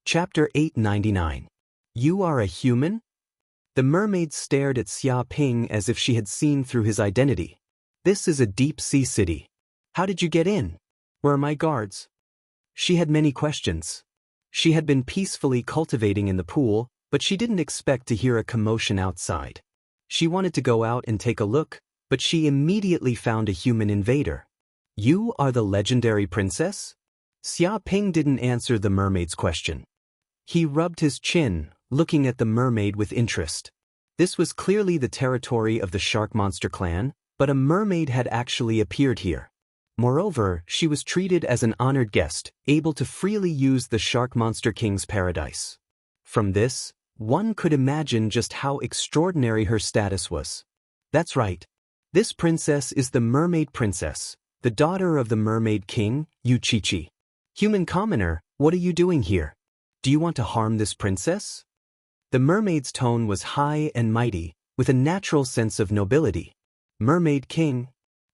Chapter 899. You are a human? The mermaid stared at Xia Ping as if she had seen through his identity. This is a deep-sea city. How did you get in? Where are my guards? She had many questions. She had been peacefully cultivating in the pool, but she didn't expect to hear a commotion outside. She wanted to go out and take a look, but she immediately found a human invader. You are the legendary princess? Xia Ping didn't answer the mermaid's question. He rubbed his chin, looking at the mermaid with interest. This was clearly the territory of the shark monster clan, but a mermaid had actually appeared here. Moreover, she was treated as an honored guest, able to freely use the shark monster king's paradise. From this, one could imagine just how extraordinary her status was. That's right. This princess is the mermaid princess, the daughter of the mermaid king, Yuchichi. Human commoner, what are you doing here? Do you want to harm this princess? The mermaid's tone was high and mighty, with a natural sense of nobility. Mermaid king?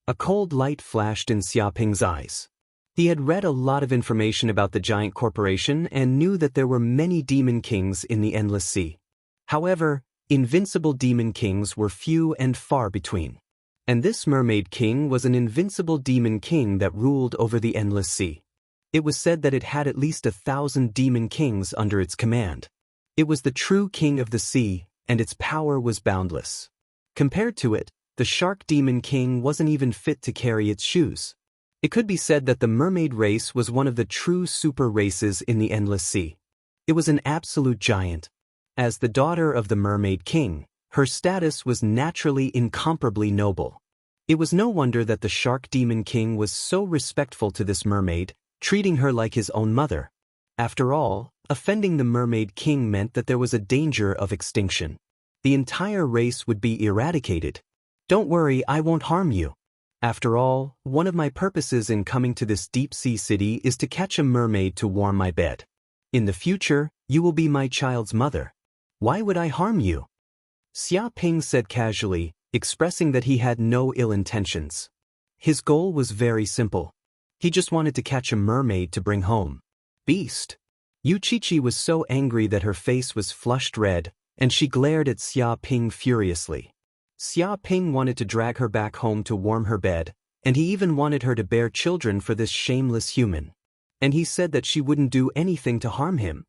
A cold light flashed in Xia Ping's eyes. He had read a lot of information about the giant corporation and knew that there were many demon kings in the endless sea. However, invincible demon kings were few and far between. And this mermaid king was an invincible demon king that ruled over the endless sea. It was said that it had at least 1,000 demon kings under its command. It was the true king of the sea, and its power was boundless. Compared to it, the shark demon king wasn't even fit to carry its shoes. It could be said that the mermaid race was one of the true super races in the endless sea. It was an absolute giant. As the daughter of the mermaid king, her status was naturally incomparably noble. It was no wonder that the shark demon king was so respectful to this mermaid, treating her like his own mother. After all, offending the mermaid king meant that there was a danger of extinction. The entire race would be eradicated. Don't worry, I won't harm you. After all, one of my purposes in coming to this deep-sea city is to catch a mermaid to warm my bed. In the future, you will be my child's mother. Why would I harm you? Xia Ping said casually, expressing that he had no ill intentions. His goal was very simple. He just wanted to catch a mermaid to bring home. Beast! Yuchichi was so angry that her face was flushed red, and she glared at Xia Ping furiously. Xia Ping wanted to drag her back home to warm her bed, and he even wanted her to bear children for this shameless human. And he said that she wouldn't do anything to harm him.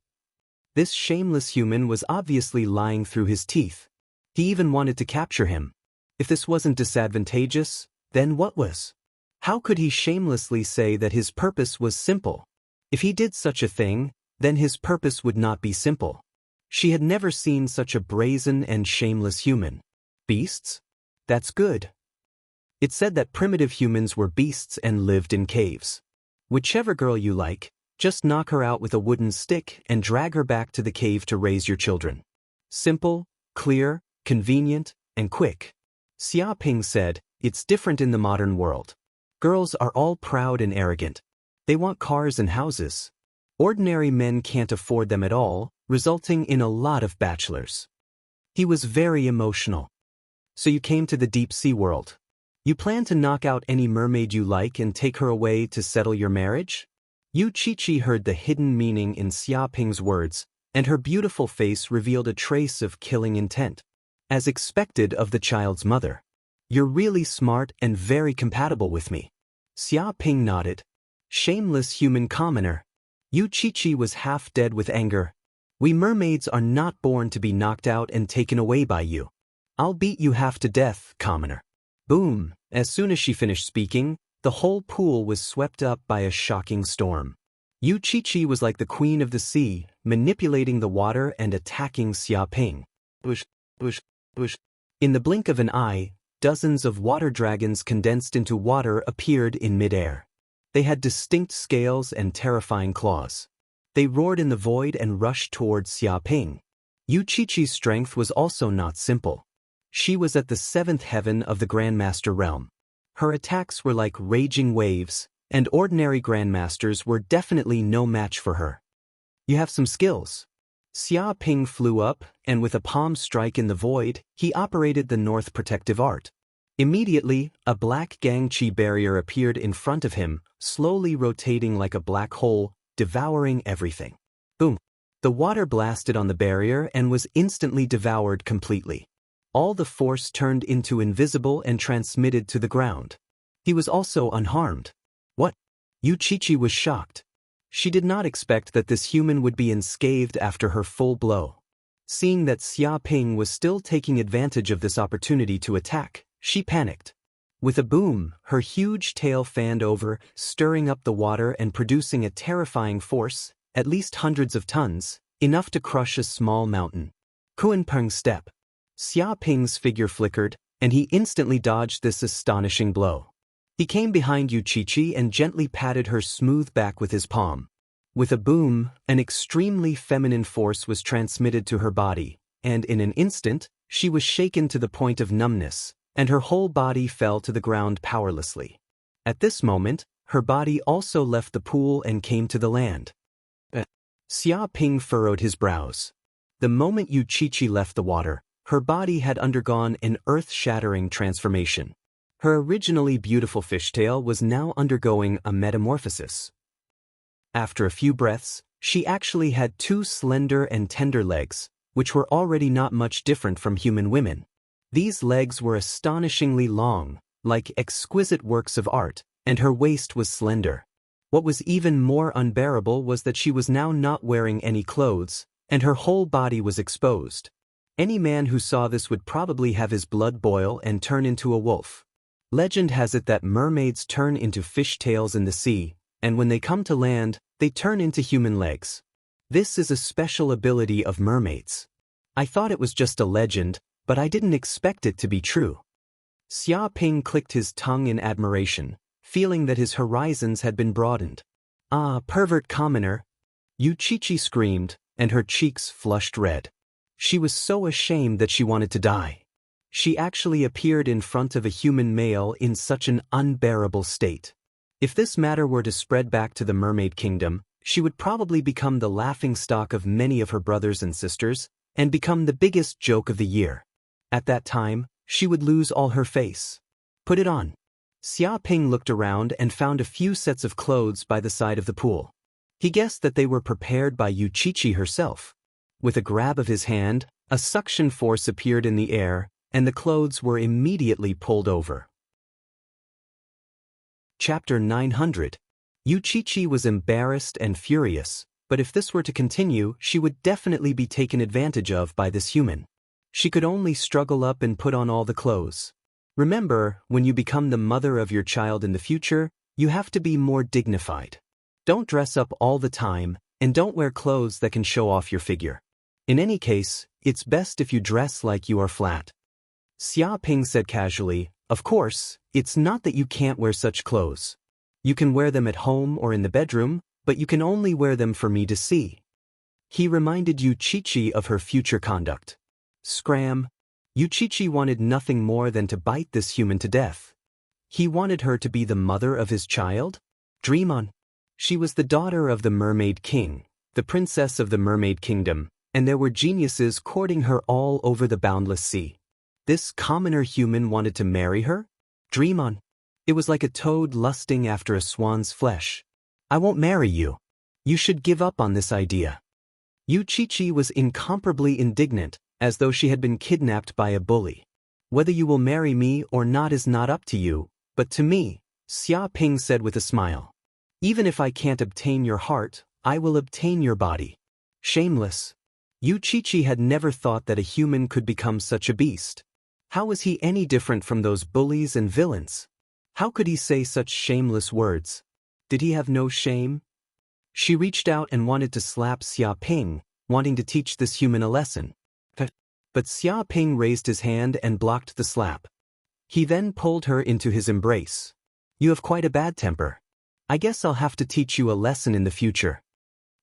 This shameless human was obviously lying through his teeth. He even wanted to capture him. If this wasn't disadvantageous, then what was? How could he shamelessly say that his purpose was simple? If he did such a thing, then his purpose would not be simple. She had never seen such a brazen and shameless human. Beasts? That's good. It said that primitive humans were beasts and lived in caves. Whichever girl you like, just knock her out with a wooden stick and drag her back to the cave to raise your children. Simple, clear, convenient, and quick. Xia Ping said, it's different in the modern world. Girls are all proud and arrogant. They want cars and houses. Ordinary men can't afford them at all, resulting in a lot of bachelors. He was very emotional. So you came to the deep-sea world. You plan to knock out any mermaid you like and take her away to settle your marriage? Yuchichi heard the hidden meaning in Xia Ping's words, and her beautiful face revealed a trace of killing intent. As expected of the child's mother. You're really smart and very compatible with me. Xia Ping nodded. Shameless human commoner. Yuchichi was half dead with anger. We mermaids are not born to be knocked out and taken away by you. I'll beat you half to death, commoner. Boom! As soon as she finished speaking, the whole pool was swept up by a shocking storm. Yuchichi was like the queen of the sea, manipulating the water and attacking Xia Ping. Bush, bush, bush. In the blink of an eye, dozens of water dragons condensed into water appeared in midair. They had distinct scales and terrifying claws. They roared in the void and rushed towards Xia Ping. Yuchichi's strength was also not simple. She was at the 7th heaven of the Grandmaster realm. Her attacks were like raging waves, and ordinary Grandmasters were definitely no match for her. You have some skills. Xia Ping flew up, and with a palm strike in the void, he operated the North Protective Art. Immediately, a black Gangchi barrier appeared in front of him, slowly rotating like a black hole, devouring everything. Boom! The water blasted on the barrier and was instantly devoured completely. All the force turned into invisible and transmitted to the ground. He was also unharmed. What? Yuchichi was shocked. She did not expect that this human would be unscathed after her full blow. Seeing that Xia Ping was still taking advantage of this opportunity to attack, she panicked. With a boom, her huge tail fanned over, stirring up the water and producing a terrifying force, at least hundreds of tons, enough to crush a small mountain. Kuenpeng's step. Xia Ping's figure flickered, and he instantly dodged this astonishing blow. He came behind Yuchichi and gently patted her smooth back with his palm. With a boom, an extremely feminine force was transmitted to her body, and in an instant, she was shaken to the point of numbness, and her whole body fell to the ground powerlessly. At this moment, her body also left the pool and came to the land. Xia Ping furrowed his brows. The moment Yuchichi left the water, her body had undergone an earth-shattering transformation. Her originally beautiful fishtail was now undergoing a metamorphosis. After a few breaths, she actually had 2 slender and tender legs, which were already not much different from human women. These legs were astonishingly long, like exquisite works of art, and her waist was slender. What was even more unbearable was that she was now not wearing any clothes, and her whole body was exposed. Any man who saw this would probably have his blood boil and turn into a wolf. Legend has it that mermaids turn into fish tails in the sea, and when they come to land, they turn into human legs. This is a special ability of mermaids. I thought it was just a legend, but I didn't expect it to be true. Xia Ping clicked his tongue in admiration, feeling that his horizons had been broadened. Ah, pervert commoner! Yuchichi screamed, and her cheeks flushed red. She was so ashamed that she wanted to die. She actually appeared in front of a human male in such an unbearable state. If this matter were to spread back to the mermaid kingdom, she would probably become the laughingstock of many of her brothers and sisters, and become the biggest joke of the year. At that time, she would lose all her face. Put it on. Xia Ping looked around and found a few sets of clothes by the side of the pool. He guessed that they were prepared by Yuchichi herself. With a grab of his hand, a suction force appeared in the air, and the clothes were immediately pulled over. Chapter 900. Yuchichi was embarrassed and furious, but if this were to continue, she would definitely be taken advantage of by this human. She could only struggle up and put on all the clothes. Remember, when you become the mother of your child in the future, you have to be more dignified. Don't dress up all the time, and don't wear clothes that can show off your figure. In any case, it's best if you dress like you are flat. Xia Ping said casually, "Of course, it's not that you can't wear such clothes. You can wear them at home or in the bedroom, but you can only wear them for me to see." He reminded Yuchichi of her future conduct. Scram! Yuchichi wanted nothing more than to bite this human to death. He wanted her to be the mother of his child? Dream on. She was the daughter of the Mermaid King, the princess of the Mermaid Kingdom, and there were geniuses courting her all over the boundless sea. This commoner human wanted to marry her? Dream on. It was like a toad lusting after a swan's flesh. I won't marry you. You should give up on this idea. Yuchichi was incomparably indignant, as though she had been kidnapped by a bully. Whether you will marry me or not is not up to you, but to me, Xia Ping said with a smile. Even if I can't obtain your heart, I will obtain your body. Shameless. Yuchichi had never thought that a human could become such a beast. How was he any different from those bullies and villains? How could he say such shameless words? Did he have no shame? She reached out and wanted to slap Xia Ping, wanting to teach this human a lesson. But Xia Ping raised his hand and blocked the slap. He then pulled her into his embrace. You have quite a bad temper. I guess I'll have to teach you a lesson in the future.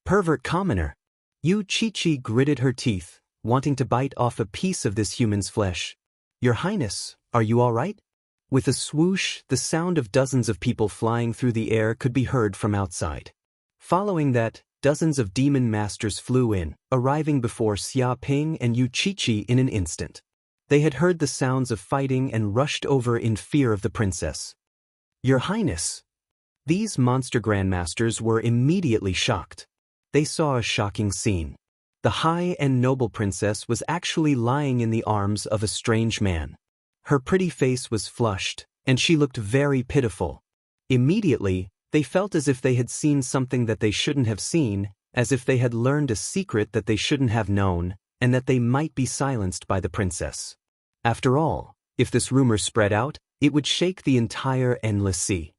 Pervert commoner. Yuchichi gritted her teeth, wanting to bite off a piece of this human's flesh. Your Highness, are you all right? With a swoosh, the sound of dozens of people flying through the air could be heard from outside. Following that, dozens of demon masters flew in, arriving before Xia Ping and Yuchichi in an instant. They had heard the sounds of fighting and rushed over in fear of the princess. Your Highness! These monster grandmasters were immediately shocked. They saw a shocking scene. The high and noble princess was actually lying in the arms of a strange man. Her pretty face was flushed, and she looked very pitiful. Immediately, they felt as if they had seen something that they shouldn't have seen, as if they had learned a secret that they shouldn't have known, and that they might be silenced by the princess. After all, if this rumor spread out, it would shake the entire endless sea.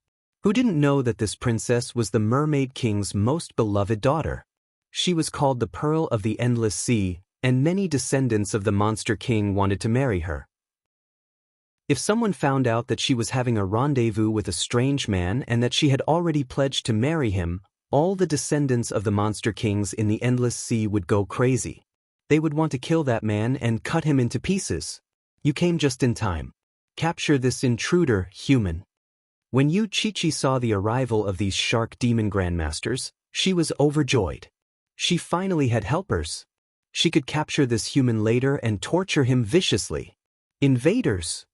Who didn't know that this princess was the Mermaid King's most beloved daughter? She was called the Pearl of the Endless Sea, and many descendants of the Monster King wanted to marry her. If someone found out that she was having a rendezvous with a strange man and that she had already pledged to marry him, all the descendants of the Monster Kings in the Endless Sea would go crazy. They would want to kill that man and cut him into pieces. You came just in time. Capture this intruder, human. When Yu Chi-Chi saw the arrival of these shark demon grandmasters, she was overjoyed. She finally had helpers. She could capture this human later and torture him viciously. Invaders!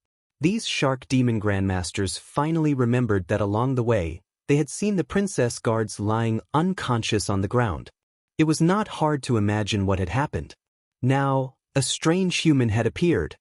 These shark demon grandmasters finally remembered that along the way, they had seen the princess guards lying unconscious on the ground. It was not hard to imagine what had happened. Now, a strange human had appeared.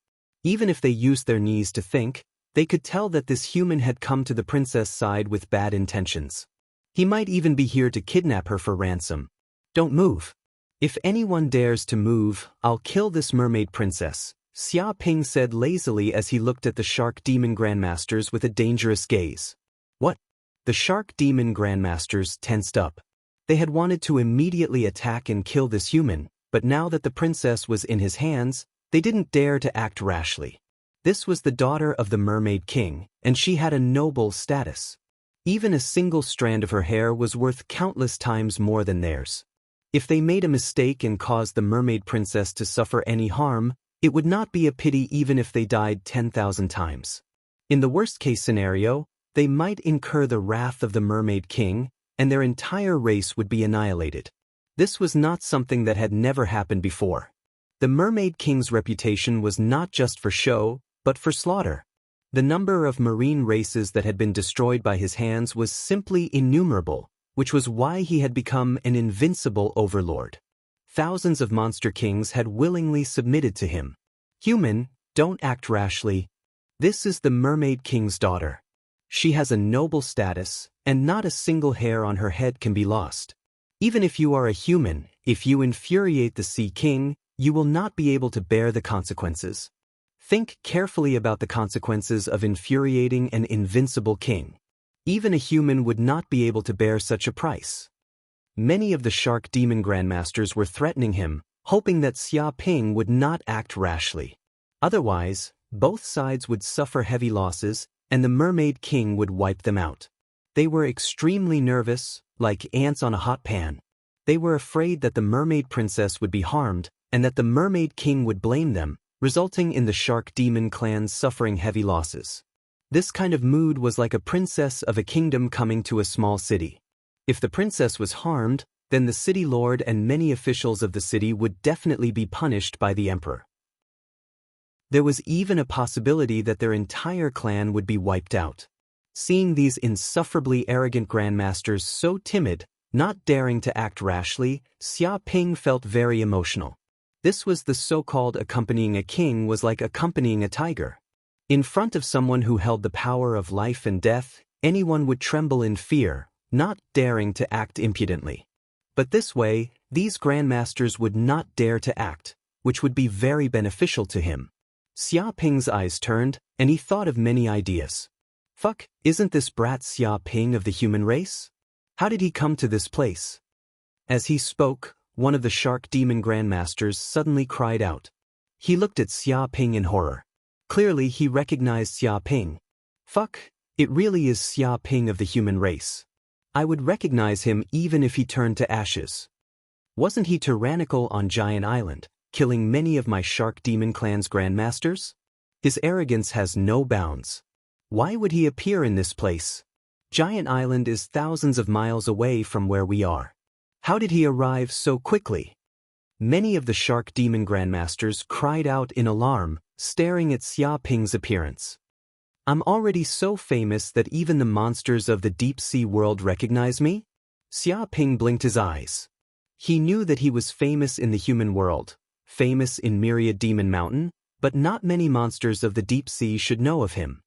Even if they used their knees to think, they could tell that this human had come to the princess' side with bad intentions. He might even be here to kidnap her for ransom. Don't move. If anyone dares to move, I'll kill this mermaid princess, Xia Ping said lazily as he looked at the shark demon grandmasters with a dangerous gaze. What? The shark demon grandmasters tensed up. They had wanted to immediately attack and kill this human, but now that the princess was in his hands, they didn't dare to act rashly. This was the daughter of the Mermaid King, and she had a noble status. Even a single strand of her hair was worth countless times more than theirs. If they made a mistake and caused the mermaid princess to suffer any harm, it would not be a pity even if they died 10,000 times. In the worst-case scenario, they might incur the wrath of the Mermaid King, and their entire race would be annihilated. This was not something that had never happened before. The Mermaid King's reputation was not just for show, but for slaughter. The number of marine races that had been destroyed by his hands was simply innumerable, which was why he had become an invincible overlord. Thousands of monster kings had willingly submitted to him. Human, don't act rashly. This is the Mermaid King's daughter. She has a noble status, and not a single hair on her head can be lost. Even if you are a human, if you infuriate the Sea King, you will not be able to bear the consequences. Think carefully about the consequences of infuriating an invincible king. Even a human would not be able to bear such a price. Many of the shark demon grandmasters were threatening him, hoping that Xia Ping would not act rashly. Otherwise, both sides would suffer heavy losses, and the Mermaid King would wipe them out. They were extremely nervous, like ants on a hot pan. They were afraid that the mermaid princess would be harmed, and that the Mermaid King would blame them, resulting in the shark demon clans suffering heavy losses. This kind of mood was like a princess of a kingdom coming to a small city. If the princess was harmed, then the city lord and many officials of the city would definitely be punished by the emperor. There was even a possibility that their entire clan would be wiped out. Seeing these insufferably arrogant grandmasters so timid, not daring to act rashly, Xia Ping felt very emotional. This was the so-called accompanying a king was like accompanying a tiger. In front of someone who held the power of life and death, anyone would tremble in fear, not daring to act impudently. But this way, these grandmasters would not dare to act, which would be very beneficial to him. Xia Ping's eyes turned, and he thought of many ideas. Fuck, isn't this brat Xia Ping of the human race? How did he come to this place? As he spoke, one of the shark demon grandmasters suddenly cried out. He looked at Xia Ping in horror. Clearly he recognized Xia Ping. Fuck, it really is Xia Ping of the human race. I would recognize him even if he turned to ashes. Wasn't he tyrannical on Giant Island, killing many of my shark demon clan's grandmasters? His arrogance has no bounds. Why would he appear in this place? Giant Island is thousands of miles away from where we are. How did he arrive so quickly? Many of the shark demon grandmasters cried out in alarm, staring at Xia Ping's appearance. I'm already so famous that even the monsters of the deep sea world recognize me? Xia Ping blinked his eyes. He knew that he was famous in the human world, famous in Myriad Demon Mountain, but not many monsters of the deep sea should know of him.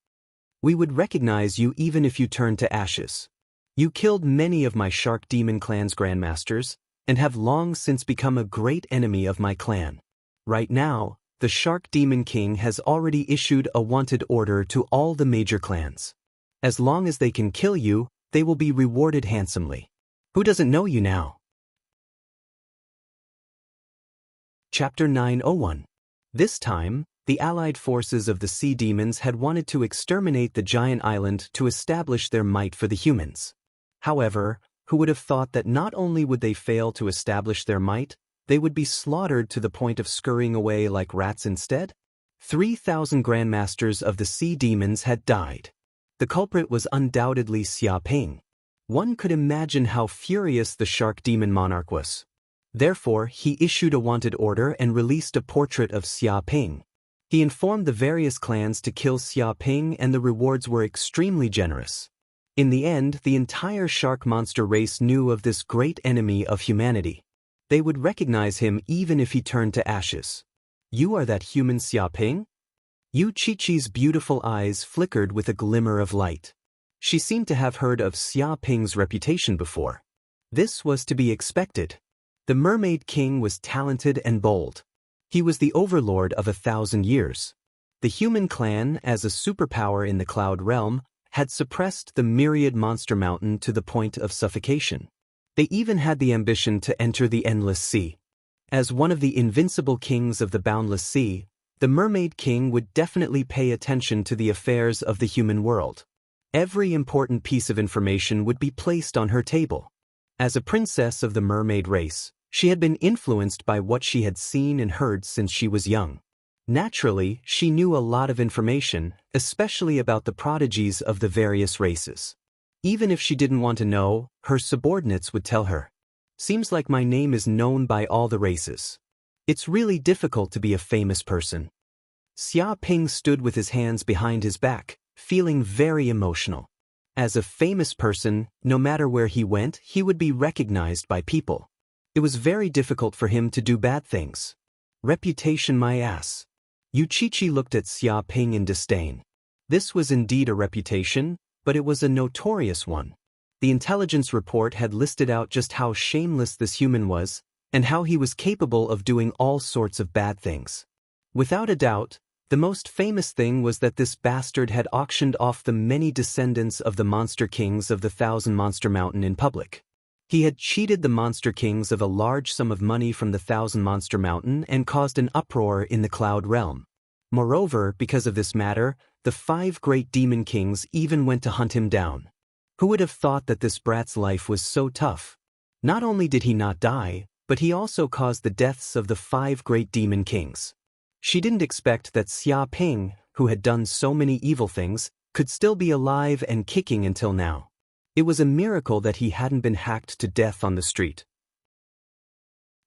We would recognize you even if you turned to ashes. You killed many of my Shark Demon clan's grandmasters, and have long since become a great enemy of my clan. Right now, the Shark Demon King has already issued a wanted order to all the major clans. As long as they can kill you, they will be rewarded handsomely. Who doesn't know you now? Chapter 901. This time, the allied forces of the sea demons had wanted to exterminate the giant island to establish their might for the humans. However, who would have thought that not only would they fail to establish their might, they would be slaughtered to the point of scurrying away like rats instead? 3,000 grandmasters of the sea demons had died. The culprit was undoubtedly Xia Ping. One could imagine how furious the shark demon monarch was. Therefore, he issued a wanted order and released a portrait of Xia Ping. He informed the various clans to kill Xia Ping, and the rewards were extremely generous. In the end, the entire shark monster race knew of this great enemy of humanity. They would recognize him even if he turned to ashes. You are that human Xia Ping? Yu Qiqi's beautiful eyes flickered with a glimmer of light. She seemed to have heard of Xia Ping's reputation before. This was to be expected. The Mermaid King was talented and bold. He was the overlord of 1,000 years. The human clan, as a superpower in the Cloud Realm, had suppressed the Myriad Monster Mountain to the point of suffocation. They even had the ambition to enter the Endless Sea. As one of the invincible kings of the Boundless Sea, the Mermaid King would definitely pay attention to the affairs of the human world. Every important piece of information would be placed on her table. As a princess of the mermaid race, she had been influenced by what she had seen and heard since she was young. Naturally, she knew a lot of information, especially about the prodigies of the various races. Even if she didn't want to know, her subordinates would tell her. Seems like my name is known by all the races. It's really difficult to be a famous person. Xia Ping stood with his hands behind his back, feeling very emotional. As a famous person, no matter where he went, he would be recognized by people. It was very difficult for him to do bad things. Reputation my ass. Yu Qiqi looked at Xia Ping in disdain. This was indeed a reputation, but it was a notorious one. The intelligence report had listed out just how shameless this human was, and how he was capable of doing all sorts of bad things. Without a doubt, the most famous thing was that this bastard had auctioned off the many descendants of the monster kings of the Thousand Monster Mountain in public. He had cheated the monster kings of a large sum of money from the Thousand Monster Mountain and caused an uproar in the Cloud Realm. Moreover, because of this matter, the 5 great demon kings even went to hunt him down. Who would have thought that this brat's life was so tough? Not only did he not die, but he also caused the deaths of the 5 great demon kings. She didn't expect that Xia Ping, who had done so many evil things, could still be alive and kicking until now. It was a miracle that he hadn't been hacked to death on the street.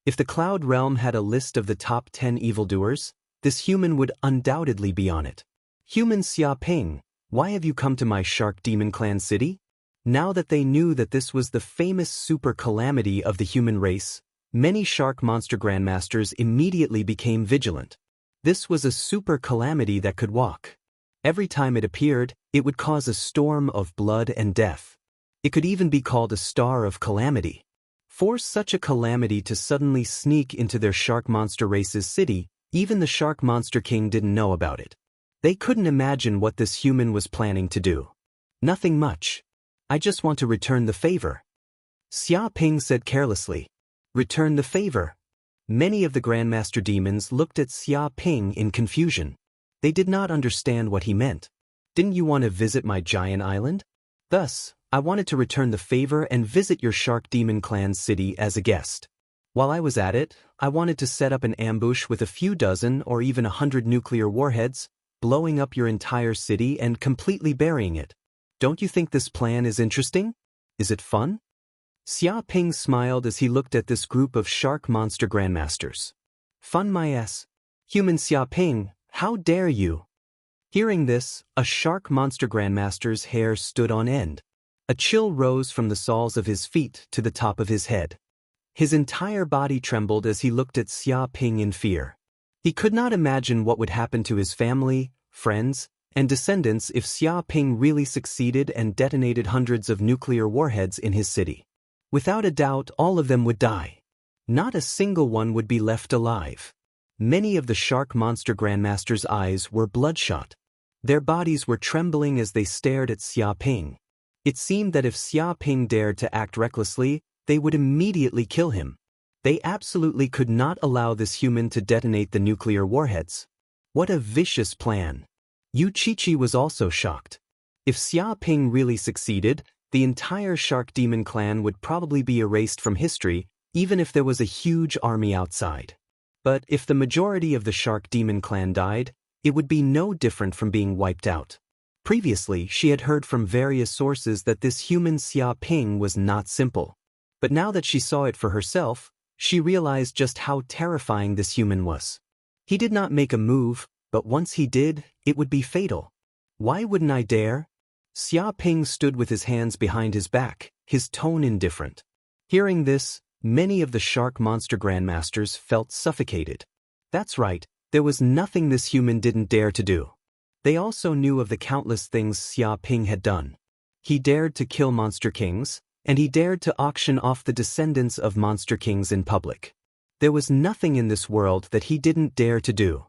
If the Cloud Realm had a list of the top 10 evildoers, this human would undoubtedly be on it. Human Xia Ping, why have you come to my Shark Demon Clan city? Now that they knew that this was the famous super calamity of the human race, many shark monster grandmasters immediately became vigilant. This was a super calamity that could walk. Every time it appeared, it would cause a storm of blood and death. It could even be called a star of calamity. For such a calamity to suddenly sneak into their shark monster race's city, even the Shark Monster King didn't know about it. They couldn't imagine what this human was planning to do. Nothing much. I just want to return the favor. Xia Ping said carelessly. Return the favor. Many of the Grandmaster demons looked at Xia Ping in confusion. They did not understand what he meant. Didn't you want to visit my giant island? Thus, I wanted to return the favor and visit your Shark Demon Clan city as a guest. While I was at it, I wanted to set up an ambush with a few dozen or even 100 nuclear warheads, blowing up your entire city and completely burying it. Don't you think this plan is interesting? Is it fun? Xia Ping smiled as he looked at this group of shark monster grandmasters. Fun my ass. Human Xia Ping, how dare you? Hearing this, a shark monster grandmaster's hair stood on end. A chill rose from the soles of his feet to the top of his head. His entire body trembled as he looked at Xia Ping in fear. He could not imagine what would happen to his family, friends, and descendants if Xia Ping really succeeded and detonated hundreds of nuclear warheads in his city. Without a doubt, all of them would die. Not a single one would be left alive. Many of the shark monster grandmasters' eyes were bloodshot. Their bodies were trembling as they stared at Xia Ping. It seemed that if Xia Ping dared to act recklessly, they would immediately kill him. They absolutely could not allow this human to detonate the nuclear warheads. What a vicious plan. Yu Qiqi was also shocked. If Xia Ping really succeeded, the entire shark demon clan would probably be erased from history, even if there was a huge army outside. But if the majority of the shark demon clan died, it would be no different from being wiped out. Previously, she had heard from various sources that this human Xia Ping was not simple. But now that she saw it for herself, she realized just how terrifying this human was. He did not make a move, but once he did, it would be fatal. Why wouldn't I dare? Xia Ping stood with his hands behind his back, his tone indifferent. Hearing this, many of the shark monster grandmasters felt suffocated. That's right, there was nothing this human didn't dare to do. They also knew of the countless things Xia Ping had done. He dared to kill monster kings, and he dared to auction off the descendants of monster kings in public. There was nothing in this world that he didn't dare to do.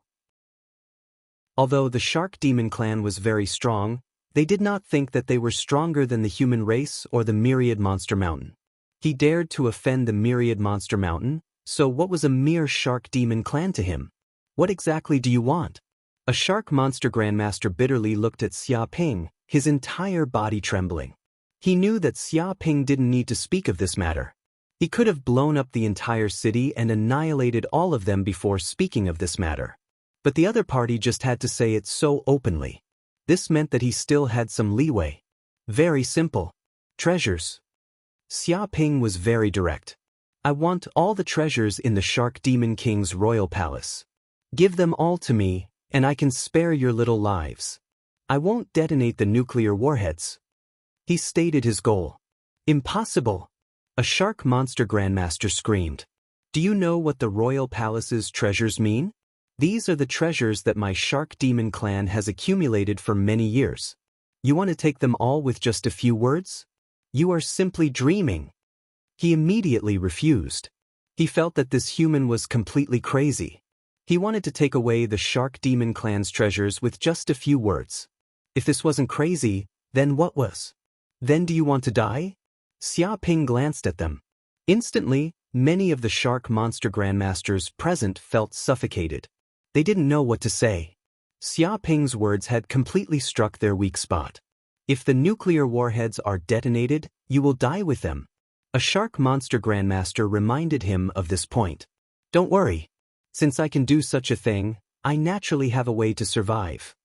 Although the shark demon clan was very strong, they did not think that they were stronger than the human race or the myriad monster mountain. He dared to offend the myriad monster mountain, so what was a mere shark demon clan to him? What exactly do you want? A shark monster grandmaster bitterly looked at Xia Ping, his entire body trembling. He knew that Xia Ping didn't need to speak of this matter. He could have blown up the entire city and annihilated all of them before speaking of this matter. But the other party just had to say it so openly. This meant that he still had some leeway. Very simple. Treasures. Xia Ping was very direct. I want all the treasures in the Shark Demon King's royal palace. Give them all to me, and I can spare your little lives. I won't detonate the nuclear warheads. He stated his goal. Impossible! A shark monster grandmaster screamed. Do you know what the royal palace's treasures mean? These are the treasures that my shark demon clan has accumulated for many years. You want to take them all with just a few words? You are simply dreaming. He immediately refused. He felt that this human was completely crazy. He wanted to take away the shark demon clan's treasures with just a few words. If this wasn't crazy, then what was? Then do you want to die? Xia Ping glanced at them. Instantly, many of the shark monster grandmasters present felt suffocated. They didn't know what to say. Xia Ping's words had completely struck their weak spot. If the nuclear warheads are detonated, you will die with them. A shark monster grandmaster reminded him of this point. Don't worry. Since I can do such a thing, I naturally have a way to survive.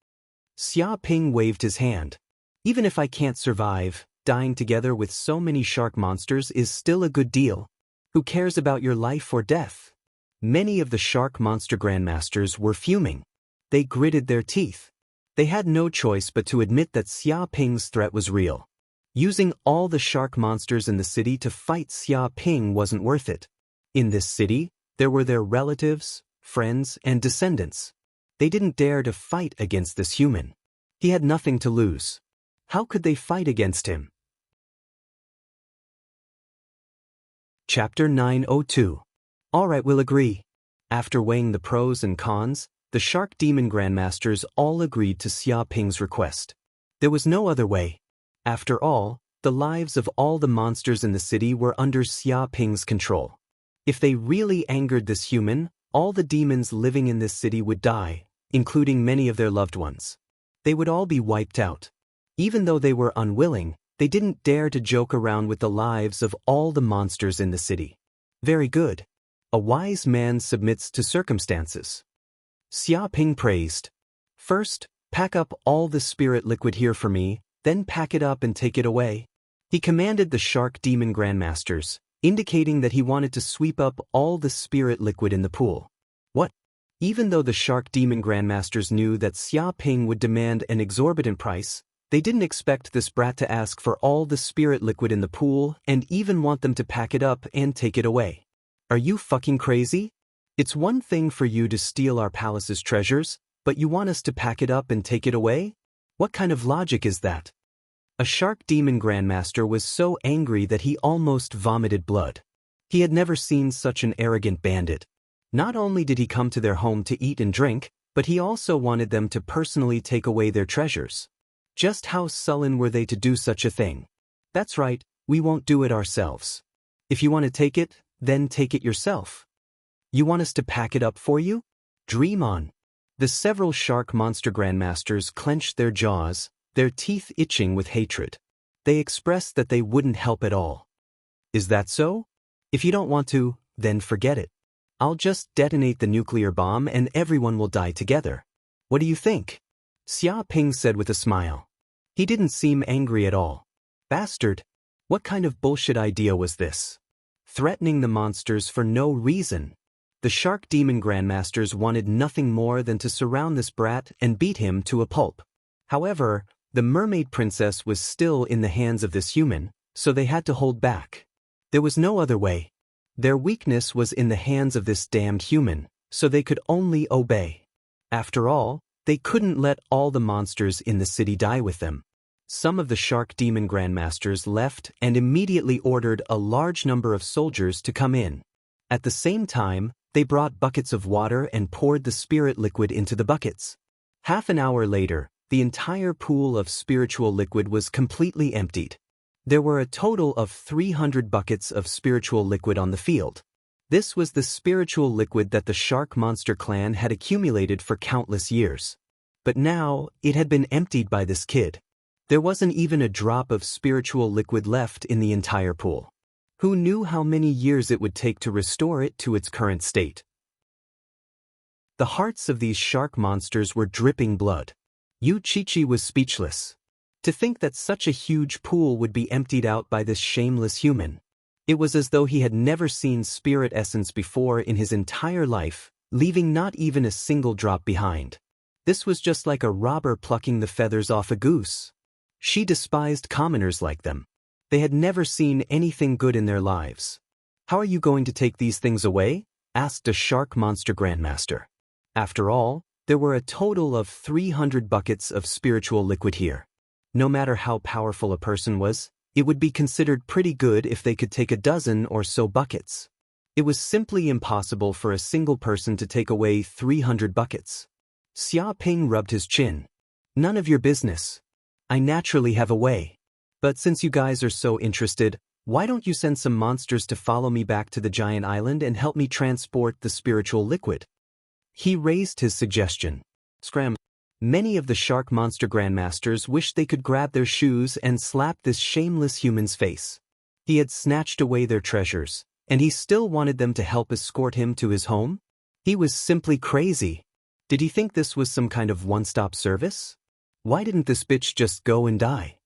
Xia Ping waved his hand. Even if I can't survive, dying together with so many shark monsters is still a good deal. Who cares about your life or death? Many of the shark monster grandmasters were fuming. They gritted their teeth. They had no choice but to admit that Xia Ping's threat was real. Using all the shark monsters in the city to fight Xia Ping wasn't worth it. In this city, there were their relatives, friends, and descendants. They didn't dare to fight against this human. He had nothing to lose. How could they fight against him? Chapter 902. Alright, we'll agree. After weighing the pros and cons, the Shark Demon Grandmasters all agreed to Xia Ping's request. There was no other way. After all, the lives of all the monsters in the city were under Xia Ping's control. If they really angered this human, all the demons living in this city would die, including many of their loved ones. They would all be wiped out. Even though they were unwilling, they didn't dare to joke around with the lives of all the monsters in the city. Very good. A wise man submits to circumstances. Xia Ping praised. First, pack up all the spirit liquid here for me, then pack it up and take it away. He commanded the Shark Demon Grandmasters, indicating that he wanted to sweep up all the spirit liquid in the pool. What? Even though the Shark Demon Grandmasters knew that Xia Ping would demand an exorbitant price, they didn't expect this brat to ask for all the spirit liquid in the pool and even want them to pack it up and take it away. Are you fucking crazy? It's one thing for you to steal our palace's treasures, but you want us to pack it up and take it away? What kind of logic is that? A shark demon grandmaster was so angry that he almost vomited blood. He had never seen such an arrogant bandit. Not only did he come to their home to eat and drink, but he also wanted them to personally take away their treasures. Just how sullen were they to do such a thing? That's right, we won't do it ourselves. If you want to take it, then take it yourself. You want us to pack it up for you? Dream on. The several shark monster grandmasters clenched their jaws, their teeth itching with hatred. They expressed that they wouldn't help at all. Is that so? If you don't want to, then forget it. I'll just detonate the nuclear bomb and everyone will die together. What do you think? Xia Ping said with a smile. He didn't seem angry at all. Bastard! What kind of bullshit idea was this? Threatening the monsters for no reason. The shark demon grandmasters wanted nothing more than to surround this brat and beat him to a pulp. However, the mermaid princess was still in the hands of this human, so they had to hold back. There was no other way. Their weakness was in the hands of this damned human, so they could only obey. After all, they couldn't let all the monsters in the city die with them. Some of the shark demon grandmasters left and immediately ordered a large number of soldiers to come in. At the same time, they brought buckets of water and poured the spirit liquid into the buckets. Half an hour later, the entire pool of spiritual liquid was completely emptied. There were a total of 300 buckets of spiritual liquid on the field. This was the spiritual liquid that the Shark Monster clan had accumulated for countless years. But now, it had been emptied by this kid. There wasn't even a drop of spiritual liquid left in the entire pool. Who knew how many years it would take to restore it to its current state? The hearts of these shark monsters were dripping blood. Yu Qiqi was speechless. To think that such a huge pool would be emptied out by this shameless human. It was as though he had never seen spirit essence before in his entire life, leaving not even a single drop behind. This was just like a robber plucking the feathers off a goose. She despised commoners like them. They had never seen anything good in their lives. How are you going to take these things away? Asked a shark monster grandmaster. After all, there were a total of 300 buckets of spiritual liquid here. No matter how powerful a person was, it would be considered pretty good if they could take a dozen or so buckets. It was simply impossible for a single person to take away 300 buckets. Xia Ping rubbed his chin. None of your business. I naturally have a way. But since you guys are so interested, why don't you send some monsters to follow me back to the giant island and help me transport the spiritual liquid? He raised his suggestion. Scram. Many of the shark monster grandmasters wished they could grab their shoes and slap this shameless human's face. He had snatched away their treasures, and he still wanted them to help escort him to his home? He was simply crazy. Did he think this was some kind of one-stop service? Why didn't this bitch just go and die?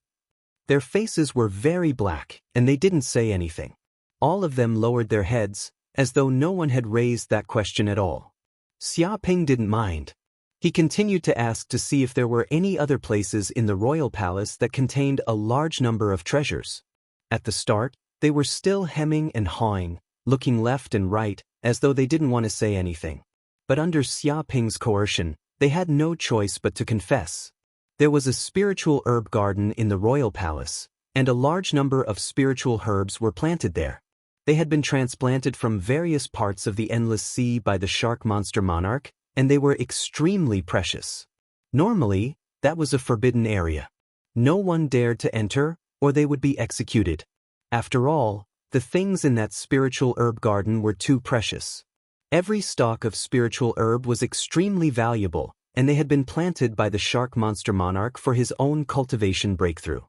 Their faces were very black, and they didn't say anything. All of them lowered their heads, as though no one had raised that question at all. Xia Ping didn't mind. He continued to ask to see if there were any other places in the royal palace that contained a large number of treasures. At the start, they were still hemming and hawing, looking left and right, as though they didn't want to say anything. But under Xia Ping's coercion, they had no choice but to confess. There was a spiritual herb garden in the royal palace, and a large number of spiritual herbs were planted there. They had been transplanted from various parts of the endless sea by the shark monster monarch, and they were extremely precious. Normally, that was a forbidden area. No one dared to enter, or they would be executed. After all, the things in that spiritual herb garden were too precious. Every stalk of spiritual herb was extremely valuable, and they had been planted by the shark monster monarch for his own cultivation breakthrough.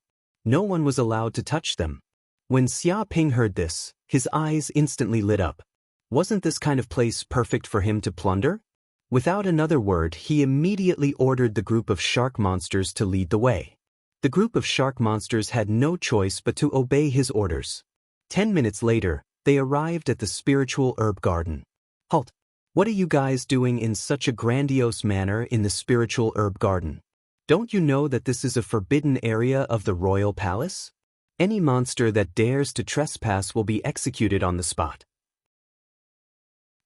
No one was allowed to touch them. When Xia Ping heard this, his eyes instantly lit up. Wasn't this kind of place perfect for him to plunder? Without another word, he immediately ordered the group of shark monsters to lead the way. The group of shark monsters had no choice but to obey his orders. 10 minutes later, they arrived at the spiritual herb garden. Halt! What are you guys doing in such a grandiose manner in the spiritual herb garden? Don't you know that this is a forbidden area of the royal palace? Any monster that dares to trespass will be executed on the spot.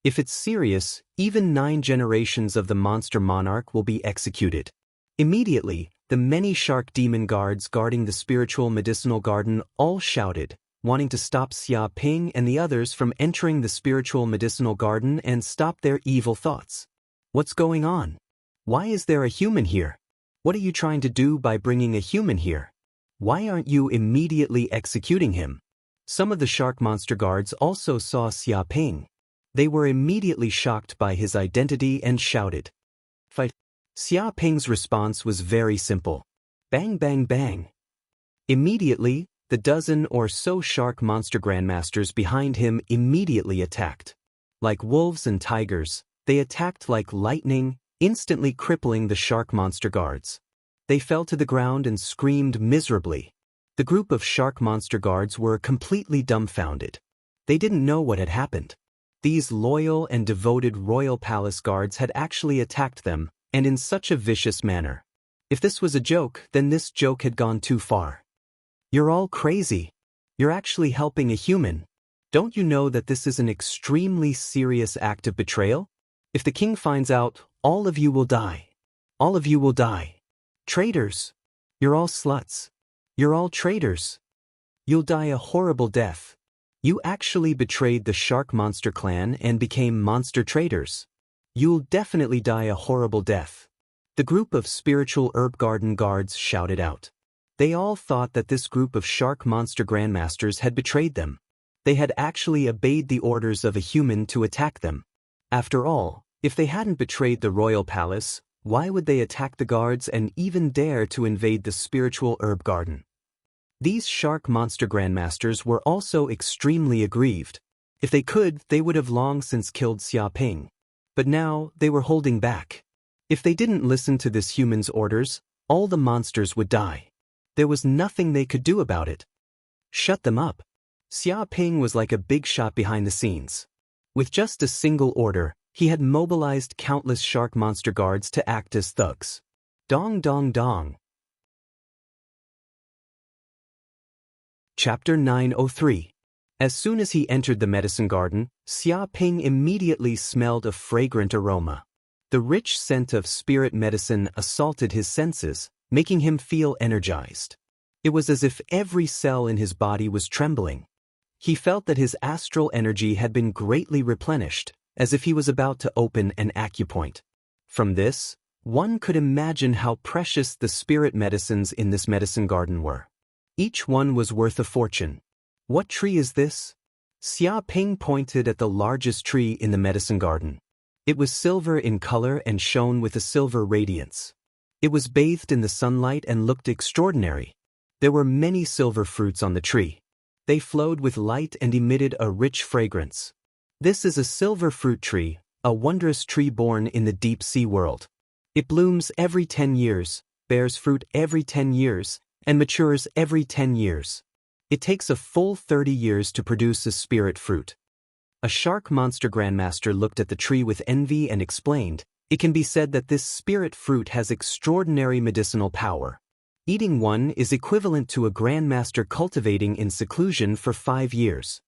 If it's serious, even 9 generations of the monster monarch will be executed. Immediately, the many shark demon guards guarding the spiritual medicinal garden all shouted, wanting to stop Xia Ping and the others from entering the spiritual medicinal garden and stop their evil thoughts. What's going on? Why is there a human here? What are you trying to do by bringing a human here? Why aren't you immediately executing him? Some of the shark monster guards also saw Xia Ping. They were immediately shocked by his identity and shouted, "Fight!" Xia Ping's response was very simple. Bang bang bang. Immediately, the dozen or so shark monster grandmasters behind him immediately attacked. Like wolves and tigers, they attacked like lightning, instantly crippling the shark monster guards. They fell to the ground and screamed miserably. The group of shark monster guards were completely dumbfounded. They didn't know what had happened. These loyal and devoted royal palace guards had actually attacked them, and in such a vicious manner. If this was a joke, then this joke had gone too far. You're all crazy. You're actually helping a human. Don't you know that this is an extremely serious act of betrayal? If the king finds out, all of you will die. All of you will die. Traitors. You're all sluts. You're all traitors. You'll die a horrible death. You actually betrayed the shark monster clan and became monster traitors. You'll definitely die a horrible death. The group of spiritual herb garden guards shouted out. They all thought that this group of shark monster grandmasters had betrayed them. They had actually obeyed the orders of a human to attack them. After all, if they hadn't betrayed the royal palace, why would they attack the guards and even dare to invade the spiritual herb garden? These shark monster grandmasters were also extremely aggrieved. If they could, they would have long since killed Xia Ping. But now, they were holding back. If they didn't listen to this human's orders, all the monsters would die. There was nothing they could do about it. Shut them up. Xia Ping was like a big shot behind the scenes. With just a single order, he had mobilized countless shark monster guards to act as thugs. Dong dong dong. Chapter 903. As soon as he entered the medicine garden, Xia Ping immediately smelled a fragrant aroma. The rich scent of spirit medicine assaulted his senses, making him feel energized. It was as if every cell in his body was trembling. He felt that his astral energy had been greatly replenished, as if he was about to open an acupoint. From this, one could imagine how precious the spirit medicines in this medicine garden were. Each one was worth a fortune. What tree is this? Xia Ping pointed at the largest tree in the medicine garden. It was silver in color and shone with a silver radiance. It was bathed in the sunlight and looked extraordinary. There were many silver fruits on the tree. They flowed with light and emitted a rich fragrance. This is a silver fruit tree, a wondrous tree born in the deep sea world. It blooms every 10 years, bears fruit every 10 years, and matures every 10 years. It takes a full 30 years to produce a spirit fruit. A shark monster grandmaster looked at the tree with envy and explained, "It can be said that this spirit fruit has extraordinary medicinal power. Eating one is equivalent to a grandmaster cultivating in seclusion for 5 years.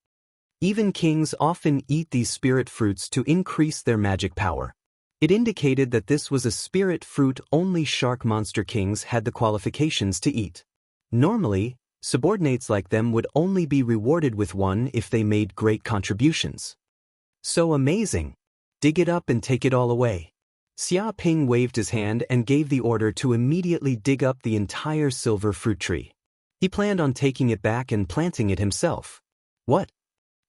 Even kings often eat these spirit fruits to increase their magic power." It indicated that this was a spirit fruit only shark monster kings had the qualifications to eat. Normally, subordinates like them would only be rewarded with one if they made great contributions. So amazing! Dig it up and take it all away. Xia Ping waved his hand and gave the order to immediately dig up the entire silver fruit tree. He planned on taking it back and planting it himself. What?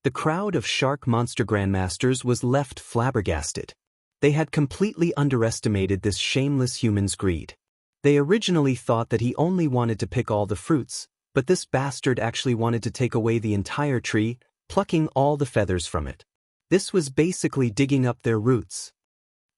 The crowd of shark monster grandmasters was left flabbergasted. They had completely underestimated this shameless human's greed. They originally thought that he only wanted to pick all the fruits, but this bastard actually wanted to take away the entire tree, plucking all the feathers from it. This was basically digging up their roots.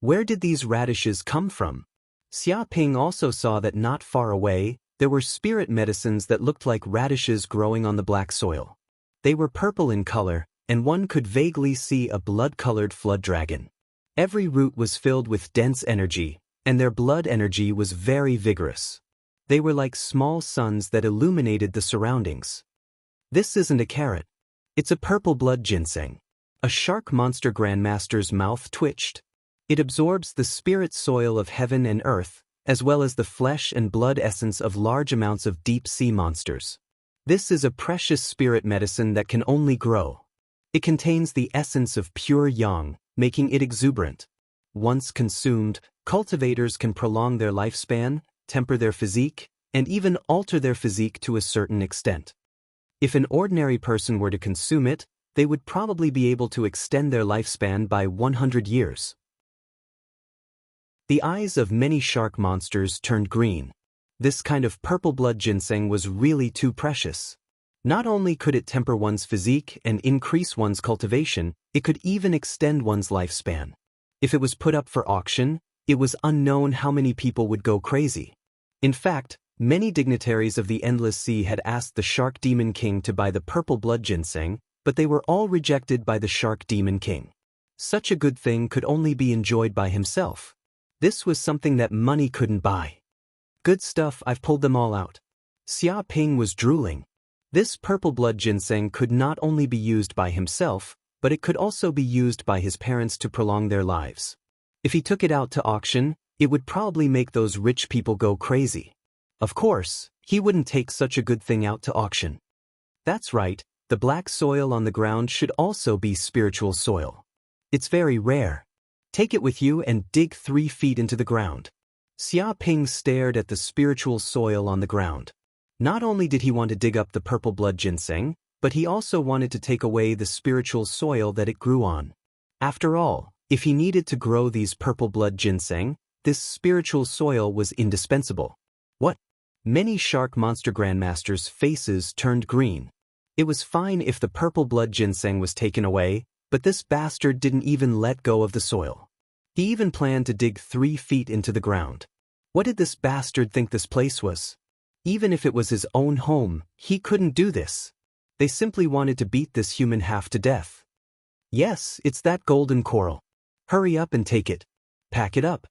Where did these radishes come from? Xia Ping also saw that not far away, there were spirit medicines that looked like radishes growing on the black soil. They were purple in color, and one could vaguely see a blood-colored flood dragon. Every root was filled with dense energy, and their blood energy was very vigorous. They were like small suns that illuminated the surroundings. This isn't a carrot. It's a purple blood ginseng. A shark monster grandmaster's mouth twitched. It absorbs the spirit soil of heaven and earth, as well as the flesh and blood essence of large amounts of deep-sea monsters. This is a precious spirit medicine that can only grow. It contains the essence of pure yang, making it exuberant. Once consumed, cultivators can prolong their lifespan, temper their physique, and even alter their physique to a certain extent. If an ordinary person were to consume it, they would probably be able to extend their lifespan by 100 years. The eyes of many shark monsters turned green. This kind of purple blood ginseng was really too precious. Not only could it temper one's physique and increase one's cultivation, it could even extend one's lifespan. If it was put up for auction, it was unknown how many people would go crazy. In fact, many dignitaries of the Endless Sea had asked the Shark Demon King to buy the purple blood ginseng, but they were all rejected by the Shark Demon King. Such a good thing could only be enjoyed by himself. This was something that money couldn't buy. Good stuff, I've pulled them all out. Xia Ping was drooling. This purple blood ginseng could not only be used by himself, but it could also be used by his parents to prolong their lives. If he took it out to auction, it would probably make those rich people go crazy. Of course, he wouldn't take such a good thing out to auction. That's right, the black soil on the ground should also be spiritual soil. It's very rare. Take it with you and dig 3 feet into the ground. Xia Ping stared at the spiritual soil on the ground. Not only did he want to dig up the purple blood ginseng, but he also wanted to take away the spiritual soil that it grew on. After all, if he needed to grow these purple blood ginseng, this spiritual soil was indispensable. What? Many shark monster grandmasters' faces turned green. It was fine if the purple blood ginseng was taken away, but this bastard didn't even let go of the soil. He even planned to dig 3 feet into the ground. What did this bastard think this place was? Even if it was his own home, he couldn't do this. They simply wanted to beat this human half to death. Yes, it's that golden coral. Hurry up and take it. Pack it up.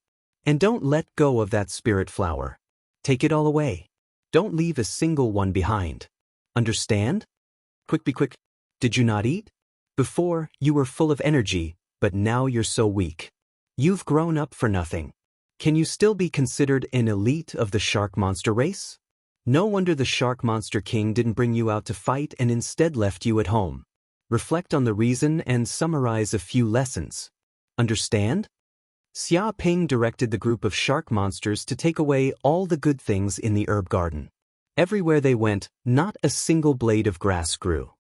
And don't let go of that spirit flower. Take it all away. Don't leave a single one behind. Understand? Quick, be quick. Did you not eat? Before, you were full of energy, but now you're so weak. You've grown up for nothing. Can you still be considered an elite of the shark monster race? No wonder the Shark Monster King didn't bring you out to fight and instead left you at home. Reflect on the reason and summarize a few lessons. Understand? Xia Ping directed the group of shark monsters to take away all the good things in the herb garden. Everywhere they went, not a single blade of grass grew.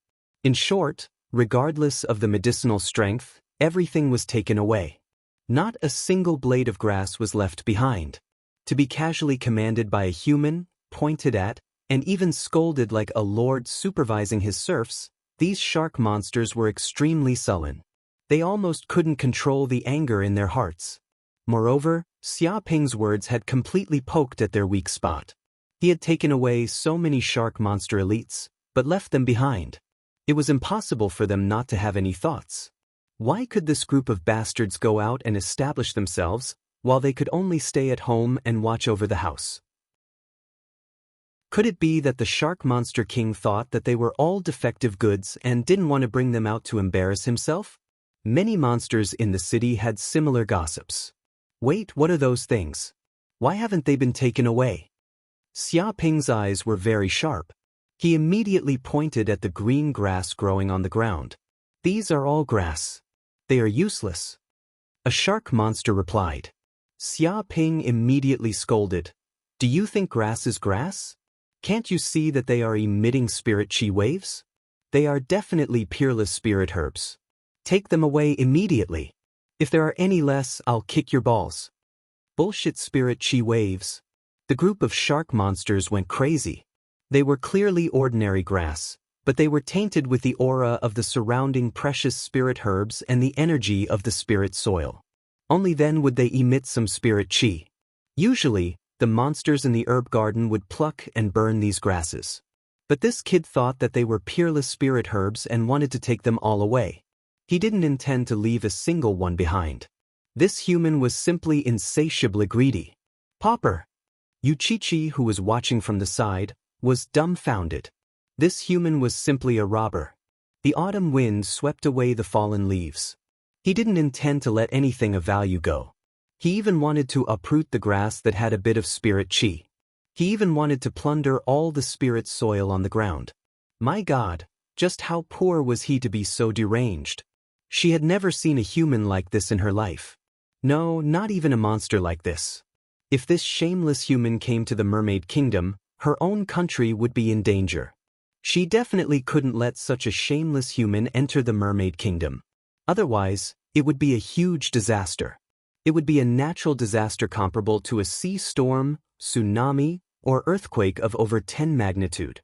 In short, regardless of the medicinal strength, everything was taken away. Not a single blade of grass was left behind. To be casually commanded by a human, pointed at, and even scolded like a lord supervising his serfs, these shark monsters were extremely sullen. They almost couldn't control the anger in their hearts. Moreover, Xia Ping's words had completely poked at their weak spot. He had taken away so many shark monster elites, but left them behind. It was impossible for them not to have any thoughts. Why could this group of bastards go out and establish themselves, while they could only stay at home and watch over the house? Could it be that the Shark Monster King thought that they were all defective goods and didn't want to bring them out to embarrass himself? Many monsters in the city had similar gossips. Wait, what are those things? Why haven't they been taken away? Xia Ping's eyes were very sharp. He immediately pointed at the green grass growing on the ground. These are all grass. They are useless. A shark monster replied. Xia Ping immediately scolded. Do you think grass is grass? Can't you see that they are emitting spirit chi waves? They are definitely peerless spirit herbs. Take them away immediately. If there are any less, I'll kick your balls. Bullshit spirit chi waves. The group of shark monsters went crazy. They were clearly ordinary grass, but they were tainted with the aura of the surrounding precious spirit herbs and the energy of the spirit soil. Only then would they emit some spirit chi. Usually, the monsters in the herb garden would pluck and burn these grasses. But this kid thought that they were peerless spirit herbs and wanted to take them all away. He didn't intend to leave a single one behind. This human was simply insatiably greedy. Pauper! Yuchichi, who was watching from the side, was dumbfounded. This human was simply a robber. The autumn wind swept away the fallen leaves. He didn't intend to let anything of value go. He even wanted to uproot the grass that had a bit of spirit chi. He even wanted to plunder all the spirit soil on the ground. My God, just how poor was he to be so deranged? She had never seen a human like this in her life. No, not even a monster like this. If this shameless human came to the Mermaid Kingdom, her own country would be in danger. She definitely couldn't let such a shameless human enter the Mermaid Kingdom. Otherwise, it would be a huge disaster. It would be a natural disaster comparable to a sea storm, tsunami, or earthquake of over 10 magnitude.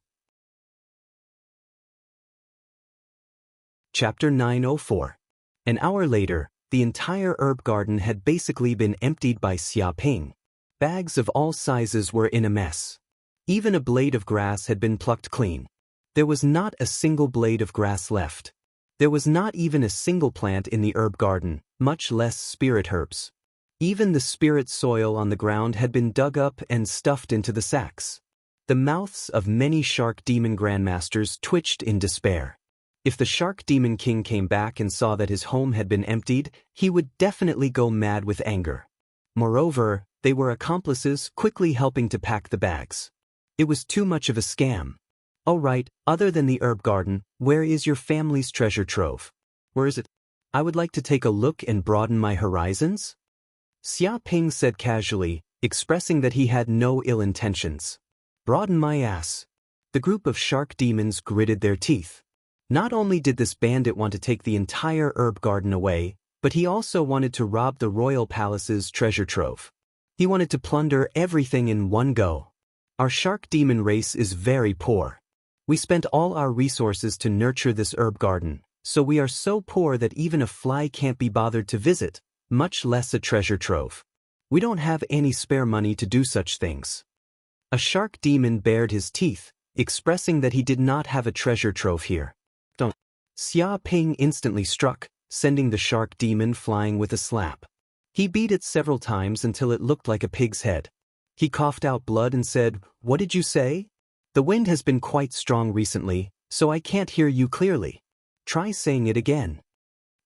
Chapter 904. An hour later, the entire herb garden had basically been emptied by Xia Ping. Bags of all sizes were in a mess. Even a blade of grass had been plucked clean. There was not a single blade of grass left. There was not even a single plant in the herb garden, much less spirit herbs. Even the spirit soil on the ground had been dug up and stuffed into the sacks. The mouths of many shark demon grandmasters twitched in despair. If the shark demon king came back and saw that his home had been emptied, he would definitely go mad with anger. Moreover, they were accomplices quickly helping to pack the bags. It was too much of a scam. Oh right, other than the herb garden, where is your family's treasure trove? Where is it? I would like to take a look and broaden my horizons? Xia Ping said casually, expressing that he had no ill intentions. Broaden my ass. The group of shark demons gritted their teeth. Not only did this bandit want to take the entire herb garden away, but he also wanted to rob the royal palace's treasure trove. He wanted to plunder everything in one go. Our shark demon race is very poor. We spent all our resources to nurture this herb garden, so we are so poor that even a fly can't be bothered to visit, much less a treasure trove. We don't have any spare money to do such things. A shark demon bared his teeth, expressing that he did not have a treasure trove here. Don't. Xia Ping instantly struck, sending the shark demon flying with a slap. He beat it several times until it looked like a pig's head. He coughed out blood and said, "What did you say? The wind has been quite strong recently, so I can't hear you clearly. Try saying it again."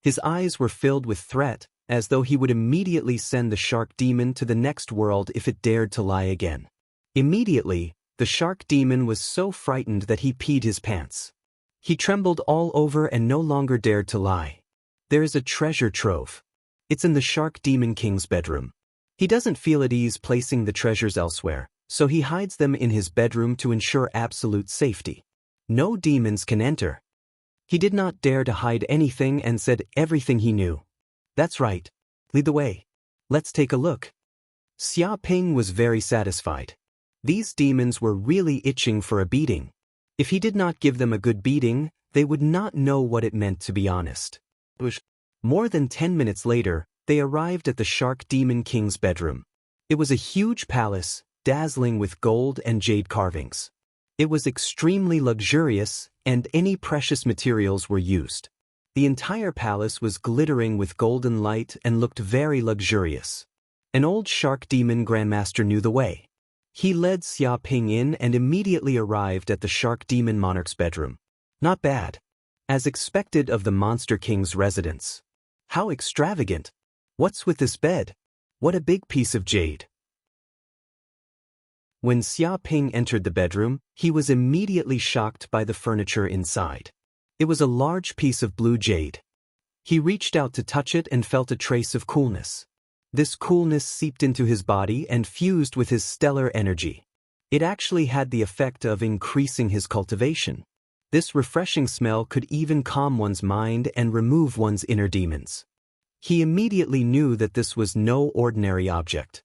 His eyes were filled with threat, as though he would immediately send the shark demon to the next world if it dared to lie again. Immediately, the shark demon was so frightened that he peed his pants. He trembled all over and no longer dared to lie. There is a treasure trove. It's in the shark demon king's bedroom. He doesn't feel at ease placing the treasures elsewhere, so he hides them in his bedroom to ensure absolute safety. No demons can enter. He did not dare to hide anything and said everything he knew. That's right. Lead the way. Let's take a look. Xia Ping was very satisfied. These demons were really itching for a beating. If he did not give them a good beating, they would not know what it meant to be honest. More than 10 minutes later, they arrived at the Shark Demon King's bedroom. It was a huge palace, dazzling with gold and jade carvings. It was extremely luxurious, and any precious materials were used. The entire palace was glittering with golden light and looked very luxurious. An old shark demon grandmaster knew the way. He led Xia Ping in and immediately arrived at the shark demon monarch's bedroom. Not bad. As expected of the Monster King's residence. How extravagant. What's with this bed? What a big piece of jade. When Xia Ping entered the bedroom, he was immediately shocked by the furniture inside. It was a large piece of blue jade. He reached out to touch it and felt a trace of coolness. This coolness seeped into his body and fused with his stellar energy. It actually had the effect of increasing his cultivation. This refreshing smell could even calm one's mind and remove one's inner demons. He immediately knew that this was no ordinary object.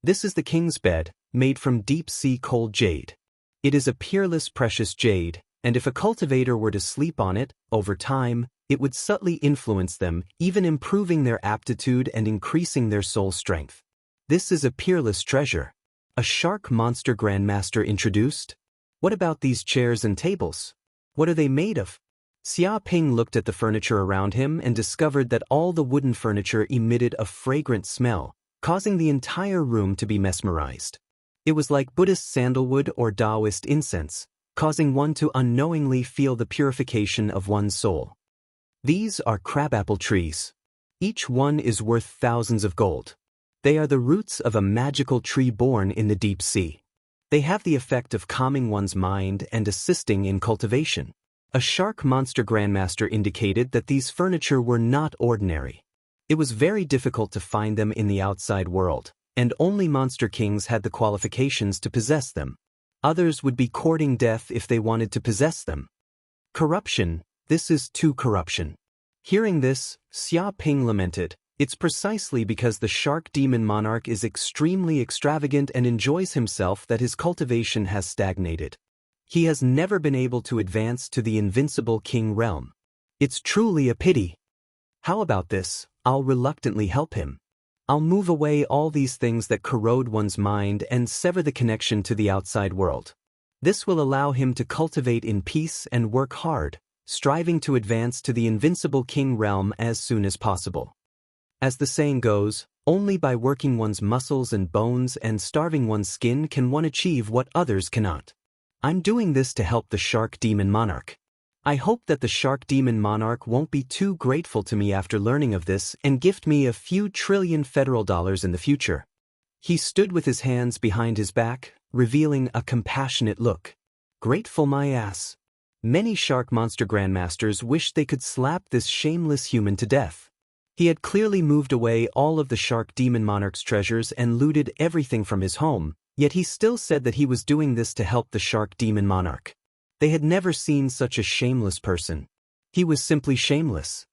This is the king's bed, made from deep-sea cold jade. It is a peerless precious jade, and if a cultivator were to sleep on it, over time, it would subtly influence them, even improving their aptitude and increasing their soul strength. This is a peerless treasure. A shark monster grandmaster introduced? What about these chairs and tables? What are they made of? Xia Ping looked at the furniture around him and discovered that all the wooden furniture emitted a fragrant smell, causing the entire room to be mesmerized. It was like Buddhist sandalwood or Taoist incense, causing one to unknowingly feel the purification of one's soul. These are crabapple trees. Each one is worth thousands of gold. They are the roots of a magical tree born in the deep sea. They have the effect of calming one's mind and assisting in cultivation. A shark monster grandmaster indicated that these furniture were not ordinary. It was very difficult to find them in the outside world, and only monster kings had the qualifications to possess them. Others would be courting death if they wanted to possess them. Corruption, this is too corruption. Hearing this, Xia Ping lamented, it's precisely because the shark demon monarch is extremely extravagant and enjoys himself that his cultivation has stagnated. He has never been able to advance to the invincible king realm. It's truly a pity. How about this? I'll reluctantly help him. I'll move away all these things that corrode one's mind and sever the connection to the outside world. This will allow him to cultivate in peace and work hard, striving to advance to the invincible king realm as soon as possible. As the saying goes, only by working one's muscles and bones and starving one's skin can one achieve what others cannot. I'm doing this to help the shark demon monarch. I hope that the shark demon monarch won't be too grateful to me after learning of this and gift me a few trillion federal dollars in the future. He stood with his hands behind his back, revealing a compassionate look. Grateful my ass. Many shark monster grandmasters wished they could slap this shameless human to death. He had clearly moved away all of the shark demon monarch's treasures and looted everything from his home, yet he still said that he was doing this to help the shark demon monarch. They had never seen such a shameless person. He was simply shameless.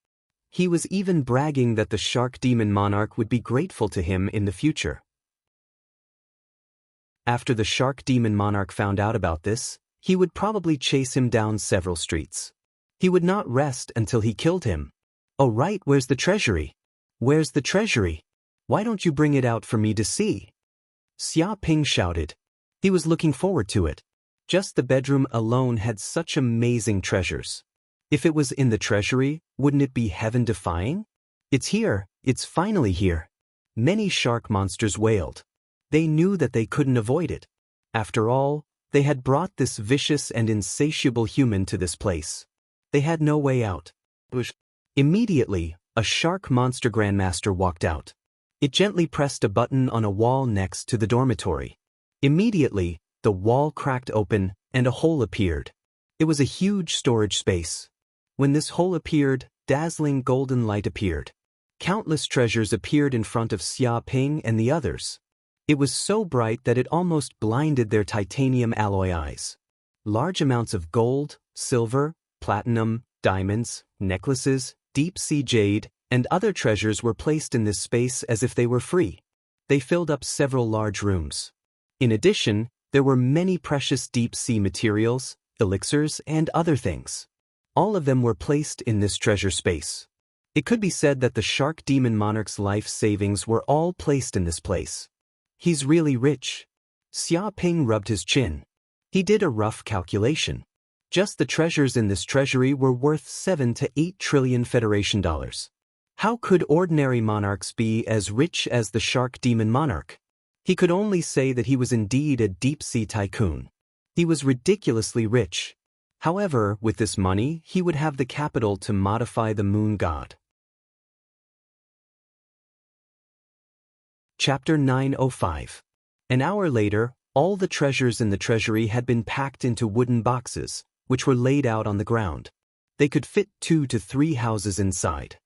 He was even bragging that the shark demon monarch would be grateful to him in the future. After the shark demon monarch found out about this, he would probably chase him down several streets. He would not rest until he killed him. Oh right, where's the treasury? Where's the treasury? Why don't you bring it out for me to see? Xia Ping shouted. He was looking forward to it. Just the bedroom alone had such amazing treasures. If it was in the treasury, wouldn't it be heaven-defying? It's here, it's finally here. Many shark monsters wailed. They knew that they couldn't avoid it. After all, they had brought this vicious and insatiable human to this place. They had no way out. Immediately, a shark monster grandmaster walked out. It gently pressed a button on a wall next to the dormitory. Immediately, the wall cracked open and a hole appeared. It was a huge storage space. When this hole appeared, dazzling golden light appeared. Countless treasures appeared in front of Xia Ping and the others. It was so bright that it almost blinded their titanium alloy eyes. Large amounts of gold, silver, platinum, diamonds, necklaces, deep-sea jade, and other treasures were placed in this space as if they were free. They filled up several large rooms. In addition, there were many precious deep-sea materials, elixirs, and other things. All of them were placed in this treasure space. It could be said that the shark demon monarch's life savings were all placed in this place. He's really rich. Xia Ping rubbed his chin. He did a rough calculation. Just the treasures in this treasury were worth 7 to 8 trillion Federation dollars. How could ordinary monarchs be as rich as the shark demon monarch? He could only say that he was indeed a deep-sea tycoon. He was ridiculously rich. However, with this money, he would have the capital to modify the moon god. Chapter 905. An hour later, all the treasures in the treasury had been packed into wooden boxes, which were laid out on the ground. They could fit 2 to 3 houses inside.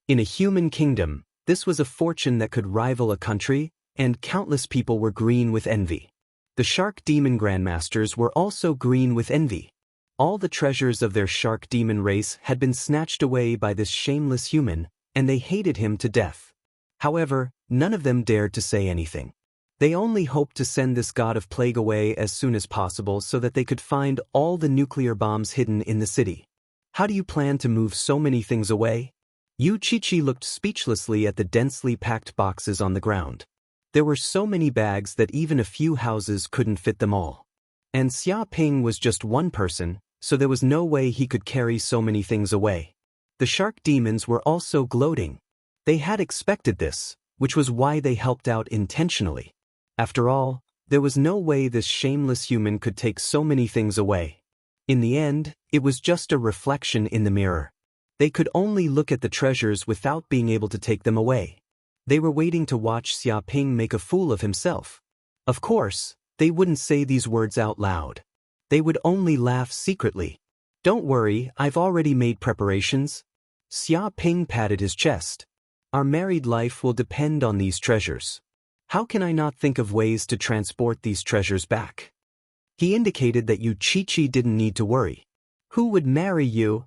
In a human kingdom, this was a fortune that could rival a country, and countless people were green with envy. The shark demon grandmasters were also green with envy. All the treasures of their shark demon race had been snatched away by this shameless human, and they hated him to death. However, none of them dared to say anything. They only hoped to send this god of plague away as soon as possible so that they could find all the nuclear bombs hidden in the city. How do you plan to move so many things away? Yu Qiqi looked speechlessly at the densely packed boxes on the ground. There were so many bags that even a few houses couldn't fit them all. And Xia Ping was just one person, so there was no way he could carry so many things away. The shark demons were also gloating. They had expected this, which was why they helped out intentionally. After all, there was no way this shameless human could take so many things away. In the end, it was just a reflection in the mirror. They could only look at the treasures without being able to take them away. They were waiting to watch Xiaoping make a fool of himself. Of course, they wouldn't say these words out loud. They would only laugh secretly. "Don't worry, I've already made preparations." Xiaoping patted his chest. "Our married life will depend on these treasures. How can I not think of ways to transport these treasures back?" He indicated that Yu Qiqi didn't need to worry. "Who would marry you?"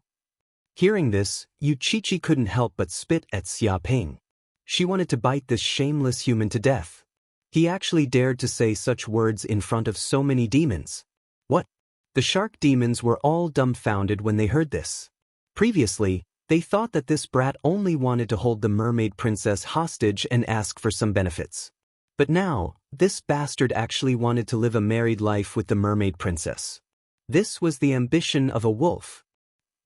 Hearing this, Yu Qiqi couldn't help but spit at Xiaoping. She wanted to bite this shameless human to death. He actually dared to say such words in front of so many demons. What? The shark demons were all dumbfounded when they heard this. Previously, they thought that this brat only wanted to hold the mermaid princess hostage and ask for some benefits. But now, this bastard actually wanted to live a married life with the mermaid princess. This was the ambition of a wolf.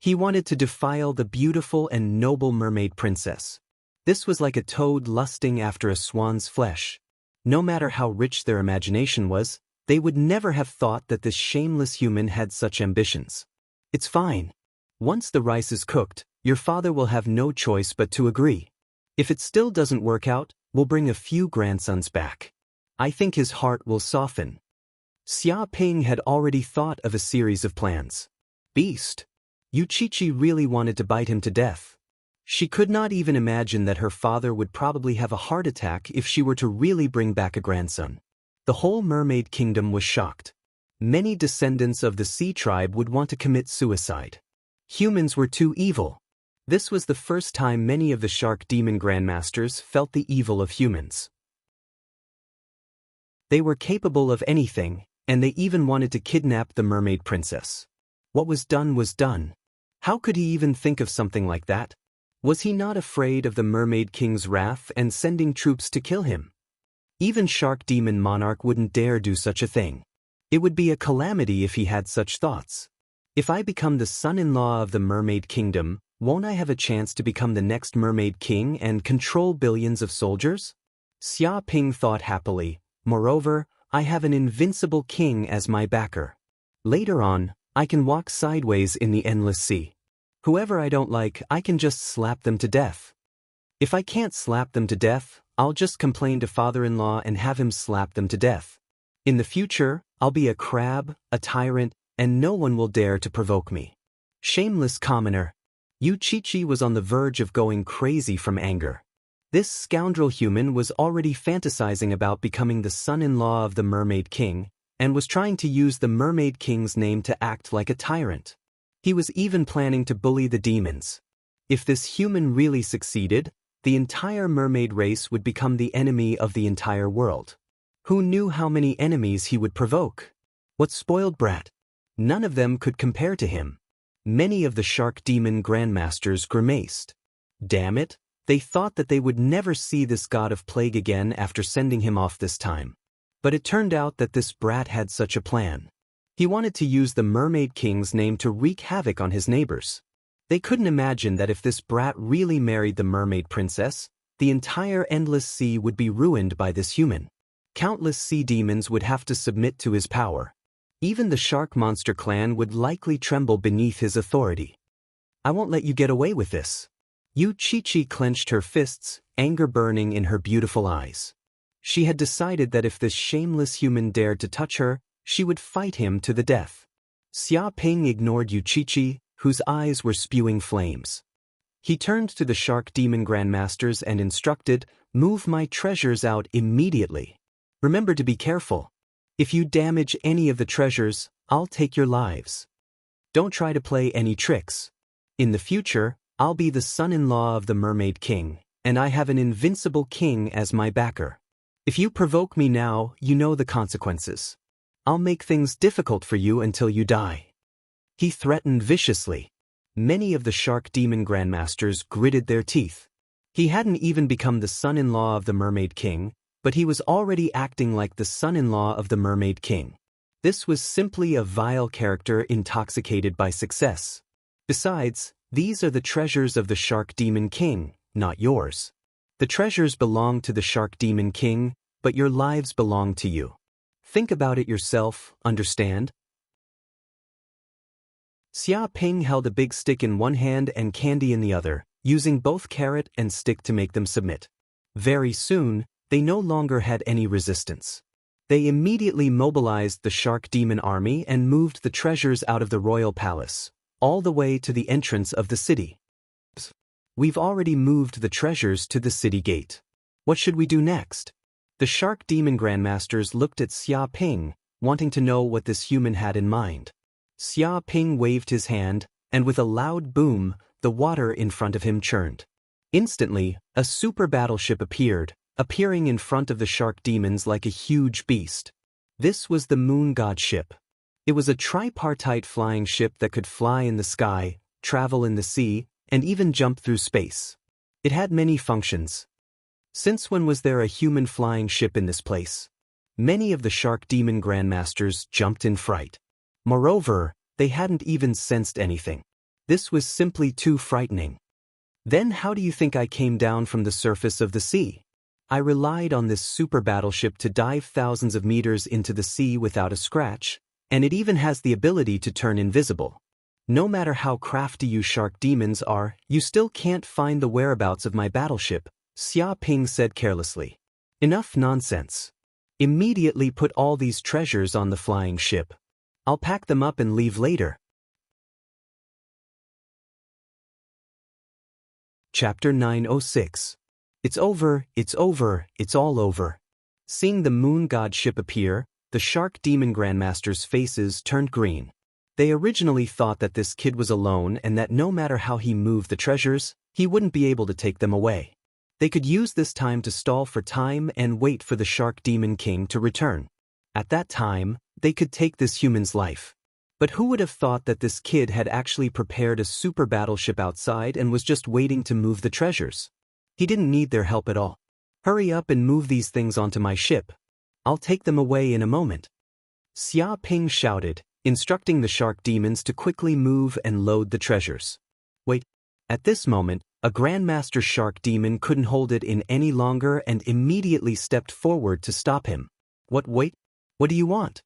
He wanted to defile the beautiful and noble mermaid princess. This was like a toad lusting after a swan's flesh. No matter how rich their imagination was, they would never have thought that this shameless human had such ambitions. "It's fine. Once the rice is cooked, your father will have no choice but to agree. If it still doesn't work out, we'll bring a few grandsons back. I think his heart will soften." Xiaoping had already thought of a series of plans. Beast. Yu Qiqi really wanted to bite him to death. She could not even imagine that her father would probably have a heart attack if she were to really bring back a grandson. The whole mermaid kingdom was shocked. Many descendants of the sea tribe would want to commit suicide. Humans were too evil. This was the first time many of the shark demon grandmasters felt the evil of humans. They were capable of anything, and they even wanted to kidnap the mermaid princess. What was done was done. How could he even think of something like that? Was he not afraid of the Mermaid King's wrath and sending troops to kill him? Even Shark Demon Monarch wouldn't dare do such a thing. It would be a calamity if he had such thoughts. If I become the son-in-law of the Mermaid Kingdom, won't I have a chance to become the next Mermaid King and control billions of soldiers? Xiaoping thought happily. Moreover, I have an invincible king as my backer. Later on, I can walk sideways in the endless sea. Whoever I don't like, I can just slap them to death. If I can't slap them to death, I'll just complain to father-in-law and have him slap them to death. In the future, I'll be a crab, a tyrant, and no one will dare to provoke me. Shameless commoner. Yu Qiqi was on the verge of going crazy from anger. This scoundrel human was already fantasizing about becoming the son-in-law of the Mermaid King, and was trying to use the Mermaid King's name to act like a tyrant. He was even planning to bully the demons. If this human really succeeded, the entire mermaid race would become the enemy of the entire world. Who knew how many enemies he would provoke? What spoiled brat! None of them could compare to him. Many of the shark demon grandmasters grimaced. Damn it, they thought that they would never see this god of plague again after sending him off this time. But it turned out that this brat had such a plan. He wanted to use the Mermaid King's name to wreak havoc on his neighbors. They couldn't imagine that if this brat really married the mermaid princess, the entire endless sea would be ruined by this human. Countless sea demons would have to submit to his power. Even the shark monster clan would likely tremble beneath his authority. "I won't let you get away with this." Yu Qiqi clenched her fists, anger burning in her beautiful eyes. She had decided that if this shameless human dared to touch her, she would fight him to the death. Xiaoping ignored Yu Qiqi, whose eyes were spewing flames. He turned to the shark demon grandmasters and instructed, "Move my treasures out immediately. Remember to be careful. If you damage any of the treasures, I'll take your lives. Don't try to play any tricks. In the future, I'll be the son-in-law of the Mermaid King, and I have an invincible king as my backer. If you provoke me now, you know the consequences. I'll make things difficult for you until you die." He threatened viciously. Many of the shark demon grandmasters gritted their teeth. He hadn't even become the son-in-law of the Mermaid King, but he was already acting like the son-in-law of the Mermaid King. This was simply a vile character intoxicated by success. Besides, these are the treasures of the Shark Demon King, not yours. The treasures belong to the Shark Demon King, but your lives belong to you. Think about it yourself, understand? Xia Ping held a big stick in one hand and candy in the other, using both carrot and stick to make them submit. Very soon, they no longer had any resistance. They immediately mobilized the shark demon army and moved the treasures out of the royal palace, all the way to the entrance of the city. We've already moved the treasures to the city gate. What should we do next? The shark demon grandmasters looked at Xia Ping, wanting to know what this human had in mind. Xia Ping waved his hand, and with a loud boom, the water in front of him churned. Instantly, a super battleship appeared, appearing in front of the shark demons like a huge beast. This was the Moon God ship. It was a tripartite flying ship that could fly in the sky, travel in the sea, and even jump through space. It had many functions. Since when was there a human flying ship in this place? Many of the shark demon grandmasters jumped in fright. Moreover, they hadn't even sensed anything. This was simply too frightening. Then how do you think I came down from the surface of the sea? I relied on this super battleship to dive thousands of meters into the sea without a scratch, and it even has the ability to turn invisible. No matter how crafty you shark demons are, you still can't find the whereabouts of my battleship, Xia Ping said carelessly. Enough nonsense. Immediately put all these treasures on the flying ship. I'll pack them up and leave later. Chapter 906. It's over, it's over, it's all over. Seeing the Moon God ship appear, the shark demon grandmasters' faces turned green. They originally thought that this kid was alone and that no matter how he moved the treasures, he wouldn't be able to take them away. They could use this time to stall for time and wait for the shark demon king to return. At that time, they could take this human's life. But who would have thought that this kid had actually prepared a super battleship outside and was just waiting to move the treasures? He didn't need their help at all. Hurry up and move these things onto my ship. I'll take them away in a moment. Xia Ping shouted, instructing the shark demons to quickly move and load the treasures. Wait. At this moment, a Grandmaster Shark Demon couldn't hold it in any longer and immediately stepped forward to stop him. Wait? What do you want?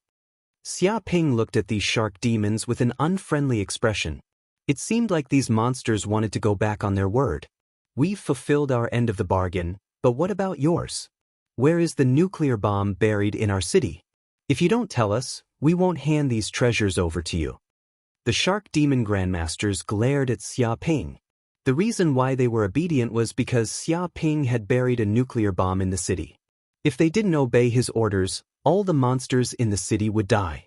Xia Ping looked at these shark demons with an unfriendly expression. It seemed like these monsters wanted to go back on their word. We've fulfilled our end of the bargain, but what about yours? Where is the nuclear bomb buried in our city? If you don't tell us, we won't hand these treasures over to you. The shark demon grandmasters glared at Xia Ping. The reason why they were obedient was because Xia Ping had buried a nuclear bomb in the city. If they didn't obey his orders, all the monsters in the city would die.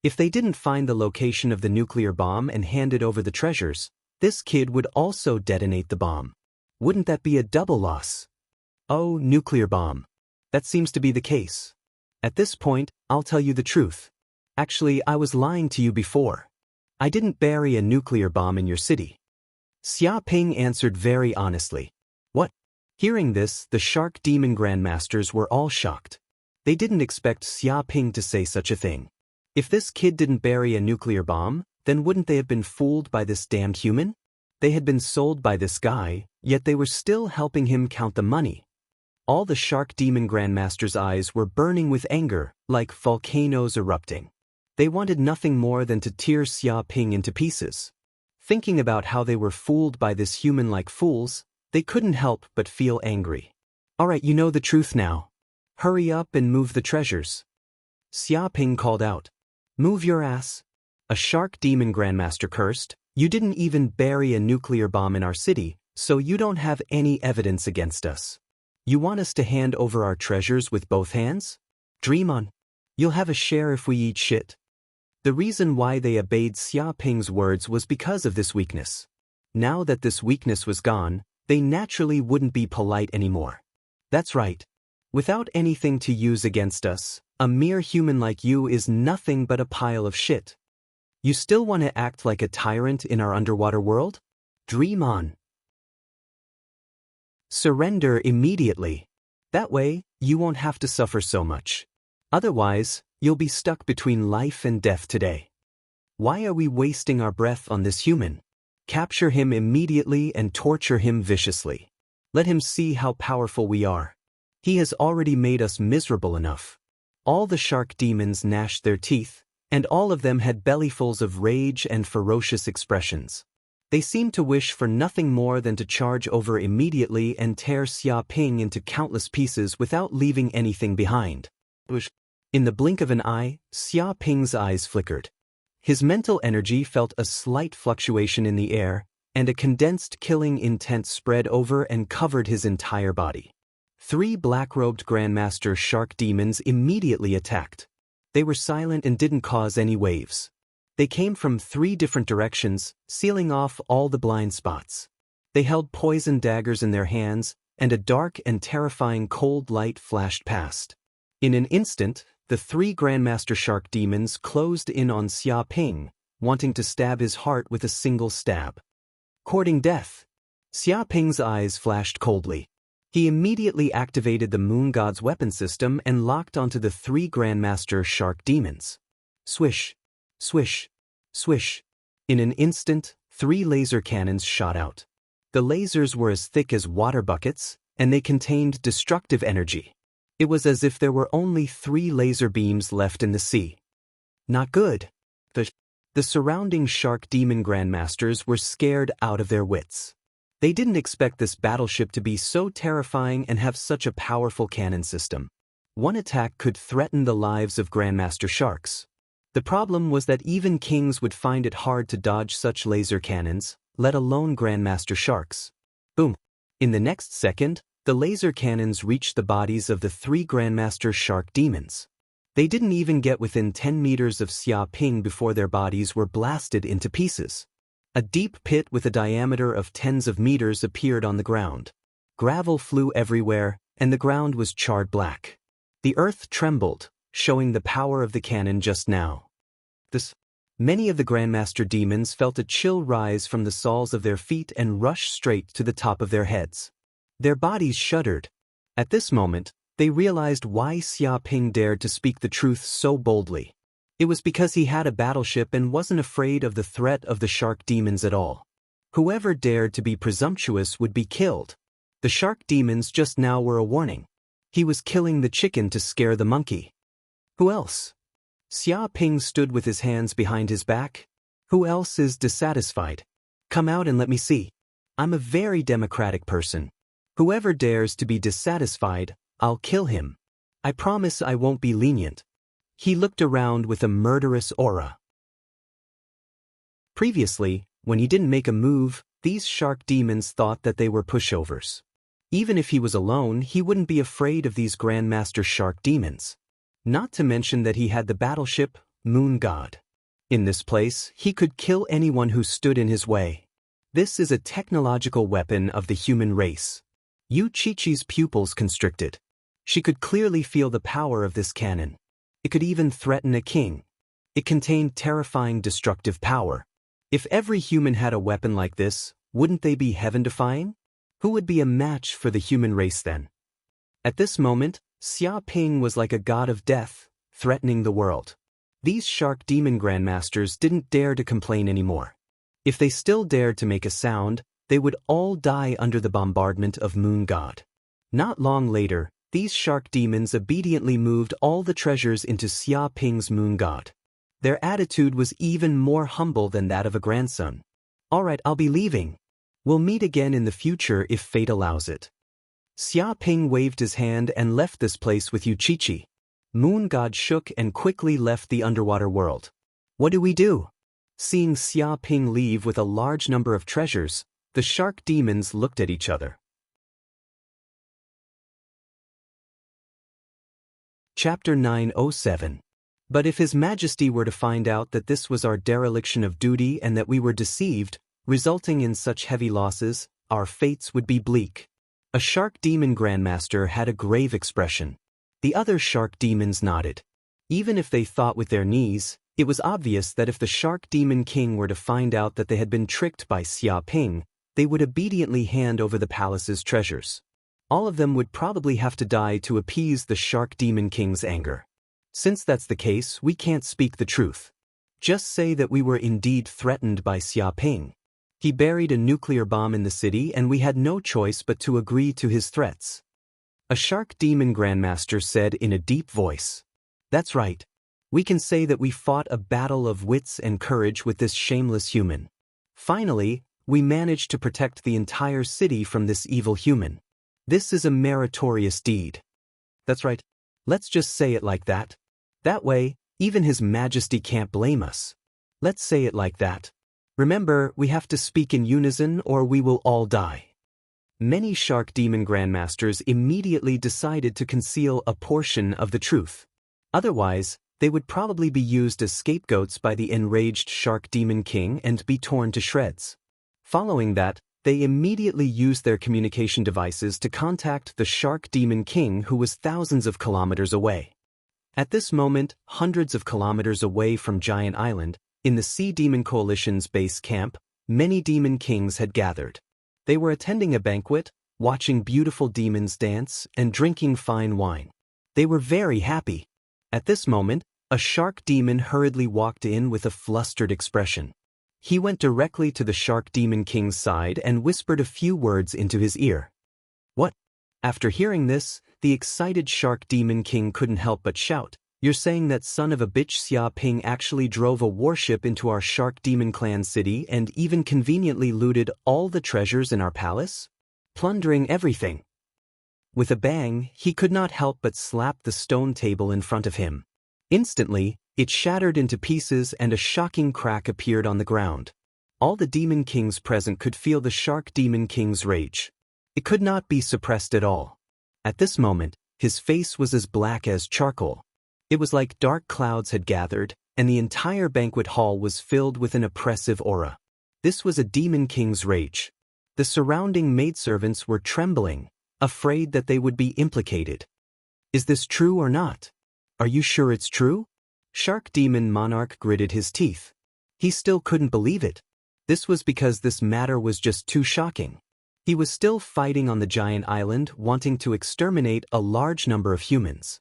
If they didn't find the location of the nuclear bomb and handed over the treasures, this kid would also detonate the bomb. Wouldn't that be a double loss? Oh, nuclear bomb. That seems to be the case. At this point, I'll tell you the truth. Actually, I was lying to you before. I didn't bury a nuclear bomb in your city. Xia Ping answered very honestly. What? Hearing this, the shark demon grandmasters were all shocked. They didn't expect Xia Ping to say such a thing. If this kid didn't bury a nuclear bomb, then wouldn't they have been fooled by this damned human? They had been sold by this guy, yet they were still helping him count the money. All the shark demon grandmasters' eyes were burning with anger, like volcanoes erupting. They wanted nothing more than to tear Xia Ping into pieces. Thinking about how they were fooled by this human like fools, they couldn't help but feel angry. Alright, you know the truth now. Hurry up and move the treasures. Xia Ping called out. Move your ass. A shark demon grandmaster cursed. You didn't even bury a nuclear bomb in our city, so you don't have any evidence against us. You want us to hand over our treasures with both hands? Dream on. You'll have a share if we eat shit. The reason why they obeyed Xia Ping's words was because of this weakness. Now that this weakness was gone, they naturally wouldn't be polite anymore. That's right. Without anything to use against us, a mere human like you is nothing but a pile of shit. You still want to act like a tyrant in our underwater world? Dream on. Surrender immediately. That way, you won't have to suffer so much. Otherwise, you'll be stuck between life and death today. Why are we wasting our breath on this human? Capture him immediately and torture him viciously. Let him see how powerful we are. He has already made us miserable enough. All the shark demons gnashed their teeth, and all of them had bellyfuls of rage and ferocious expressions. They seemed to wish for nothing more than to charge over immediately and tear Xia Ping into countless pieces without leaving anything behind. In the blink of an eye, Xia Ping's eyes flickered. His mental energy felt a slight fluctuation in the air, and a condensed killing intent spread over and covered his entire body. 3 black-robed Grandmaster Shark Demons immediately attacked. They were silent and didn't cause any waves. They came from 3 different directions, sealing off all the blind spots. They held poison daggers in their hands, and a dark and terrifying cold light flashed past. In an instant, the 3 Grandmaster Shark Demons closed in on Xia Ping, wanting to stab his heart with a single stab. Courting death. Xia Ping's eyes flashed coldly. He immediately activated the Moon God's weapon system and locked onto the 3 Grandmaster Shark Demons. Swish, swish, swish. In an instant, 3 laser cannons shot out. The lasers were as thick as water buckets, and they contained destructive energy. It was as if there were only 3 laser beams left in the sea. Not good. The surrounding Shark Demon Grandmasters were scared out of their wits. They didn't expect this battleship to be so terrifying and have such a powerful cannon system. One attack could threaten the lives of Grandmaster Sharks. The problem was that even kings would find it hard to dodge such laser cannons, let alone Grandmaster Sharks. Boom! In the next second, the laser cannons reached the bodies of the 3 Grandmaster Shark Demons. They didn't even get within 10 meters of Xia Ping before their bodies were blasted into pieces. A deep pit with a diameter of tens of meters appeared on the ground. Gravel flew everywhere, and the ground was charred black. The earth trembled, showing the power of the cannon just now. Many of the Grandmaster Demons felt a chill rise from the soles of their feet and rush straight to the top of their heads. Their bodies shuddered. At this moment, they realized why Xia Ping dared to speak the truth so boldly. It was because he had a battleship and wasn't afraid of the threat of the Shark Demons at all. Whoever dared to be presumptuous would be killed. The Shark Demons just now were a warning. He was killing the chicken to scare the monkey. Who else? Xia Ping stood with his hands behind his back. Who else is dissatisfied? Come out and let me see. I'm a very democratic person. Whoever dares to be dissatisfied, I'll kill him. I promise I won't be lenient. He looked around with a murderous aura. Previously, when he didn't make a move, these Shark Demons thought that they were pushovers. Even if he was alone, he wouldn't be afraid of these Grandmaster Shark Demons. Not to mention that he had the battleship, Moon God. In this place, he could kill anyone who stood in his way. This is a technological weapon of the human race. Yu Qiqi's pupils constricted. She could clearly feel the power of this cannon. It could even threaten a king. It contained terrifying destructive power. If every human had a weapon like this, wouldn't they be heaven-defying? Who would be a match for the human race then? At this moment, Xia Ping was like a god of death, threatening the world. These Shark Demon Grandmasters didn't dare to complain anymore. If they still dared to make a sound, they would all die under the bombardment of Moon God. Not long later, these Shark Demons obediently moved all the treasures into Xia Ping's Moon God. Their attitude was even more humble than that of a grandson. All right, I'll be leaving. We'll meet again in the future if fate allows it. Xia Ping waved his hand and left this place with Yu Qiqi. Moon God shook and quickly left the underwater world. What do we do? Seeing Xia Ping leave with a large number of treasures, the Shark Demons looked at each other. Chapter 907. But if His Majesty were to find out that this was our dereliction of duty and that we were deceived, resulting in such heavy losses, our fates would be bleak. A Shark Demon Grandmaster had a grave expression. The other Shark Demons nodded. Even if they thought with their knees, it was obvious that if the Shark Demon King were to find out that they had been tricked by Xia Ping, they would obediently hand over the palace's treasures. All of them would probably have to die to appease the Shark Demon King's anger. Since that's the case, we can't speak the truth. Just say that we were indeed threatened by Xia Ping. He buried a nuclear bomb in the city and we had no choice but to agree to his threats. A Shark Demon Grandmaster said in a deep voice. That's right. We can say that we fought a battle of wits and courage with this shameless human. Finally, we managed to protect the entire city from this evil human. This is a meritorious deed. That's right. Let's just say it like that. That way, even His Majesty can't blame us. Let's say it like that. Remember, we have to speak in unison or we will all die. Many shark demon grandmasters immediately decided to conceal a portion of the truth. Otherwise, they would probably be used as scapegoats by the enraged shark demon king and be torn to shreds. Following that, they immediately used their communication devices to contact the shark demon king who was thousands of kilometers away. At this moment, hundreds of kilometers away from Giant Island, in the Sea Demon Coalition's base camp, many demon kings had gathered. They were attending a banquet, watching beautiful demons dance, and drinking fine wine. They were very happy. At this moment, a shark demon hurriedly walked in with a flustered expression. He went directly to the shark demon king's side and whispered a few words into his ear. What? After hearing this, the excited shark demon king couldn't help but shout, "You're saying that son of a bitch Xia Ping actually drove a warship into our shark demon clan city and even conveniently looted all the treasures in our palace? Plundering everything." With a bang, he could not help but slap the stone table in front of him. Instantly, it shattered into pieces and a shocking crack appeared on the ground. All the demon kings present could feel the shark demon king's rage. It could not be suppressed at all. At this moment, his face was as black as charcoal. It was like dark clouds had gathered, and the entire banquet hall was filled with an oppressive aura. This was a demon king's rage. The surrounding maidservants were trembling, afraid that they would be implicated. Is this true or not? Are you sure it's true? Shark Demon Monarch gritted his teeth. He still couldn't believe it. This was because this matter was just too shocking. He was still fighting on the giant island, wanting to exterminate a large number of humans.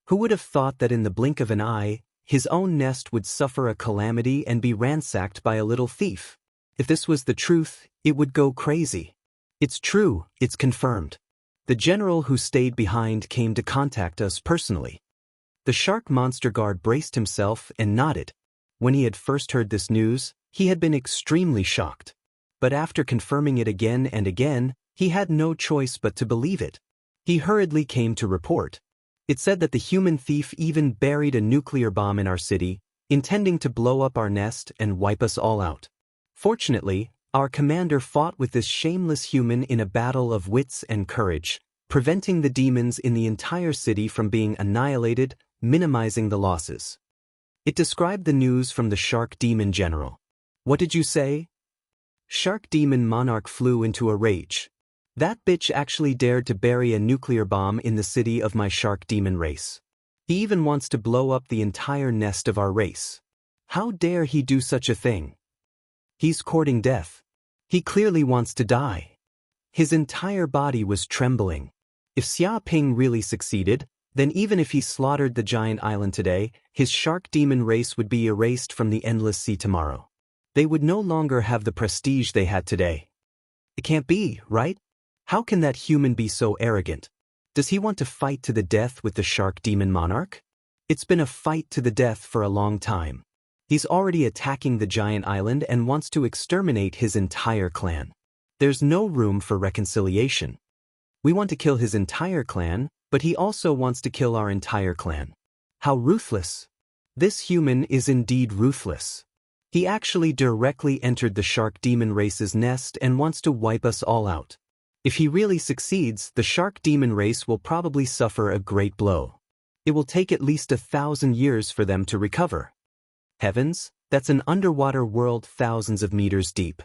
Who would have thought that in the blink of an eye, his own nest would suffer a calamity and be ransacked by a little thief? If this was the truth, it would go crazy. It's true, it's confirmed. The general who stayed behind came to contact us personally. The shark monster guard braced himself and nodded. When he had first heard this news, he had been extremely shocked. But after confirming it again and again, he had no choice but to believe it. He hurriedly came to report. It said that the human thief even buried a nuclear bomb in our city, intending to blow up our nest and wipe us all out. Fortunately, our commander fought with this shameless human in a battle of wits and courage, preventing the demons in the entire city from being annihilated, minimizing the losses. It described the news from the Shark Demon General. What did you say? Shark Demon Monarch flew into a rage. That bitch actually dared to bury a nuclear bomb in the city of my shark demon race. He even wants to blow up the entire nest of our race. How dare he do such a thing? He's courting death. He clearly wants to die. His entire body was trembling. If Xia Ping really succeeded, then even if he slaughtered the giant island today, his shark demon race would be erased from the endless sea tomorrow. They would no longer have the prestige they had today. It can't be, right? How can that human be so arrogant? Does he want to fight to the death with the Shark Demon Monarch? It's been a fight to the death for a long time. He's already attacking the giant island and wants to exterminate his entire clan. There's no room for reconciliation. We want to kill his entire clan, but he also wants to kill our entire clan. How ruthless! This human is indeed ruthless. He actually directly entered the shark demon race's nest and wants to wipe us all out. If he really succeeds, the shark demon race will probably suffer a great blow. It will take at least 1,000 years for them to recover. Heavens, that's an underwater world thousands of meters deep.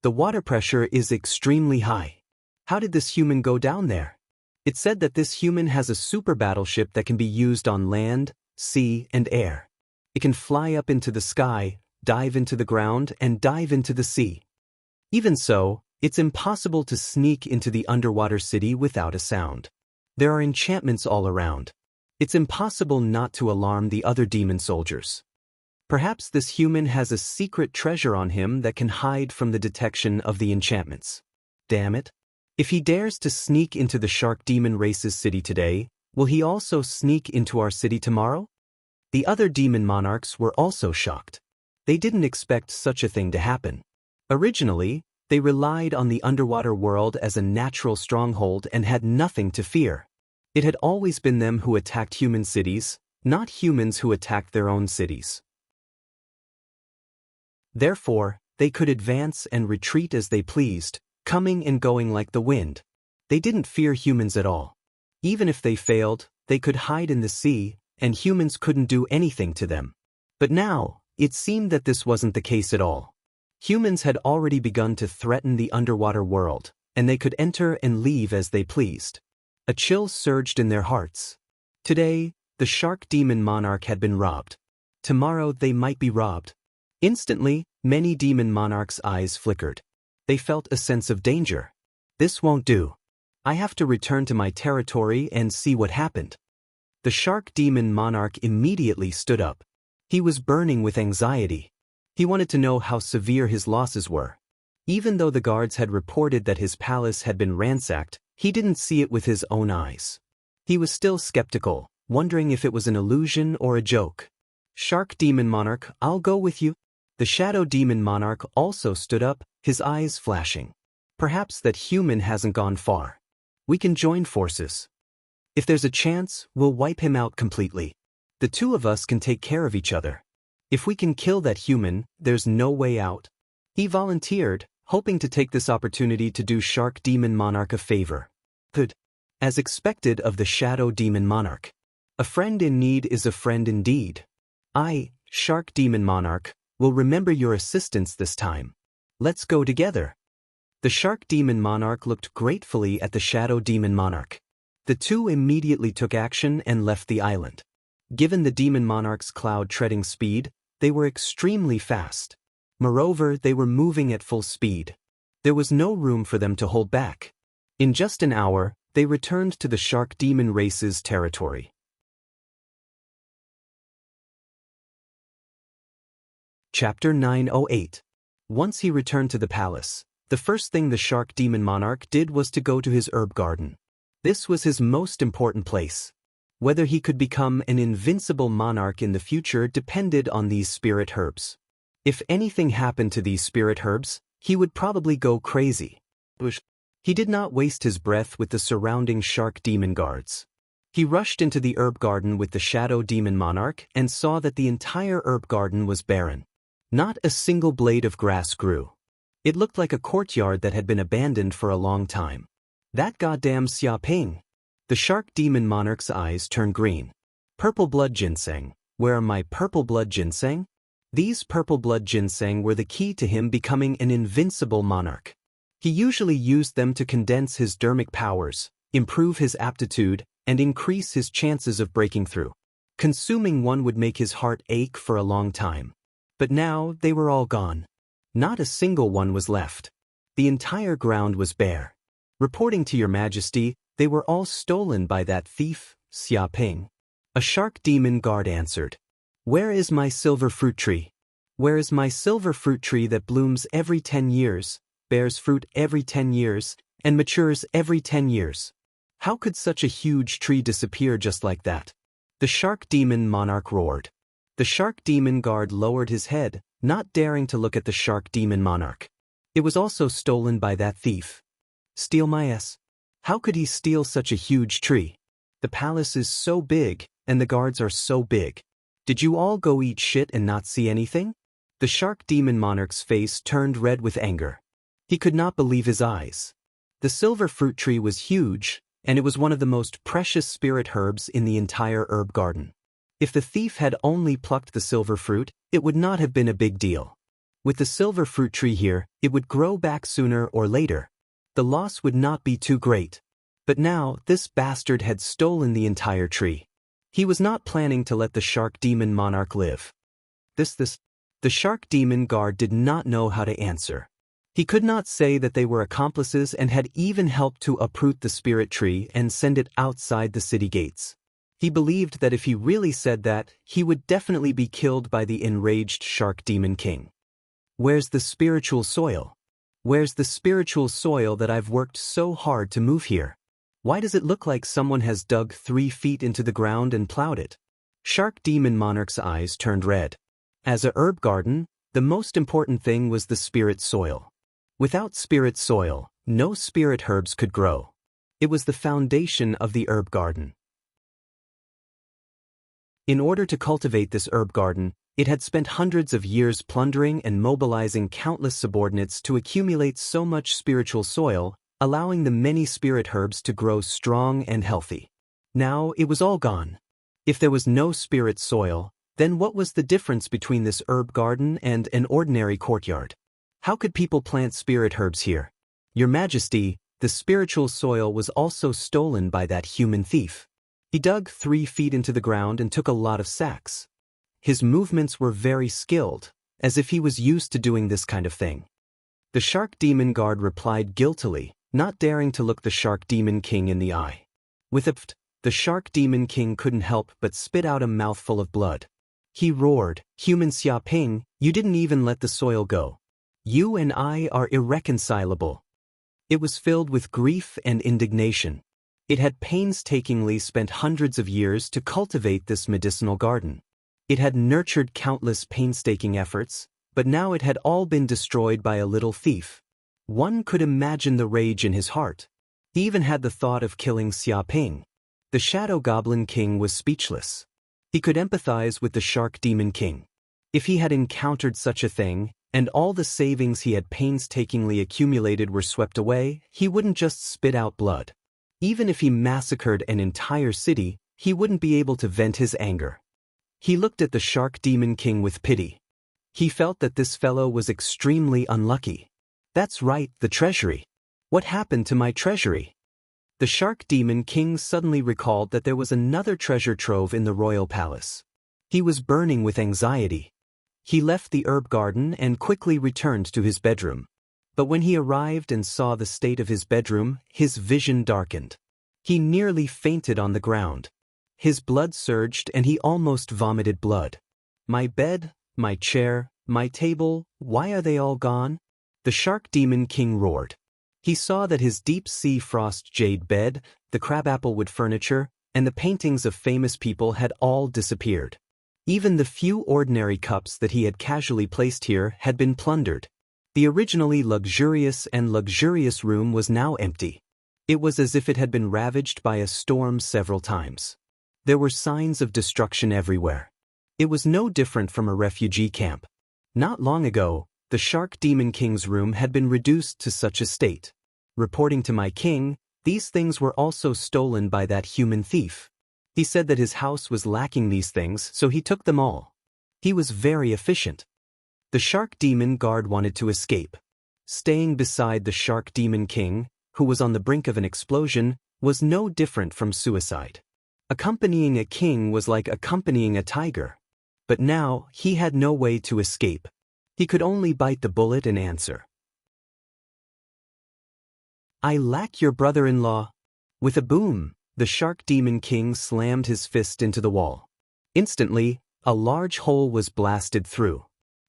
The water pressure is extremely high. How did this human go down there? It said that this human has a super battleship that can be used on land, sea, and air. It can fly up into the sky, dive into the ground, and dive into the sea. Even so, it's impossible to sneak into the underwater city without a sound. There are enchantments all around. It's impossible not to alarm the other demon soldiers. Perhaps this human has a secret treasure on him that can hide from the detection of the enchantments. Damn it. If he dares to sneak into the shark demon race's city today, Will he also sneak into our city tomorrow? The other demon monarchs were also shocked. They didn't expect such a thing to happen. Originally, they relied on the underwater world as a natural stronghold and had nothing to fear. It had always been them who attacked human cities, not humans who attacked their own cities. Therefore, they could advance and retreat as they pleased, coming and going like the wind. They didn't fear humans at all. Even if they failed, they could hide in the sea, and humans couldn't do anything to them. But now, it seemed that this wasn't the case at all. Humans had already begun to threaten the underwater world, and they could enter and leave as they pleased. A chill surged in their hearts. Today, the shark demon monarch had been robbed. Tomorrow they might be robbed. Instantly, many demon monarchs' eyes flickered. They felt a sense of danger. This won't do. I have to return to my territory and see what happened. The shark demon monarch immediately stood up. He was burning with anxiety. He wanted to know how severe his losses were. Even though the guards had reported that his palace had been ransacked, he didn't see it with his own eyes. He was still skeptical, wondering if it was an illusion or a joke. Shark demon monarch, I'll go with you. The shadow demon monarch also stood up, his eyes flashing. Perhaps that human hasn't gone far. We can join forces. If there's a chance, we'll wipe him out completely. The two of us can take care of each other. If we can kill that human, there's no way out. He volunteered, hoping to take this opportunity to do Shark Demon Monarch a favor. Good. As expected of the Shadow Demon Monarch. A friend in need is a friend indeed. I, Shark Demon Monarch, will remember your assistance this time. Let's go together. The Shark Demon Monarch looked gratefully at the Shadow Demon Monarch. The two immediately took action and left the island. Given the Demon Monarch's cloud-treading speed, they were extremely fast. Moreover, they were moving at full speed. There was no room for them to hold back. In just an hour, they returned to the Shark Demon race's territory. Chapter 908. Once he returned to the palace, the first thing the Shark Demon Monarch did was to go to his herb garden. This was his most important place. Whether he could become an invincible monarch in the future depended on these spirit herbs. If anything happened to these spirit herbs, he would probably go crazy. He did not waste his breath with the surrounding shark demon guards. He rushed into the herb garden with the shadow demon monarch and saw that the entire herb garden was barren. Not a single blade of grass grew. It looked like a courtyard that had been abandoned for a long time. That goddamn Xiaoping. The shark demon monarch's eyes turned green. Purple blood ginseng. Where are my purple blood ginseng? These purple blood ginseng were the key to him becoming an invincible monarch. He usually used them to condense his dermic powers, improve his aptitude, and increase his chances of breaking through. Consuming one would make his heart ache for a long time. But now they were all gone. Not a single one was left. The entire ground was bare. Reporting to your majesty, they were all stolen by that thief, Xiaoping. A shark demon guard answered. Where is my silver fruit tree? Where is my silver fruit tree that blooms every 10 years, bears fruit every 10 years, and matures every 10 years? How could such a huge tree disappear just like that? The shark demon monarch roared. The shark demon guard lowered his head, not daring to look at the shark demon monarch. It was also stolen by that thief. Steal my ass. How could he steal such a huge tree? The palace is so big, and the guards are so big. Did you all go eat shit and not see anything? The shark demon monarch's face turned red with anger. He could not believe his eyes. The silver fruit tree was huge, and it was one of the most precious spirit herbs in the entire herb garden. If the thief had only plucked the silver fruit, it would not have been a big deal. With the silver fruit tree here, it would grow back sooner or later. The loss would not be too great. But now, this bastard had stolen the entire tree. He was not planning to let the shark demon monarch live. The shark demon guard did not know how to answer. He could not say that they were accomplices and had even helped to uproot the spirit tree and send it outside the city gates. He believed that if he really said that, he would definitely be killed by the enraged shark demon king. Where's the spiritual soil? Where's the spiritual soil that I've worked so hard to move here? Why does it look like someone has dug 3 feet into the ground and plowed it? Shark Demon Monarch's eyes turned red. As a herb garden, the most important thing was the spirit soil. Without spirit soil, no spirit herbs could grow. It was the foundation of the herb garden. In order to cultivate this herb garden, it had spent hundreds of years plundering and mobilizing countless subordinates to accumulate so much spiritual soil, allowing the many spirit herbs to grow strong and healthy. Now it was all gone. If there was no spirit soil, then what was the difference between this herb garden and an ordinary courtyard? How could people plant spirit herbs here? Your Majesty, the spiritual soil was also stolen by that human thief. He dug 3 feet into the ground and took a lot of sacks. His movements were very skilled, as if he was used to doing this kind of thing. The Shark Demon Guard replied guiltily, not daring to look the Shark Demon King in the eye. With a pft, the Shark Demon King couldn't help but spit out a mouthful of blood. He roared, "Human Xia Ping, you didn't even let the soil go. You and I are irreconcilable." It was filled with grief and indignation. It had painstakingly spent hundreds of years to cultivate this medicinal garden. It had nurtured countless painstaking efforts, but now it had all been destroyed by a little thief. One could imagine the rage in his heart. He even had the thought of killing Xia Ping. The Shadow Goblin King was speechless. He could empathize with the Shark Demon King. If he had encountered such a thing, and all the savings he had painstakingly accumulated were swept away, he wouldn't just spit out blood. Even if he massacred an entire city, he wouldn't be able to vent his anger. He looked at the Shark Demon King with pity. He felt that this fellow was extremely unlucky. That's right, the treasury. What happened to my treasury? The Shark Demon King suddenly recalled that there was another treasure trove in the royal palace. He was burning with anxiety. He left the herb garden and quickly returned to his bedroom. But when he arrived and saw the state of his bedroom, his vision darkened. He nearly fainted on the ground. His blood surged and he almost vomited blood. My bed, my chair, my table, why are they all gone? The Shark Demon King roared. He saw that his deep-sea frost jade bed, the crabapple wood furniture, and the paintings of famous people had all disappeared. Even the few ordinary cups that he had casually placed here had been plundered. The originally luxurious room was now empty. It was as if it had been ravaged by a storm several times. There were signs of destruction everywhere. It was no different from a refugee camp. Not long ago, the Shark Demon King's room had been reduced to such a state. Reporting to my king, these things were also stolen by that human thief. He said that his house was lacking these things, so he took them all. He was very efficient. The Shark Demon Guard wanted to escape. Staying beside the Shark Demon King, who was on the brink of an explosion, was no different from suicide. Accompanying a king was like accompanying a tiger. But now, he had no way to escape. He could only bite the bullet and answer. I lack your brother-in-law. With a boom, the Shark Demon King slammed his fist into the wall. Instantly, a large hole was blasted through.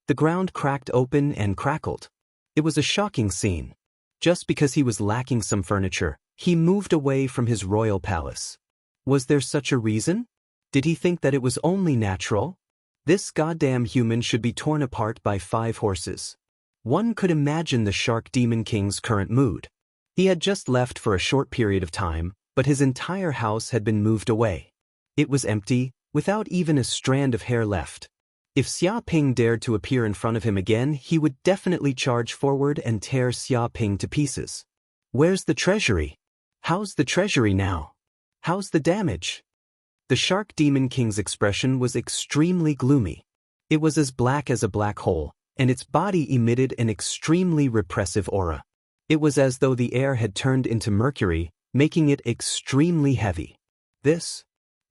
The ground cracked open and crackled. It was a shocking scene. Just because he was lacking some furniture, he moved away from his royal palace. Was there such a reason? Did he think that it was only natural? This goddamn human should be torn apart by 5 horses. One could imagine the Shark Demon King's current mood. He had just left for a short period of time, but his entire house had been moved away. It was empty, without even a strand of hair left. If Xia Ping dared to appear in front of him again, he would definitely charge forward and tear Xia Ping to pieces. Where's the treasury? How's the treasury now? How's the damage? The Shark Demon King's expression was extremely gloomy. It was as black as a black hole, and its body emitted an extremely repressive aura. It was as though the air had turned into mercury, making it extremely heavy. The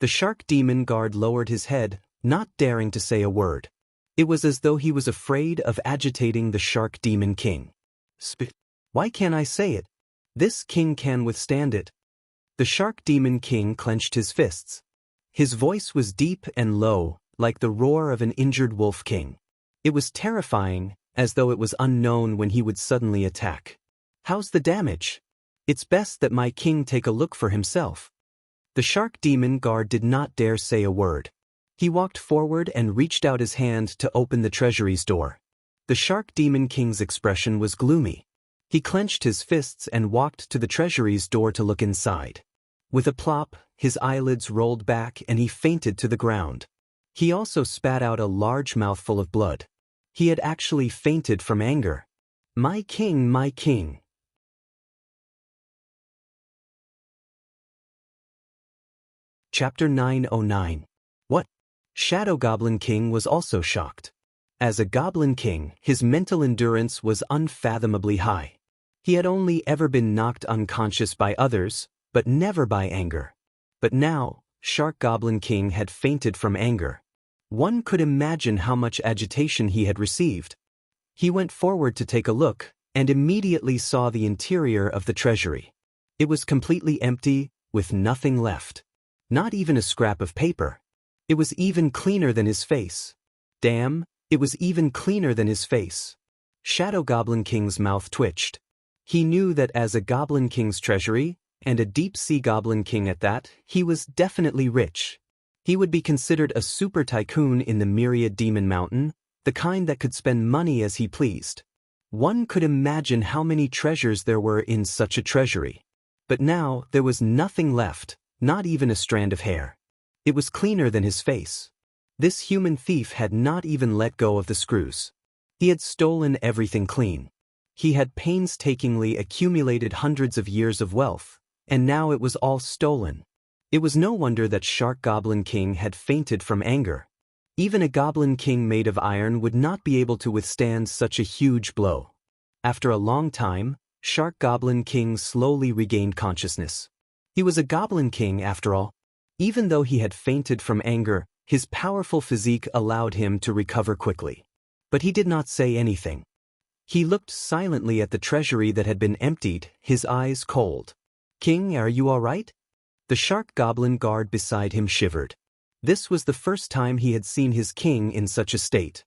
Shark Demon Guard lowered his head, not daring to say a word. It was as though he was afraid of agitating the Shark Demon King. Why can't I say it? This king can withstand it. The Shark Demon King clenched his fists. His voice was deep and low, like the roar of an injured wolf king. It was terrifying, as though it was unknown when he would suddenly attack. How's the damage? It's best that my king take a look for himself. The shark demon guard did not dare say a word. He walked forward and reached out his hand to open the treasury's door. The shark demon king's expression was gloomy. He clenched his fists and walked to the treasury's door to look inside. With a plop, his eyelids rolled back and he fainted to the ground. He also spat out a large mouthful of blood. He had actually fainted from anger. My king, my king. Chapter 909. What? Shadow Goblin King was also shocked. As a Goblin King, his mental endurance was unfathomably high. He had only ever been knocked unconscious by others, but never by anger. But now, Shark Goblin King had fainted from anger. One could imagine how much agitation he had received. He went forward to take a look, and immediately saw the interior of the treasury. It was completely empty, with nothing left. Not even a scrap of paper. It was even cleaner than his face. Damn, it was even cleaner than his face. Shadow Goblin King's mouth twitched. He knew that as a Goblin King's treasury, and a deep-sea Goblin King at that, he was definitely rich. He would be considered a super tycoon in the Myriad Demon Mountain, the kind that could spend money as he pleased. One could imagine how many treasures there were in such a treasury. But now there was nothing left, not even a strand of hair. It was cleaner than his face. This human thief had not even let go of the screws. He had stolen everything clean. He had painstakingly accumulated hundreds of years of wealth, and now it was all stolen. It was no wonder that Shark Goblin King had fainted from anger. Even a Goblin King made of iron would not be able to withstand such a huge blow. After a long time, Shark Goblin King slowly regained consciousness. He was a Goblin King after all. Even though he had fainted from anger, his powerful physique allowed him to recover quickly. But he did not say anything. He looked silently at the treasury that had been emptied, his eyes cold. King, are you all right? The Shark Goblin guard beside him shivered. This was the first time he had seen his king in such a state.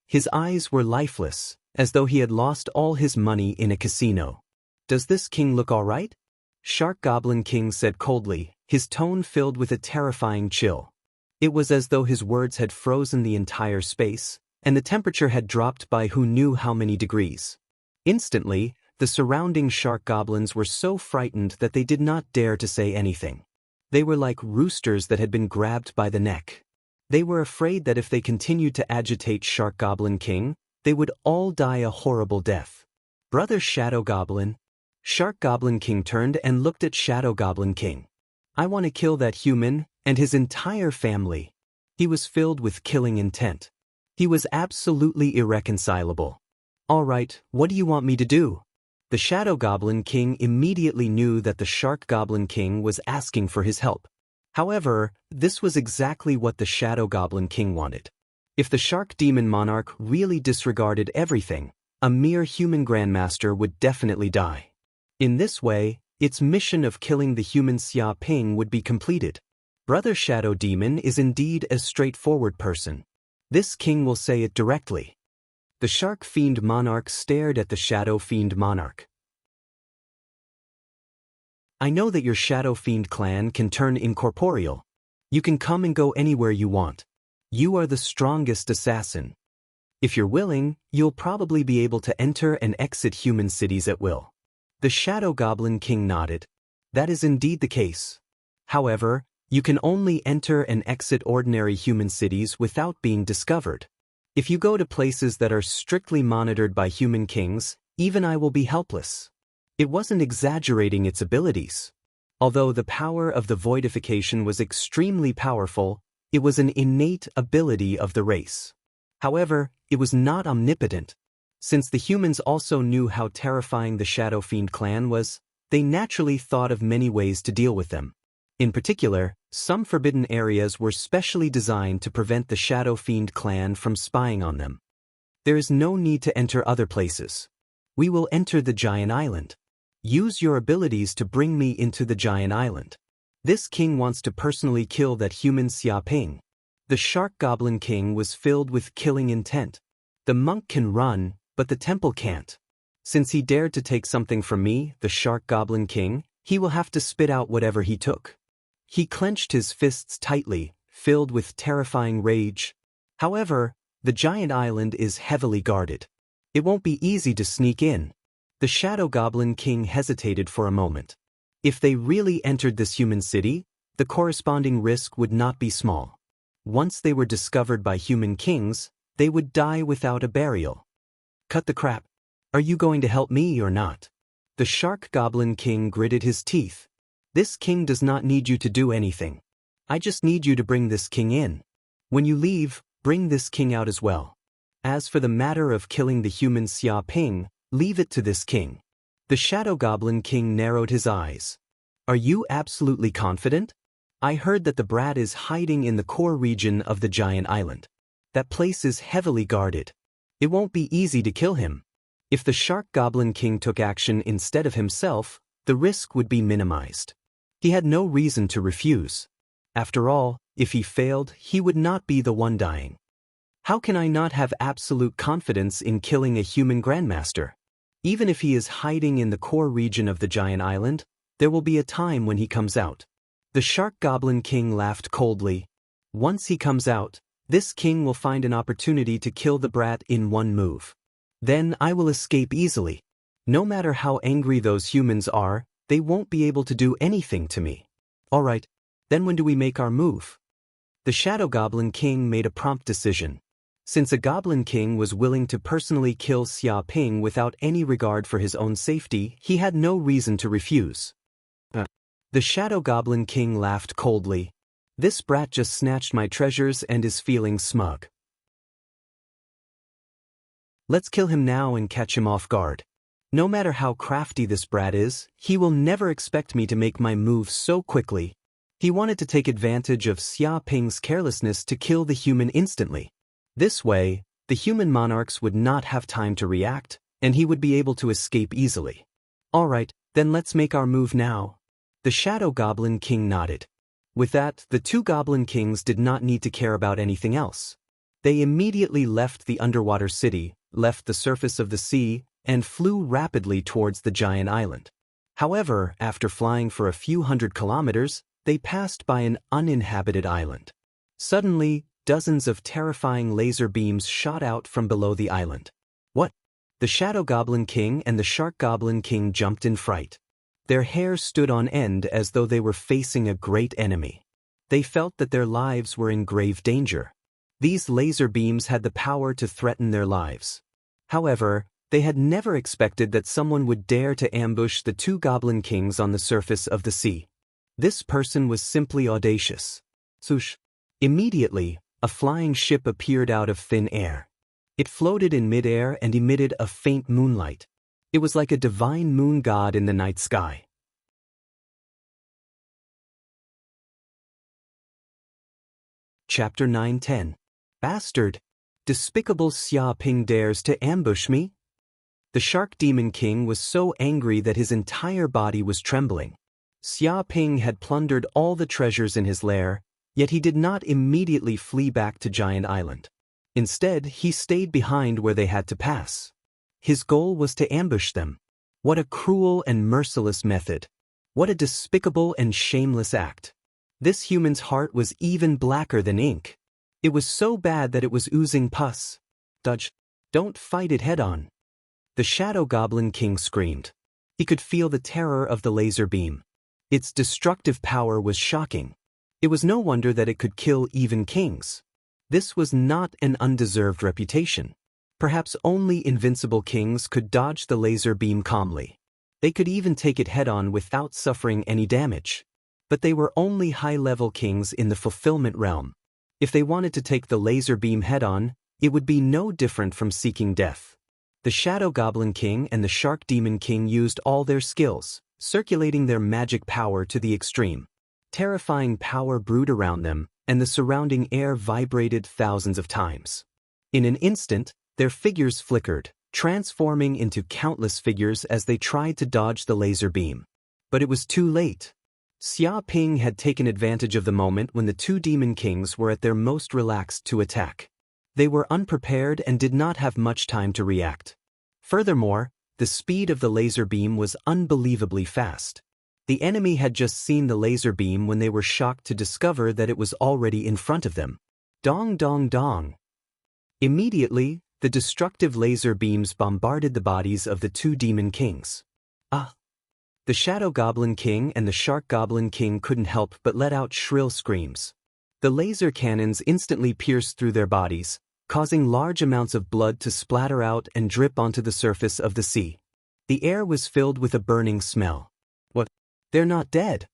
His eyes were lifeless, as though he had lost all his money in a casino. Does this king look all right? Shark Goblin King said coldly, his tone filled with a terrifying chill. It was as though his words had frozen the entire space, and the temperature had dropped by who knew how many degrees. Instantly, the surrounding shark goblins were so frightened that they did not dare to say anything. They were like roosters that had been grabbed by the neck. They were afraid that if they continued to agitate Shark Goblin King, they would all die a horrible death. Brother Shadow Goblin. Shark Goblin King turned and looked at Shadow Goblin King. I want to kill that human, and his entire family. He was filled with killing intent. He was absolutely irreconcilable. All right, what do you want me to do? The Shadow Goblin King immediately knew that the Shark Goblin King was asking for his help. However, this was exactly what the Shadow Goblin King wanted. If the Shark Demon Monarch really disregarded everything, a mere human Grandmaster would definitely die. In this way, its mission of killing the human Xia Ping would be completed. Brother Shadow Demon is indeed a straightforward person. This king will say it directly. The Shark Fiend Monarch stared at the Shadow Fiend Monarch. I know that your Shadow Fiend clan can turn incorporeal. You can come and go anywhere you want. You are the strongest assassin. If you're willing, you'll probably be able to enter and exit human cities at will. The Shadow Goblin King nodded. That is indeed the case. However, you can only enter and exit ordinary human cities without being discovered. If you go to places that are strictly monitored by human kings, even I will be helpless. It wasn't exaggerating its abilities. Although the power of the voidification was extremely powerful, it was an innate ability of the race. However, it was not omnipotent. Since the humans also knew how terrifying the Shadow Fiend clan was, they naturally thought of many ways to deal with them. In particular, some forbidden areas were specially designed to prevent the Shadow Fiend clan from spying on them. There is no need to enter other places. We will enter the giant island. Use your abilities to bring me into the giant island. This king wants to personally kill that human Xia Ping. The Shark Goblin King was filled with killing intent. The monk can run, but the temple can't. Since he dared to take something from me, the Shark Goblin King, he will have to spit out whatever he took. He clenched his fists tightly, filled with terrifying rage. However, the giant island is heavily guarded. It won't be easy to sneak in. The Shadow Goblin King hesitated for a moment. If they really entered this human city, the corresponding risk would not be small. Once they were discovered by human kings, they would die without a burial. Cut the crap. Are you going to help me or not? The Shark Goblin King gritted his teeth. This king does not need you to do anything. I just need you to bring this king in. When you leave, bring this king out as well. As for the matter of killing the human Xia Ping, leave it to this king. The Shadow Goblin King narrowed his eyes. Are you absolutely confident? I heard that the brat is hiding in the core region of the giant island. That place is heavily guarded. It won't be easy to kill him. If the Shark Goblin King took action instead of himself, the risk would be minimized. He had no reason to refuse. After all, if he failed, he would not be the one dying. How can I not have absolute confidence in killing a human grandmaster? Even if he is hiding in the core region of the giant island, there will be a time when he comes out. The Shark Goblin King laughed coldly. Once he comes out, this king will find an opportunity to kill the brat in one move. Then I will escape easily. No matter how angry those humans are, they won't be able to do anything to me. All right, then when do we make our move? The Shadow Goblin King made a prompt decision. Since a Goblin King was willing to personally kill Xia Ping without any regard for his own safety, he had no reason to refuse. The Shadow Goblin King laughed coldly. This brat just snatched my treasures and is feeling smug. Let's kill him now and catch him off guard. No matter how crafty this brat is, he will never expect me to make my move so quickly. He wanted to take advantage of Xia Ping's carelessness to kill the human instantly. This way, the human monarchs would not have time to react, and he would be able to escape easily. All right, then let's make our move now. The Shadow Goblin King nodded. With that, the two Goblin Kings did not need to care about anything else. They immediately left the underwater city, left the surface of the sea, and flew rapidly towards the giant island. However, after flying for a few hundred kilometers, they passed by an uninhabited island. Suddenly, dozens of terrifying laser beams shot out from below the island. What? The Shadow Goblin King and the Shark Goblin King jumped in fright. Their hair stood on end as though they were facing a great enemy. They felt that their lives were in grave danger. These laser beams had the power to threaten their lives. However, they had never expected that someone would dare to ambush the two Goblin Kings on the surface of the sea. This person was simply audacious. Swoosh! Immediately, a flying ship appeared out of thin air. It floated in midair and emitted a faint moonlight. It was like a divine moon god in the night sky. Chapter 9-10. Bastard! Despicable Xia Ping dares to ambush me? The Shark Demon King was so angry that his entire body was trembling. Xia Ping had plundered all the treasures in his lair, yet he did not immediately flee back to Giant Island. Instead, he stayed behind where they had to pass. His goal was to ambush them. What a cruel and merciless method. What a despicable and shameless act. This human's heart was even blacker than ink. It was so bad that it was oozing pus. Dodge! Don't fight it head-on. The Shadow Goblin King screamed. He could feel the terror of the laser beam. Its destructive power was shocking. It was no wonder that it could kill even kings. This was not an undeserved reputation. Perhaps only invincible kings could dodge the laser beam calmly. They could even take it head-on without suffering any damage. But they were only high-level kings in the fulfillment realm. If they wanted to take the laser beam head-on, it would be no different from seeking death. The Shadow Goblin King and the Shark Demon King used all their skills, circulating their magic power to the extreme. Terrifying power brewed around them, and the surrounding air vibrated thousands of times. In an instant, their figures flickered, transforming into countless figures as they tried to dodge the laser beam. But it was too late. Xia Ping had taken advantage of the moment when the two demon kings were at their most relaxed to attack. They were unprepared and did not have much time to react. Furthermore, the speed of the laser beam was unbelievably fast. The enemy had just seen the laser beam when they were shocked to discover that it was already in front of them. Dong dong dong. Immediately, the destructive laser beams bombarded the bodies of the two demon kings. Ah! The Shadow Goblin King and the Shark Goblin King couldn't help but let out shrill screams. The laser cannons instantly pierced through their bodies, causing large amounts of blood to splatter out and drip onto the surface of the sea. The air was filled with a burning smell. What? They're not dead.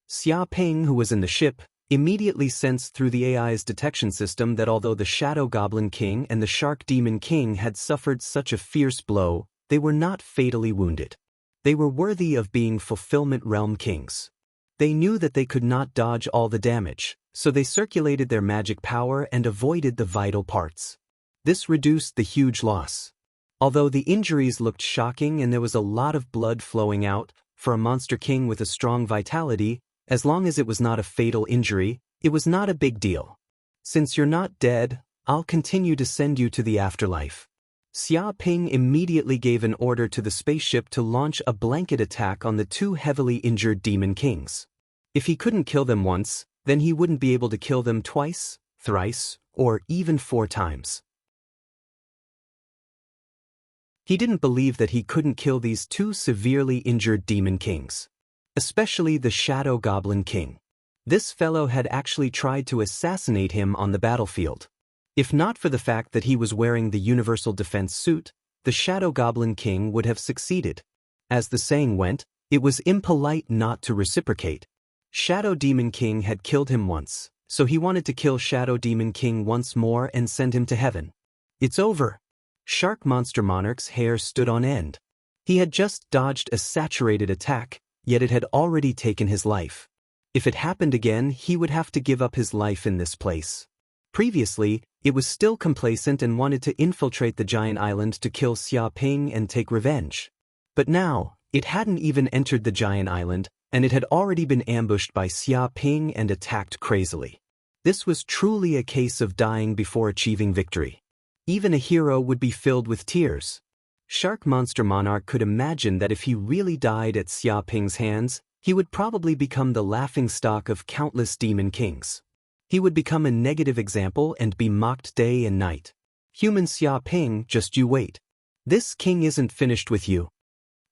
Xia Ping, who was in the ship, immediately sensed through the AI's detection system that although the Shadow Goblin King and the Shark Demon King had suffered such a fierce blow, they were not fatally wounded. They were worthy of being Fulfillment Realm Kings. They knew that they could not dodge all the damage, so they circulated their magic power and avoided the vital parts. This reduced the huge loss. Although the injuries looked shocking and there was a lot of blood flowing out, for a monster king with a strong vitality, as long as it was not a fatal injury, it was not a big deal. Since you're not dead, I'll continue to send you to the afterlife. Xia Ping immediately gave an order to the spaceship to launch a blanket attack on the two heavily injured demon kings. If he couldn't kill them once, then he wouldn't be able to kill them twice, thrice, or even 4 times. He didn't believe that he couldn't kill these two severely injured demon kings. Especially the Shadow Goblin King. This fellow had actually tried to assassinate him on the battlefield. If not for the fact that he was wearing the universal defense suit, the Shadow Goblin King would have succeeded. As the saying went, it was impolite not to reciprocate. Shadow Demon King had killed him once, so he wanted to kill Shadow Demon King once more and send him to heaven. It's over. Shark Monster Monarch's hair stood on end. He had just dodged a saturated attack, yet it had already taken his life. If it happened again, he would have to give up his life in this place. Previously, it was still complacent and wanted to infiltrate the giant island to kill Xia Ping and take revenge. But now, it hadn't even entered the giant island, and it had already been ambushed by Xia Ping and attacked crazily. This was truly a case of dying before achieving victory. Even a hero would be filled with tears. Shark Monster Monarch could imagine that if he really died at Xia Ping's hands, he would probably become the laughingstock of countless demon kings. He would become a negative example and be mocked day and night. Human Xia Ping, just you wait. This king isn't finished with you.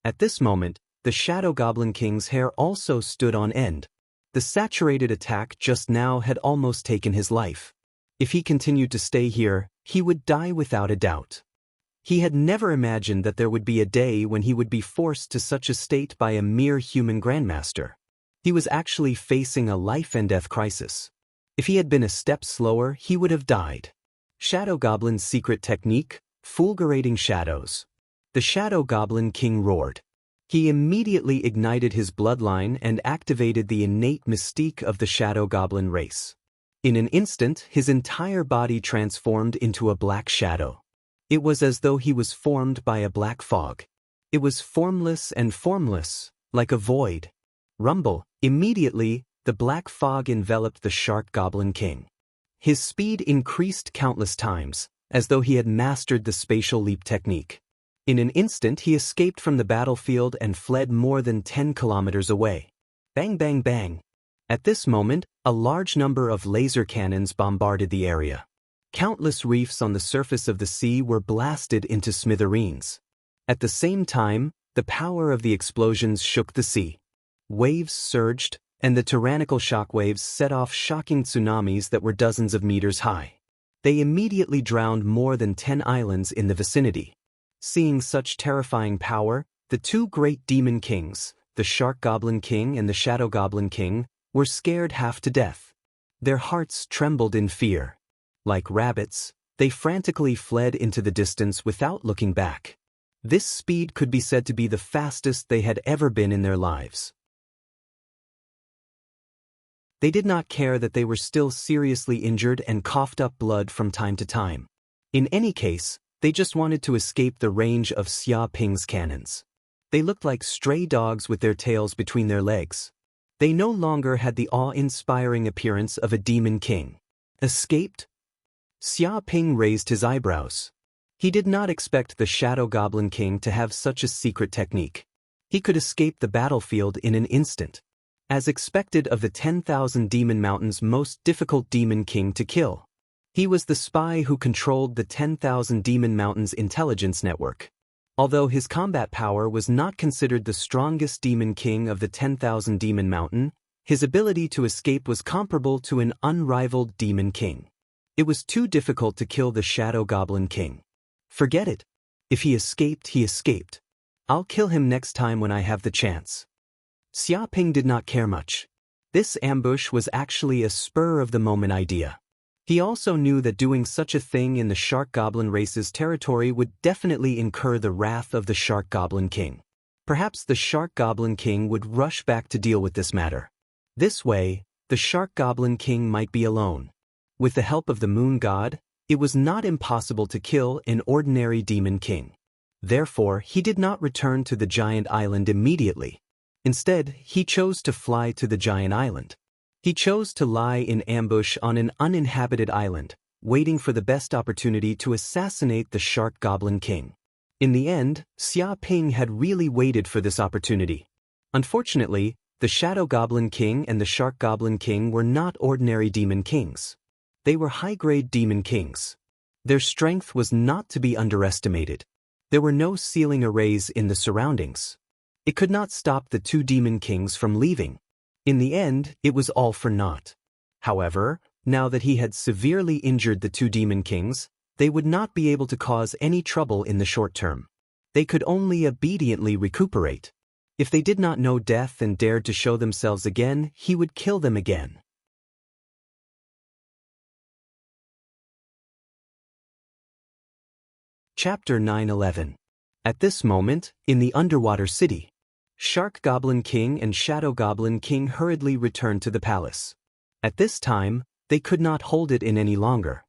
At this moment, the Shadow Goblin King's hair also stood on end. The saturated attack just now had almost taken his life. If he continued to stay here, he would die without a doubt. He had never imagined that there would be a day when he would be forced to such a state by a mere human grandmaster. He was actually facing a life-and-death crisis. If he had been a step slower, he would have died. Shadow Goblin's secret technique, fulgurating shadows. The Shadow Goblin King roared. He immediately ignited his bloodline and activated the innate mystique of the Shadow Goblin race. In an instant, his entire body transformed into a black shadow. It was as though he was formed by a black fog. It was formless and formless, like a void. Rumble. Immediately, the black fog enveloped the Shark Goblin King. His speed increased countless times, as though he had mastered the spatial leap technique. In an instant, he escaped from the battlefield and fled more than 10 kilometers away. Bang bang bang. At this moment, a large number of laser cannons bombarded the area. Countless reefs on the surface of the sea were blasted into smithereens. At the same time, the power of the explosions shook the sea. Waves surged, and the tyrannical shockwaves set off shocking tsunamis that were dozens of meters high. They immediately drowned more than 10 islands in the vicinity. Seeing such terrifying power, the two great demon kings, the Shark Goblin King and the Shadow Goblin King, were scared half to death. Their hearts trembled in fear. Like rabbits, they frantically fled into the distance without looking back. This speed could be said to be the fastest they had ever been in their lives. They did not care that they were still seriously injured and coughed up blood from time to time. In any case, they just wanted to escape the range of Xia Ping's cannons. They looked like stray dogs with their tails between their legs. They no longer had the awe-inspiring appearance of a demon king. Escaped? Xia Ping raised his eyebrows. He did not expect the Shadow Goblin King to have such a secret technique. He could escape the battlefield in an instant. As expected of the 10,000 Demon Mountain's most difficult Demon King to kill. He was the spy who controlled the 10,000 Demon Mountain's intelligence network. Although his combat power was not considered the strongest Demon King of the 10,000 Demon Mountain, his ability to escape was comparable to an unrivaled Demon King. It was too difficult to kill the Shadow Goblin King. Forget it. If he escaped, he escaped. I'll kill him next time when I have the chance. Xia Ping did not care much. This ambush was actually a spur-of-the-moment idea. He also knew that doing such a thing in the Shark Goblin race's territory would definitely incur the wrath of the Shark Goblin King. Perhaps the Shark Goblin King would rush back to deal with this matter. This way, the Shark Goblin King might be alone. With the help of the Moon God, it was not impossible to kill an ordinary Demon King. Therefore, he did not return to the giant island immediately. Instead, he chose to fly to the giant island. He chose to lie in ambush on an uninhabited island, waiting for the best opportunity to assassinate the Shark Goblin King. In the end, Xia Ping had really waited for this opportunity. Unfortunately, the Shadow Goblin King and the Shark Goblin King were not ordinary Demon Kings. They were high-grade Demon Kings. Their strength was not to be underestimated. There were no sealing arrays in the surroundings. It could not stop the two Demon Kings from leaving. In the end, it was all for naught. However, now that he had severely injured the two Demon Kings, they would not be able to cause any trouble in the short term. They could only obediently recuperate. If they did not know death and dared to show themselves again, he would kill them again. Chapter 9-11. At this moment, in the underwater city, Shark Goblin King and Shadow Goblin King hurriedly returned to the palace. At this time, they could not hold it in any longer.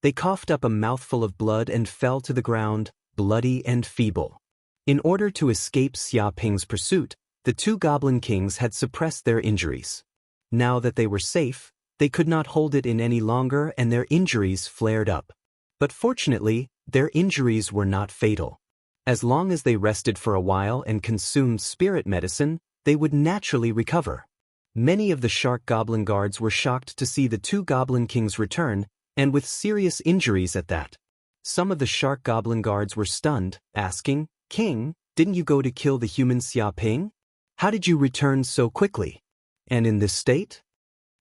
They coughed up a mouthful of blood and fell to the ground, bloody and feeble. In order to escape Xia Ping's pursuit, the two Goblin Kings had suppressed their injuries. Now that they were safe, they could not hold it in any longer and their injuries flared up. But fortunately, their injuries were not fatal. As long as they rested for a while and consumed spirit medicine, they would naturally recover. Many of the Shark Goblin guards were shocked to see the two Goblin Kings return, and with serious injuries at that. Some of the Shark Goblin guards were stunned, asking, "King, didn't you go to kill the human Xia Ping? How did you return so quickly? And in this state?"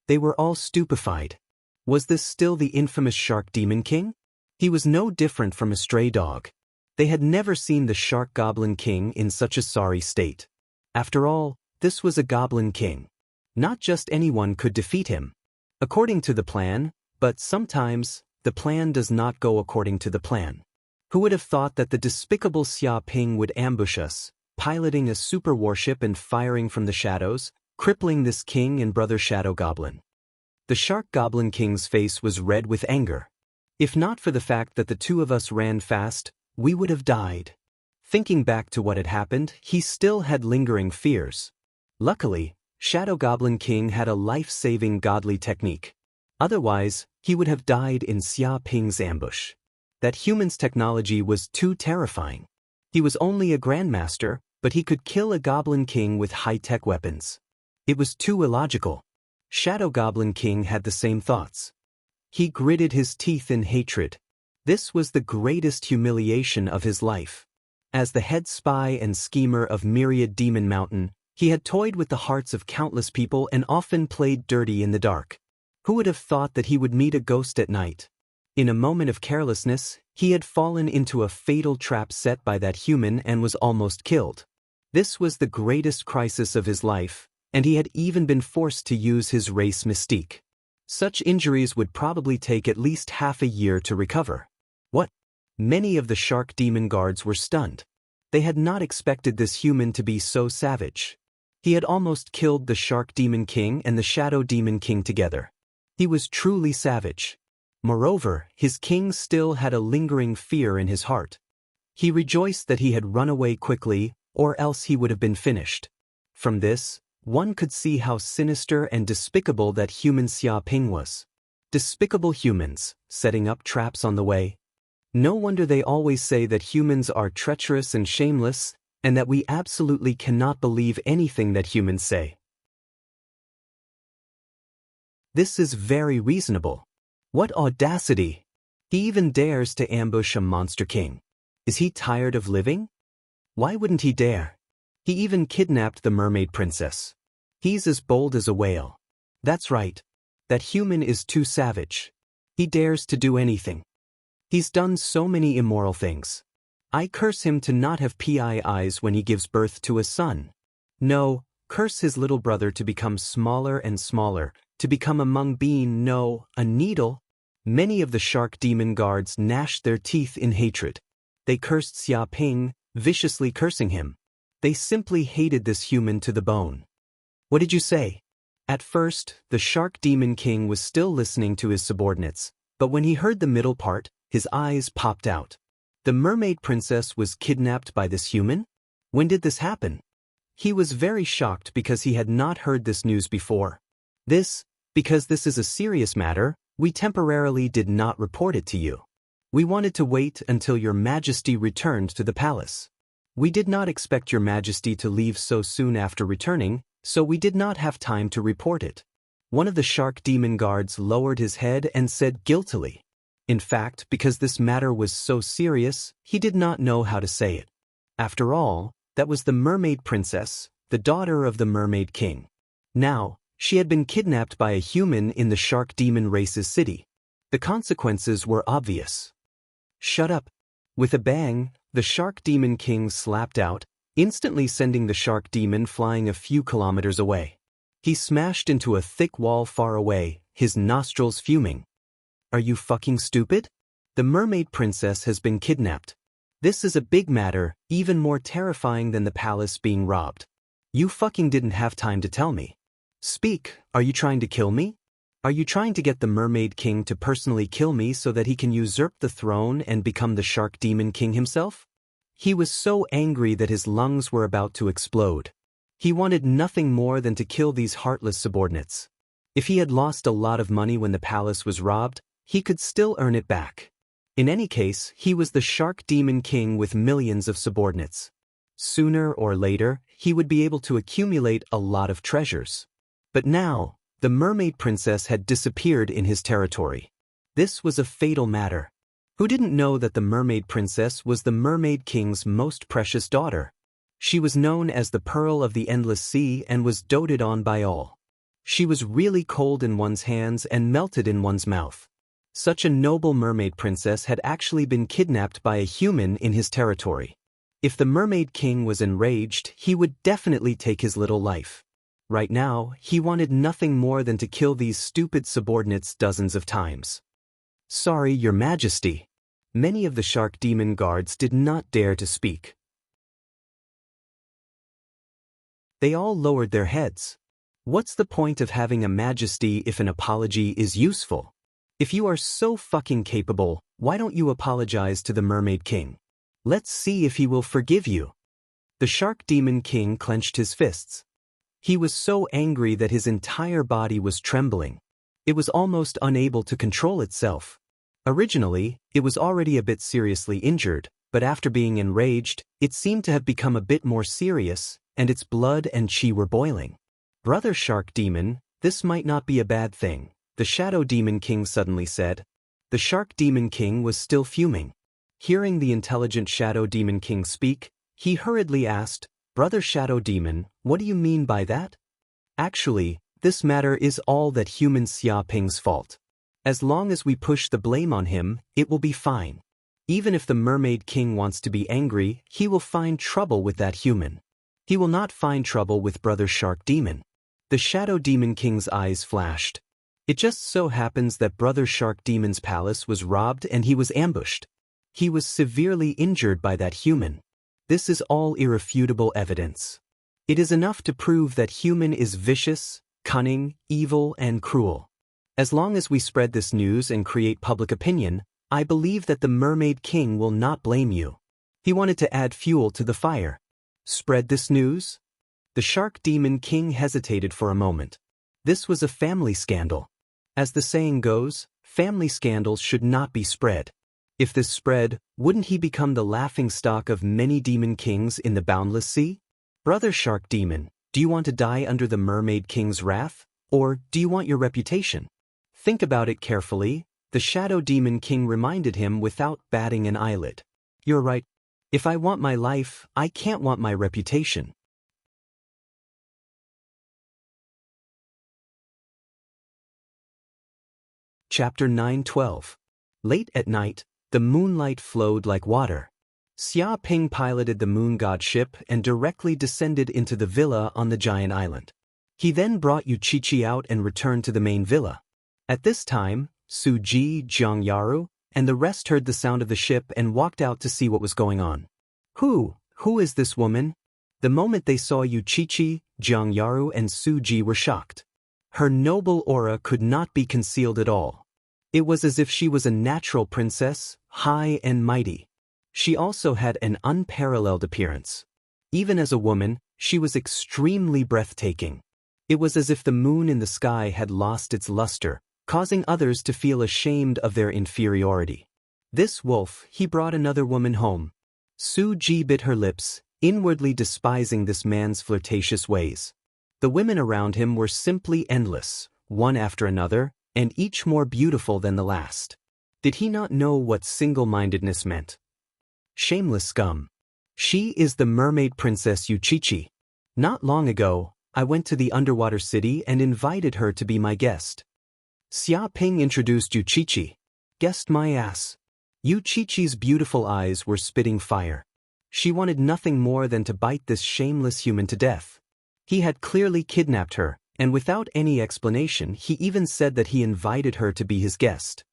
They were all stupefied. Was this still the infamous Shark Demon King? He was no different from a stray dog. They had never seen the Shark Goblin King in such a sorry state. After all, this was a Goblin King. Not just anyone could defeat him. According to the plan, but sometimes, the plan does not go according to the plan. Who would have thought that the despicable Xia Ping would ambush us, piloting a super warship and firing from the shadows, crippling this king and brother Shadow Goblin? The Shark Goblin King's face was red with anger. If not for the fact that the two of us ran fast, we would have died. Thinking back to what had happened, he still had lingering fears. Luckily, Shadow Goblin King had a life-saving godly technique. Otherwise, he would have died in Xia Ping's ambush. That human's technology was too terrifying. He was only a grandmaster, but he could kill a Goblin King with high-tech weapons. It was too illogical. Shadow Goblin King had the same thoughts. He gritted his teeth in hatred. This was the greatest humiliation of his life. As the head spy and schemer of Myriad Demon Mountain, he had toyed with the hearts of countless people and often played dirty in the dark. Who would have thought that he would meet a ghost at night? In a moment of carelessness, he had fallen into a fatal trap set by that human and was almost killed. This was the greatest crisis of his life, and he had even been forced to use his race mystique. Such injuries would probably take at least half a year to recover. What? Many of the Shark Demon guards were stunned. They had not expected this human to be so savage. He had almost killed the Shark Demon King and the Shadow Demon King together. He was truly savage. Moreover, his king still had a lingering fear in his heart. He rejoiced that he had run away quickly, or else he would have been finished. From this, one could see how sinister and despicable that human Xia Ping was. Despicable humans, setting up traps on the way. No wonder they always say that humans are treacherous and shameless, and that we absolutely cannot believe anything that humans say. This is very reasonable. What audacity! He even dares to ambush a monster king. Is he tired of living? Why wouldn't he dare? He even kidnapped the mermaid princess. He's as bold as a whale. That's right. That human is too savage. He dares to do anything. He's done so many immoral things. I curse him to not have pie eyes when he gives birth to a son. No, curse his little brother to become smaller and smaller, to become a needle. Many of the shark demon guards gnashed their teeth in hatred. They cursed Xia Ping, viciously cursing him. They simply hated this human to the bone. What did you say? At first, the shark demon king was still listening to his subordinates, but when he heard the middle part, his eyes popped out. The mermaid princess was kidnapped by this human? When did this happen? He was very shocked because he had not heard this news before. Because this is a serious matter, we temporarily did not report it to you. We wanted to wait until your majesty returned to the palace. We did not expect your majesty to leave so soon after returning, so we did not have time to report it. One of the shark demon guards lowered his head and said guiltily. In fact, because this matter was so serious, he did not know how to say it. After all, that was the mermaid princess, the daughter of the mermaid king. Now, she had been kidnapped by a human in the shark demon race's city. The consequences were obvious. Shut up. With a bang, the shark demon king slapped out, instantly sending the shark demon flying a few kilometers away. He smashed into a thick wall far away, his nostrils fuming. Are you fucking stupid? The mermaid princess has been kidnapped. This is a big matter, even more terrifying than the palace being robbed. You fucking didn't have time to tell me. Speak, are you trying to kill me? Are you trying to get the mermaid king to personally kill me so that he can usurp the throne and become the shark demon king himself? He was so angry that his lungs were about to explode. He wanted nothing more than to kill these heartless subordinates. If he had lost a lot of money when the palace was robbed, he could still earn it back. In any case, he was the shark demon king with millions of subordinates. Sooner or later, he would be able to accumulate a lot of treasures. But now, the mermaid princess had disappeared in his territory. This was a fatal matter. Who didn't know that the mermaid princess was the mermaid king's most precious daughter? She was known as the Pearl of the Endless Sea and was doted on by all. She was really cold in one's hands and melted in one's mouth. Such a noble mermaid princess had actually been kidnapped by a human in his territory. If the mermaid king was enraged, he would definitely take his little life. Right now, he wanted nothing more than to kill these stupid subordinates dozens of times. Sorry, Your Majesty. Many of the shark demon guards did not dare to speak. They all lowered their heads. What's the point of having a majesty if an apology is useful? If you are so fucking capable, why don't you apologize to the mermaid king? Let's see if he will forgive you. The shark demon king clenched his fists. He was so angry that his entire body was trembling. It was almost unable to control itself. Originally, it was already a bit seriously injured, but after being enraged, it seemed to have become a bit more serious, and its blood and chi were boiling. Brother Shark Demon, this might not be a bad thing, the Shadow Demon King suddenly said. The Shark Demon King was still fuming. Hearing the intelligent Shadow Demon King speak, he hurriedly asked, Brother Shadow Demon, what do you mean by that? Actually, this matter is all that human Xia Ping's fault. As long as we push the blame on him, it will be fine. Even if the Mermaid King wants to be angry, he will find trouble with that human. He will not find trouble with Brother Shark Demon. The Shadow Demon King's eyes flashed. It just so happens that Brother Shark Demon's palace was robbed and he was ambushed. He was severely injured by that human. This is all irrefutable evidence. It is enough to prove that human is vicious, cunning, evil, and cruel. As long as we spread this news and create public opinion, I believe that the Mermaid King will not blame you. He wanted to add fuel to the fire. Spread this news? The Shark Demon King hesitated for a moment. This was a family scandal. As the saying goes, family scandals should not be spread. If this spread, wouldn't he become the laughingstock of many demon kings in the boundless sea? Brother Shark Demon, do you want to die under the Mermaid King's wrath? Or do you want your reputation? Think about it carefully, the Shadow Demon King reminded him without batting an eyelid. You're right. If I want my life, I can't want my reputation. Chapter 9:12. Late at night, the moonlight flowed like water. Xia Ping piloted the moon god ship and directly descended into the villa on the giant island. He then brought Yuchichi out and returned to the main villa. At this time, Su Ji, Jiang Yaru, and the rest heard the sound of the ship and walked out to see what was going on. Who is this woman? The moment they saw Yuchichi, Jiang Yaru, and Su Ji were shocked. Her noble aura could not be concealed at all. It was as if she was a natural princess, high and mighty. She also had an unparalleled appearance. Even as a woman, she was extremely breathtaking. It was as if the moon in the sky had lost its luster, causing others to feel ashamed of their inferiority. This wolf, he brought another woman home. Su Ji bit her lips, inwardly despising this man's flirtatious ways. The women around him were simply endless, one after another, and each more beautiful than the last. Did he not know what single-mindedness meant? Shameless scum. She is the mermaid princess Yuchichi. Not long ago, I went to the underwater city and invited her to be my guest. Xia Ping introduced Yuchichi. Guessed my ass. Yuchichi's beautiful eyes were spitting fire. She wanted nothing more than to bite this shameless human to death. He had clearly kidnapped her, and without any explanation he even said that he invited her to be his guest.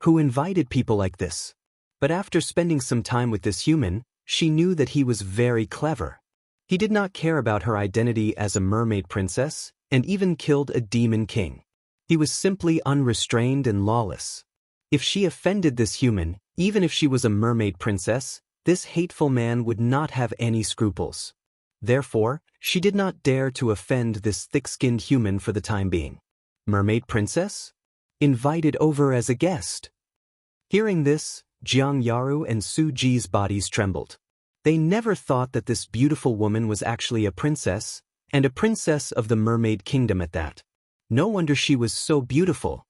Who invited people like this? But after spending some time with this human, she knew that he was very clever. He did not care about her identity as a mermaid princess, and even killed a demon king. He was simply unrestrained and lawless. If she offended this human, even if she was a mermaid princess, this hateful man would not have any scruples. Therefore, she did not dare to offend this thick-skinned human for the time being. Mermaid princess? Invited over as a guest. Hearing this, Jiang Yaru and Su Ji's bodies trembled. They never thought that this beautiful woman was actually a princess, and a princess of the Mermaid Kingdom at that. No wonder she was so beautiful.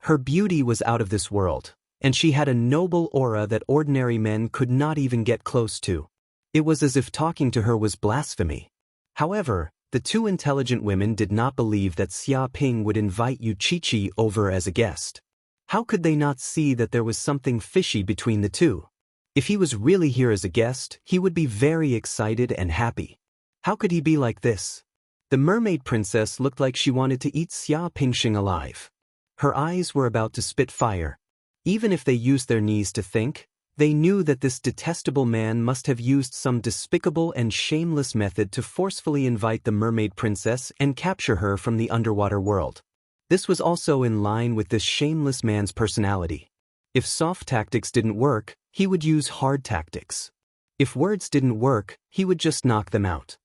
Her beauty was out of this world, and she had a noble aura that ordinary men could not even get close to. It was as if talking to her was blasphemy. However, the two intelligent women did not believe that Xia Ping would invite Yuchichi over as a guest. How could they not see that there was something fishy between the two? If he was really here as a guest, he would be very excited and happy. How could he be like this? The mermaid princess looked like she wanted to eat Xia Pingxing alive. Her eyes were about to spit fire. Even if they used their knees to think, they knew that this detestable man must have used some despicable and shameless method to forcefully invite the mermaid princess and capture her from the underwater world. This was also in line with this shameless man's personality. If soft tactics didn't work, he would use hard tactics. If words didn't work, he would just knock them out.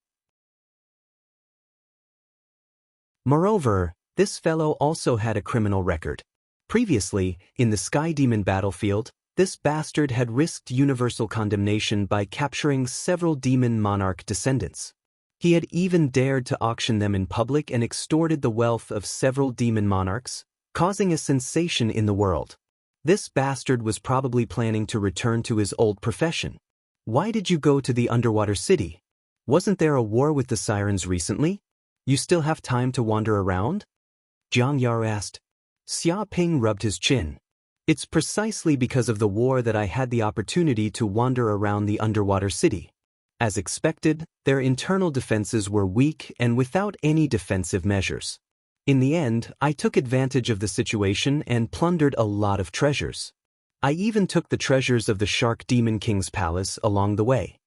Moreover, this fellow also had a criminal record. Previously, in the Sky Demon battlefield, this bastard had risked universal condemnation by capturing several demon monarch descendants. He had even dared to auction them in public and extorted the wealth of several demon monarchs, causing a sensation in the world. This bastard was probably planning to return to his old profession. Why did you go to the underwater city? Wasn't there a war with the sirens recently? You still have time to wander around? Jiang Yaru asked. Xia Ping rubbed his chin. It's precisely because of the war that I had the opportunity to wander around the underwater city. As expected, their internal defenses were weak and without any defensive measures. In the end, I took advantage of the situation and plundered a lot of treasures. I even took the treasures of the Shark Demon King's palace along the way.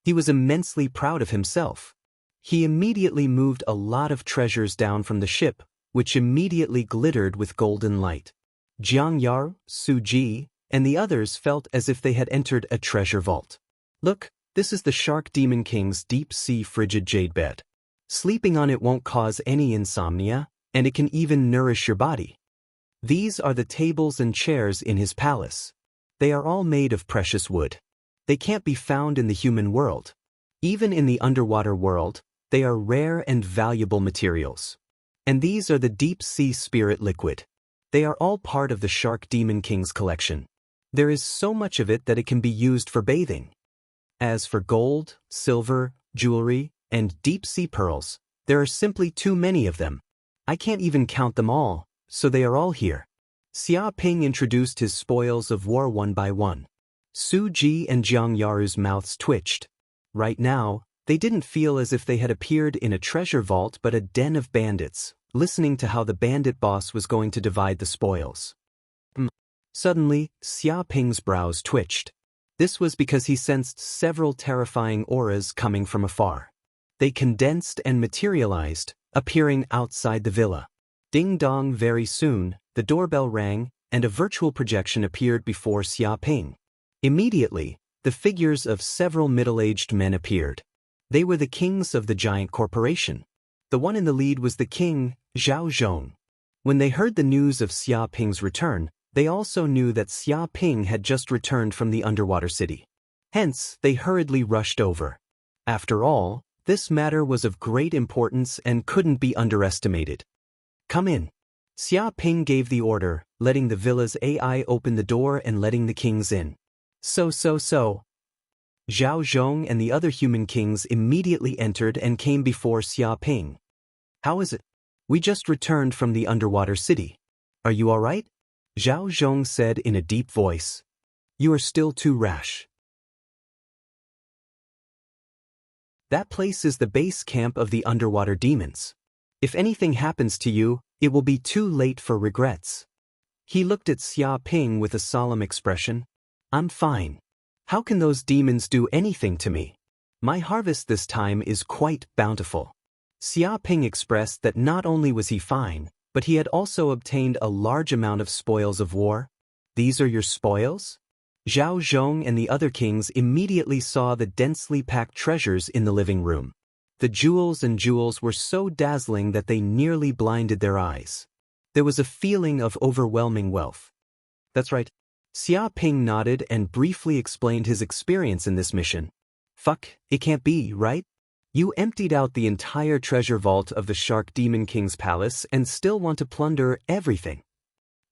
He was immensely proud of himself. He immediately moved a lot of treasures down from the ship, which immediately glittered with golden light. Jiang Yaru, Su Ji, and the others felt as if they had entered a treasure vault. Look, this is the Shark Demon King's deep-sea frigid jade bed. Sleeping on it won't cause any insomnia, and it can even nourish your body. These are the tables and chairs in his palace. They are all made of precious wood. They can't be found in the human world. Even in the underwater world, they are rare and valuable materials. And these are the deep sea spirit liquid. They are all part of the Shark Demon King's collection. There is so much of it that it can be used for bathing. As for gold, silver, jewelry, and deep sea pearls, there are simply too many of them. I can't even count them all, so they are all here. Xia Ping introduced his spoils of war one by one. Su Ji and Jiang Yaru's mouths twitched. Right now, they didn't feel as if they had appeared in a treasure vault but a den of bandits, listening to how the bandit boss was going to divide the spoils. Suddenly, Xia Ping's brows twitched. This was because he sensed several terrifying auras coming from afar. They condensed and materialized, appearing outside the villa. Ding dong, very soon, the doorbell rang, and a virtual projection appeared before Xia Ping. Immediately, the figures of several middle-aged men appeared. They were the kings of the giant corporation. The one in the lead was the king, Zhao Zhong. When they heard the news of Xia Ping's return, they also knew that Xia Ping had just returned from the underwater city. Hence, they hurriedly rushed over. After all, this matter was of great importance and couldn't be underestimated. Come in. Xia Ping gave the order, letting the villa's AI open the door and letting the kings in. So. Zhao Zhong and the other human kings immediately entered and came before Xia Ping. How is it? We just returned from the underwater city. Are you all right? Zhao Zhong said in a deep voice. You are still too rash. That place is the base camp of the underwater demons. If anything happens to you, it will be too late for regrets. He looked at Xia Ping with a solemn expression. I'm fine. How can those demons do anything to me? My harvest this time is quite bountiful. Xia Ping expressed that not only was he fine, but he had also obtained a large amount of spoils of war. These are your spoils? Zhao Zhong and the other kings immediately saw the densely packed treasures in the living room. The jewels were so dazzling that they nearly blinded their eyes. There was a feeling of overwhelming wealth. That's right. Xia Ping nodded and briefly explained his experience in this mission. Fuck, it can't be, right? You emptied out the entire treasure vault of the Shark Demon King's palace and still want to plunder everything.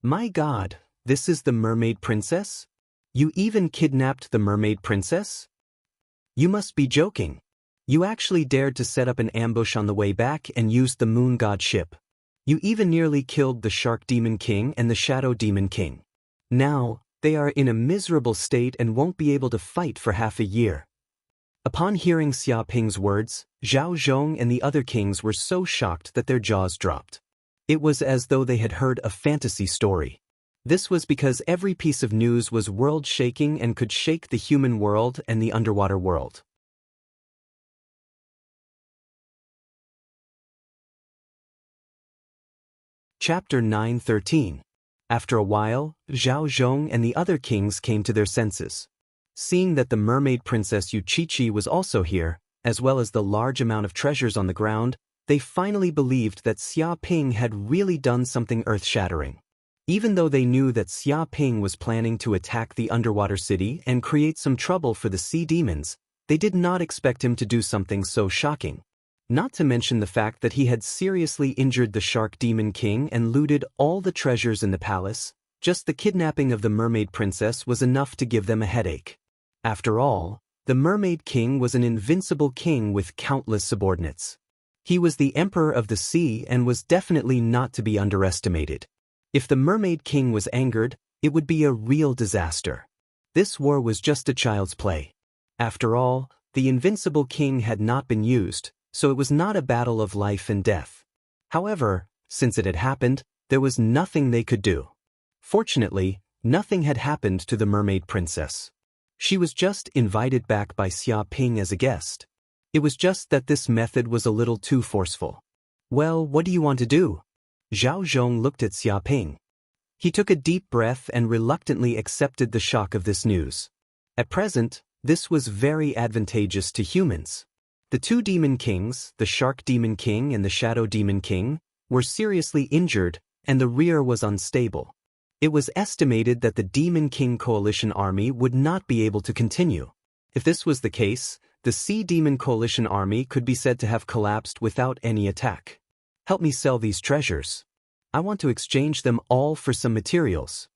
My God, this is the Mermaid Princess? You even kidnapped the Mermaid Princess? You must be joking. You actually dared to set up an ambush on the way back and used the Moon God ship. You even nearly killed the Shark Demon King and the Shadow Demon King. Now, they are in a miserable state and won't be able to fight for half a year. Upon hearing Xia Ping's words, Zhao Zhong and the other kings were so shocked that their jaws dropped. It was as though they had heard a fantasy story. This was because every piece of news was world-shaking and could shake the human world and the underwater world. Chapter 9:13. After a while, Zhao Zhong and the other kings came to their senses. Seeing that the mermaid princess Yuchichi was also here, as well as the large amount of treasures on the ground, they finally believed that Xia Ping had really done something earth-shattering. Even though they knew that Xia Ping was planning to attack the underwater city and create some trouble for the sea demons, they did not expect him to do something so shocking. Not to mention the fact that he had seriously injured the Shark Demon King and looted all the treasures in the palace. Just the kidnapping of the Mermaid Princess was enough to give them a headache. After all, the Mermaid King was an invincible king with countless subordinates. He was the Emperor of the Sea and was definitely not to be underestimated. If the Mermaid King was angered, it would be a real disaster. This war was just a child's play. After all, the invincible king had not been used, so it was not a battle of life and death. However, since it had happened, there was nothing they could do. Fortunately, nothing had happened to the Mermaid Princess. She was just invited back by Xia Ping as a guest. It was just that this method was a little too forceful. Well, what do you want to do? Zhao Zhong looked at Xia Ping. He took a deep breath and reluctantly accepted the shock of this news. At present, this was very advantageous to humans. The two demon kings, the Shark Demon King and the Shadow Demon King, were seriously injured, and the rear was unstable. It was estimated that the Demon King Coalition army would not be able to continue. If this was the case, the Sea Demon Coalition army could be said to have collapsed without any attack. Help me sell these treasures. I want to exchange them all for some materials.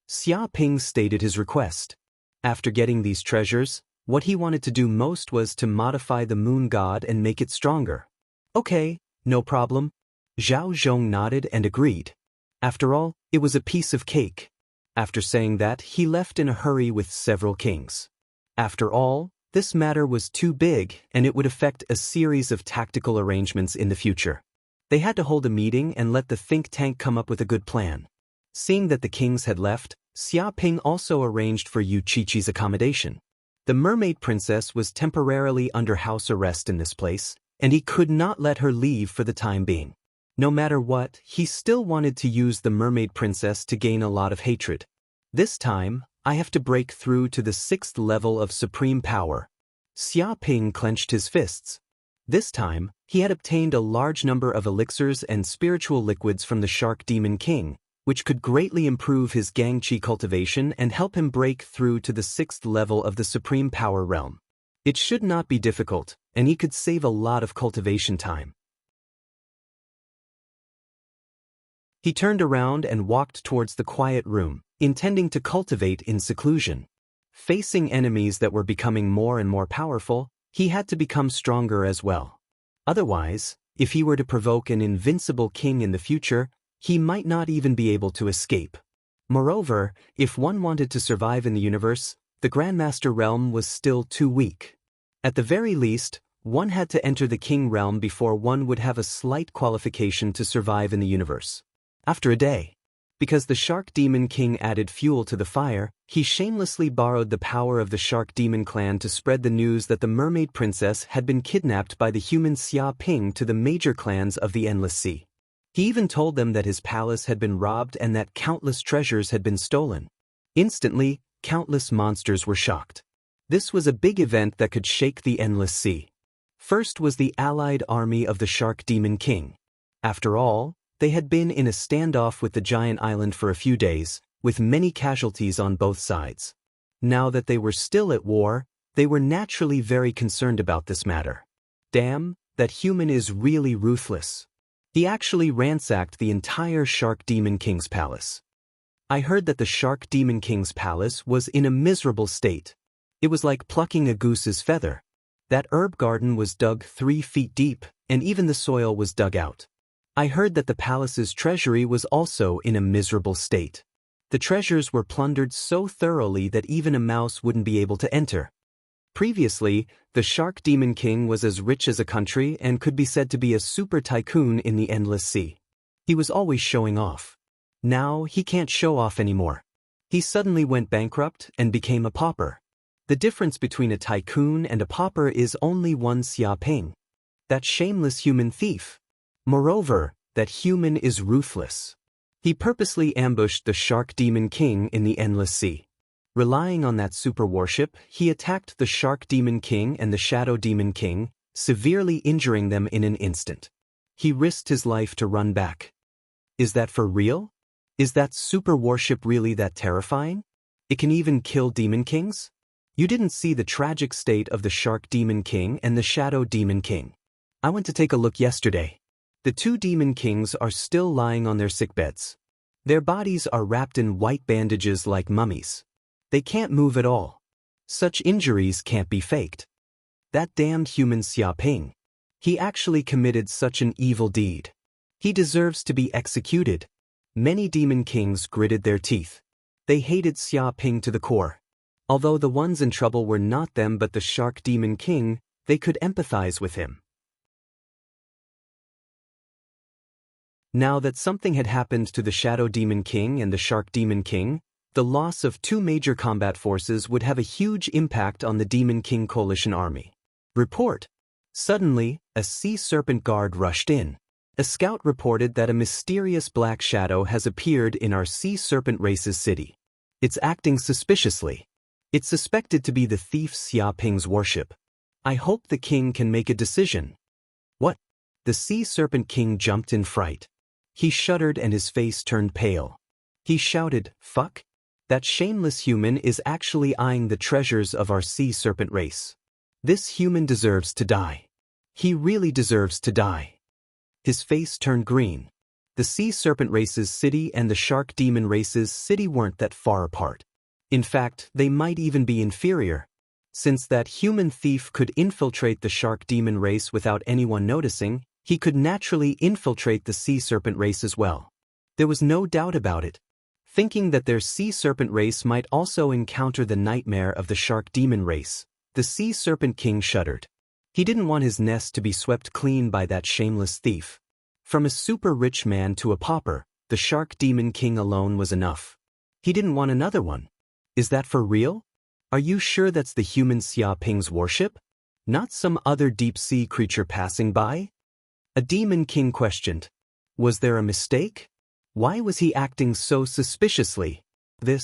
Xia Ping stated his request. After getting these treasures, what he wanted to do most was to modify the moon god and make it stronger. Okay, no problem. Zhao Zhong nodded and agreed. After all, it was a piece of cake. After saying that, he left in a hurry with several kings. After all, this matter was too big and it would affect a series of tactical arrangements in the future. They had to hold a meeting and let the think tank come up with a good plan. Seeing that the kings had left, Xia Ping also arranged for Yu Qiqi's accommodation. The mermaid princess was temporarily under house arrest in this place, and he could not let her leave for the time being. No matter what, he still wanted to use the mermaid princess to gain a lot of hatred. This time, I have to break through to the 6th level of supreme power. Xia Ping clenched his fists. This time, he had obtained a large number of elixirs and spiritual liquids from the Shark Demon King, which could greatly improve his Gangqi cultivation and help him break through to the 6th level of the supreme power realm. It should not be difficult, and he could save a lot of cultivation time. He turned around and walked towards the quiet room, intending to cultivate in seclusion. Facing enemies that were becoming more and more powerful, he had to become stronger as well. Otherwise, if he were to provoke an invincible king in the future, he might not even be able to escape. Moreover, if one wanted to survive in the universe, the Grandmaster realm was still too weak. At the very least, one had to enter the king realm before one would have a slight qualification to survive in the universe. After a day, because the Shark Demon King added fuel to the fire, he shamelessly borrowed the power of the Shark Demon clan to spread the news that the Mermaid Princess had been kidnapped by the human Xia Ping to the major clans of the Endless Sea. He even told them that his palace had been robbed and that countless treasures had been stolen. Instantly, countless monsters were shocked. This was a big event that could shake the Endless Sea. First was the allied army of the Shark Demon King. After all, they had been in a standoff with the giant island for a few days, with many casualties on both sides. Now that they were still at war, they were naturally very concerned about this matter. Damn, that human is really ruthless. He actually ransacked the entire Shark Demon King's palace. I heard that the Shark Demon King's palace was in a miserable state. It was like plucking a goose's feather. That herb garden was dug 3 feet deep, and even the soil was dug out. I heard that the palace's treasury was also in a miserable state. The treasures were plundered so thoroughly that even a mouse wouldn't be able to enter. Previously, the Shark Demon King was as rich as a country and could be said to be a super tycoon in the Endless Sea. He was always showing off. Now, he can't show off anymore. He suddenly went bankrupt and became a pauper. The difference between a tycoon and a pauper is only one Xia Ping. That shameless human thief. Moreover, that human is ruthless. He purposely ambushed the Shark Demon King in the Endless Sea. Relying on that super warship, he attacked the Shark Demon King and the Shadow Demon King, severely injuring them in an instant. He risked his life to run back. Is that for real? Is that super warship really that terrifying? It can even kill demon kings? You didn't see the tragic state of the Shark Demon King and the Shadow Demon King. I went to take a look yesterday. The 2 demon kings are still lying on their sickbeds. Their bodies are wrapped in white bandages like mummies. They can't move at all. Such injuries can't be faked. That damned human Xia Ping. He actually committed such an evil deed. He deserves to be executed. Many demon kings gritted their teeth. They hated Xia Ping to the core. Although the ones in trouble were not them but the Shark Demon King, they could empathize with him. Now that something had happened to the Shadow Demon King and the Shark Demon King, the loss of 2 major combat forces would have a huge impact on the Demon King Coalition army. Report. Suddenly, a sea serpent guard rushed in. A scout reported that a mysterious black shadow has appeared in our sea serpent race's city. It's acting suspiciously. It's suspected to be the thief Xia Ping's warship. I hope the king can make a decision. What? The sea serpent king jumped in fright. He shuddered and his face turned pale. He shouted, "Fuck! That shameless human is actually eyeing the treasures of our sea serpent race. This human deserves to die. He really deserves to die." His face turned green. The sea serpent race's city and the shark demon race's city weren't that far apart. In fact, they might even be inferior. Since that human thief could infiltrate the shark demon race without anyone noticing, he could naturally infiltrate the sea serpent race as well. There was no doubt about it. Thinking that their sea serpent race might also encounter the nightmare of the shark demon race, the sea serpent king shuddered. He didn't want his nest to be swept clean by that shameless thief. From a super rich man to a pauper, the shark demon king alone was enough. He didn't want another one. Is that for real? Are you sure that's the human Xia Ping's warship? Not some other deep-sea creature passing by? A demon king questioned. Was there a mistake? Why was he acting so suspiciously? The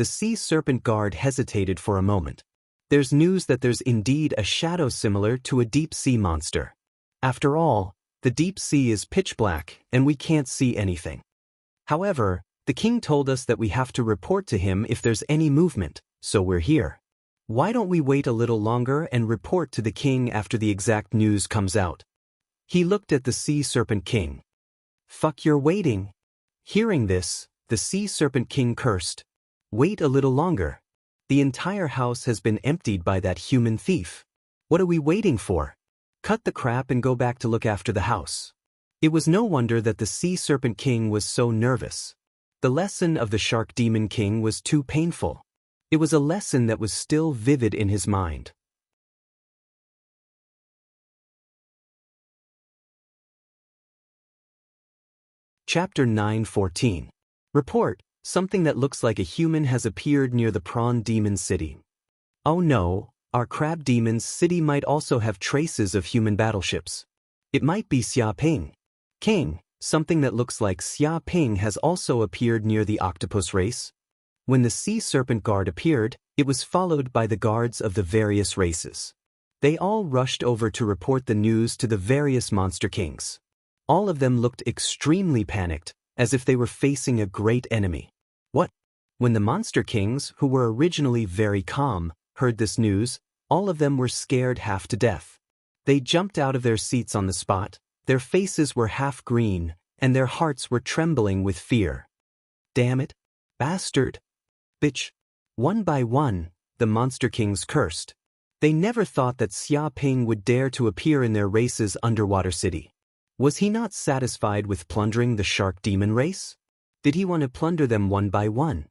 sea serpent guard hesitated for a moment. There's news that there's indeed a shadow similar to a deep-sea monster. After all, the deep sea is pitch black and we can't see anything. However, the king told us that we have to report to him if there's any movement, so we're here. Why don't we wait a little longer and report to the king after the exact news comes out? He looked at the sea serpent king. Fuck, you're waiting. Hearing this, the sea serpent king cursed. Wait a little longer. The entire house has been emptied by that human thief. What are we waiting for? Cut the crap and go back to look after the house. It was no wonder that the sea serpent king was so nervous. The lesson of the shark demon king was too painful. It was a lesson that was still vivid in his mind. Chapter 9:14. Report, something that looks like a human has appeared near the prawn demon city. Oh no, our crab demon's city might also have traces of human battleships. It might be Xia Ping. King, something that looks like Xia Ping has also appeared near the octopus race. When the sea serpent guard appeared, it was followed by the guards of the various races. They all rushed over to report the news to the various monster kings. All of them looked extremely panicked, as if they were facing a great enemy. What? When the monster kings, who were originally very calm, heard this news, all of them were scared half to death. They jumped out of their seats on the spot, their faces were half green, and their hearts were trembling with fear. Damn it! Bastard! Bitch! One by one, the monster kings cursed. They never thought that Xia Ping would dare to appear in their race's underwater city. Was he not satisfied with plundering the shark demon race? Did he want to plunder them one by one?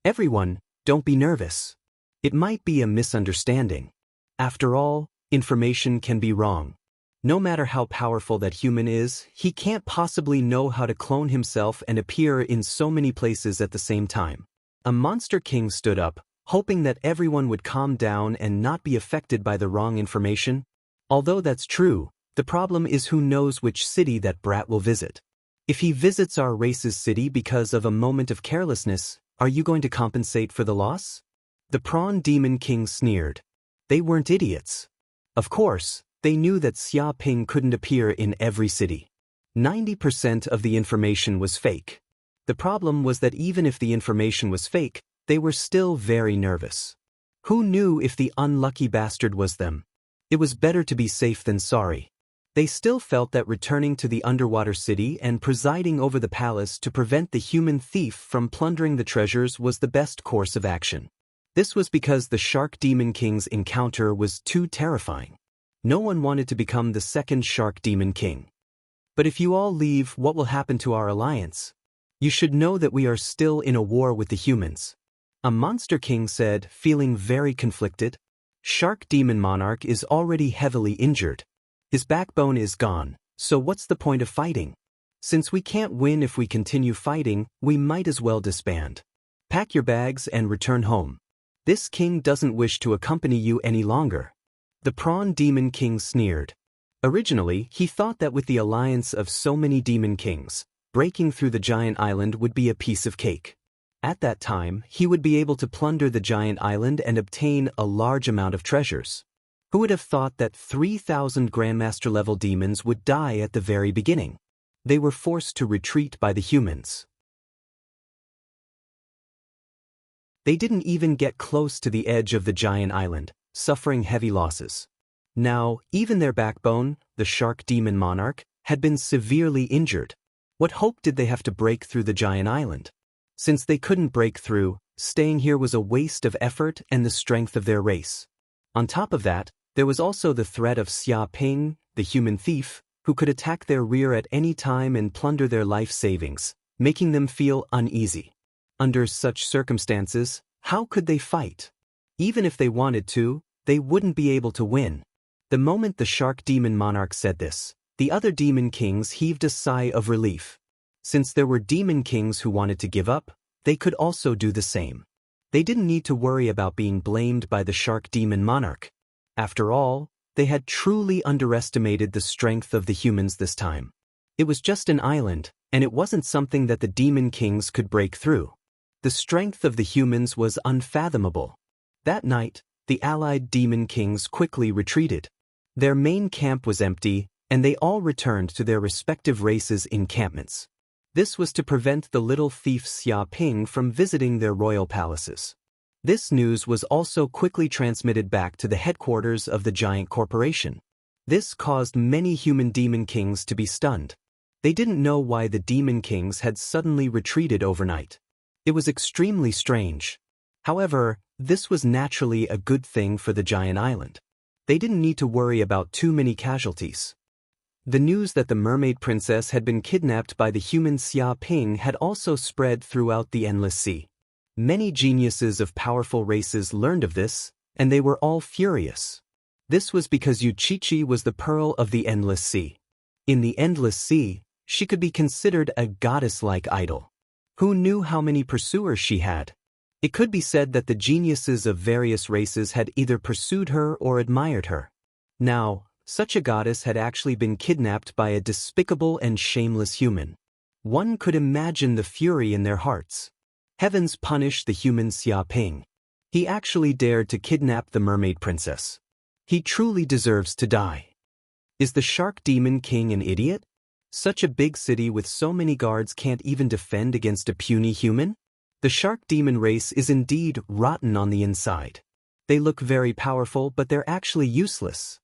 Everyone, don't be nervous. It might be a misunderstanding. After all, information can be wrong. No matter how powerful that human is, he can't possibly know how to clone himself and appear in so many places at the same time. A monster king stood up, hoping that everyone would calm down and not be affected by the wrong information. Although that's true, the problem is who knows which city that brat will visit. If he visits our race's city because of a moment of carelessness, are you going to compensate for the loss? The prawn demon king sneered. They weren't idiots. Of course, they knew that Xia Ping couldn't appear in every city. 90% of the information was fake. The problem was that even if the information was fake, they were still very nervous. Who knew if the unlucky bastard was them? It was better to be safe than sorry. They still felt that returning to the underwater city and presiding over the palace to prevent the human thief from plundering the treasures was the best course of action. This was because the Shark Demon King's encounter was too terrifying. No one wanted to become the second Shark Demon King. But if you all leave, what will happen to our alliance? You should know that we are still in a war with the humans. A monster king said, feeling very conflicted. Shark Demon Monarch is already heavily injured. His backbone is gone, so what's the point of fighting? Since we can't win if we continue fighting, we might as well disband. Pack your bags and return home. This king doesn't wish to accompany you any longer. The Prawn Demon King sneered. Originally, he thought that with the alliance of so many demon kings, breaking through the giant island would be a piece of cake. At that time, he would be able to plunder the giant island and obtain a large amount of treasures. Who would have thought that 3,000 Grandmaster-level demons would die at the very beginning? They were forced to retreat by the humans. They didn't even get close to the edge of the giant island, suffering heavy losses. Now, even their backbone, the shark demon monarch, had been severely injured. What hope did they have to break through the giant island? Since they couldn't break through, staying here was a waste of effort and the strength of their race. On top of that, there was also the threat of Xia Ping, the human thief, who could attack their rear at any time and plunder their life savings, making them feel uneasy. Under such circumstances, how could they fight? Even if they wanted to, they wouldn't be able to win. The moment the shark demon monarch said this, the other demon kings heaved a sigh of relief. Since there were demon kings who wanted to give up, they could also do the same. They didn't need to worry about being blamed by the shark demon monarch. After all, they had truly underestimated the strength of the humans this time. It was just an island, and it wasn't something that the demon kings could break through. The strength of the humans was unfathomable. That night, the allied demon kings quickly retreated. Their main camp was empty, and they all returned to their respective races' encampments. This was to prevent the little thief Xia Ping from visiting their royal palaces. This news was also quickly transmitted back to the headquarters of the giant corporation. This caused many human demon kings to be stunned. They didn't know why the demon kings had suddenly retreated overnight. It was extremely strange. However, this was naturally a good thing for the giant island. They didn't need to worry about too many casualties. The news that the mermaid princess had been kidnapped by the human Xia Ping had also spread throughout the endless sea. Many geniuses of powerful races learned of this, and they were all furious. This was because Yuchichi was the pearl of the endless sea. In the endless sea, she could be considered a goddess-like idol. Who knew how many pursuers she had? It could be said that the geniuses of various races had either pursued her or admired her. Now, such a goddess had actually been kidnapped by a despicable and shameless human. One could imagine the fury in their hearts. Heavens punish the human Xia Ping. He actually dared to kidnap the mermaid princess. He truly deserves to die. Is the shark demon king an idiot? Such a big city with so many guards can't even defend against a puny human? The shark demon race is indeed rotten on the inside. They look very powerful, but they're actually useless.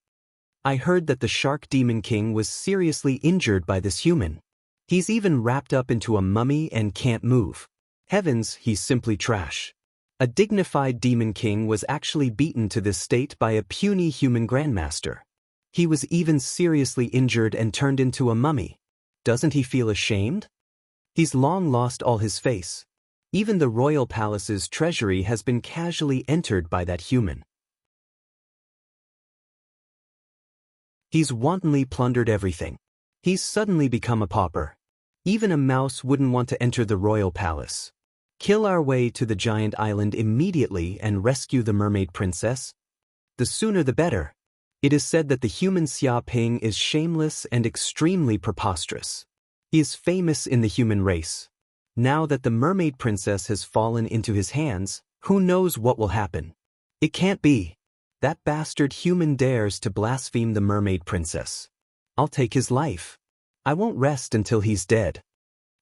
I heard that the shark demon king was seriously injured by this human. He's even wrapped up into a mummy and can't move. Heavens, he's simply trash. A dignified demon king was actually beaten to this state by a puny human grandmaster. He was even seriously injured and turned into a mummy. Doesn't he feel ashamed? He's long lost all his face. Even the royal palace's treasury has been casually entered by that human. He's wantonly plundered everything. He's suddenly become a pauper. Even a mouse wouldn't want to enter the royal palace. Kill our way to the giant island immediately and rescue the mermaid princess. The sooner the better. It is said that the human Xia Ping is shameless and extremely preposterous. He is famous in the human race. Now that the mermaid princess has fallen into his hands, who knows what will happen? It can't be. That bastard human dares to blaspheme the mermaid princess. I'll take his life. I won't rest until he's dead.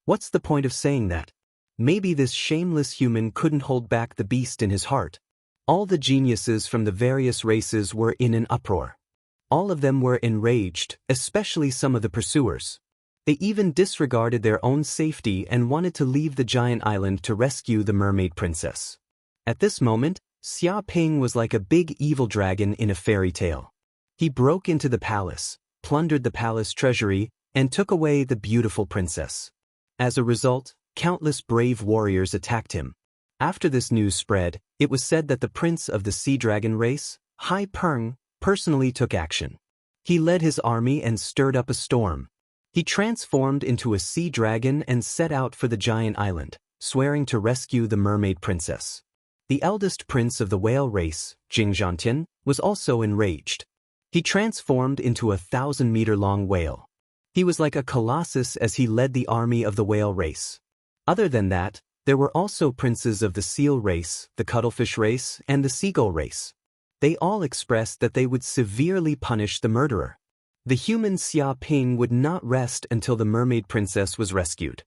What's the point of saying that? Maybe this shameless human couldn't hold back the beast in his heart. All the geniuses from the various races were in an uproar. All of them were enraged, especially some of the pursuers. They even disregarded their own safety and wanted to leave the giant island to rescue the mermaid princess. At this moment, Xia Ping was like a big evil dragon in a fairy tale. He broke into the palace, plundered the palace treasury, and took away the beautiful princess. As a result, countless brave warriors attacked him. After this news spread, it was said that the prince of the sea dragon race, Hai Peng, personally took action. He led his army and stirred up a storm. He transformed into a sea dragon and set out for the giant island, swearing to rescue the mermaid princess. The eldest prince of the whale race, Jing Zhantian, was also enraged. He transformed into a 1,000-meter-long whale. He was like a colossus as he led the army of the whale race. Other than that, there were also princes of the seal race, the cuttlefish race, and the seagull race. They all expressed that they would severely punish the murderer. The human Xia Ping would not rest until the mermaid princess was rescued.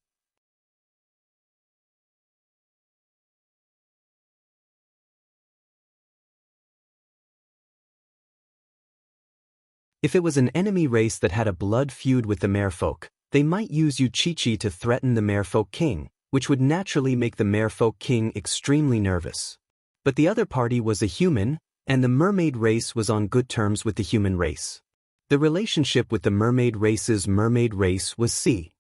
If it was an enemy race that had a blood feud with the merfolk, they might use Uchichi to threaten the merfolk king, which would naturally make the merfolk king extremely nervous. But the other party was a human, and the mermaid race was on good terms with the human race. The relationship with the mermaid race's mermaid race was sea.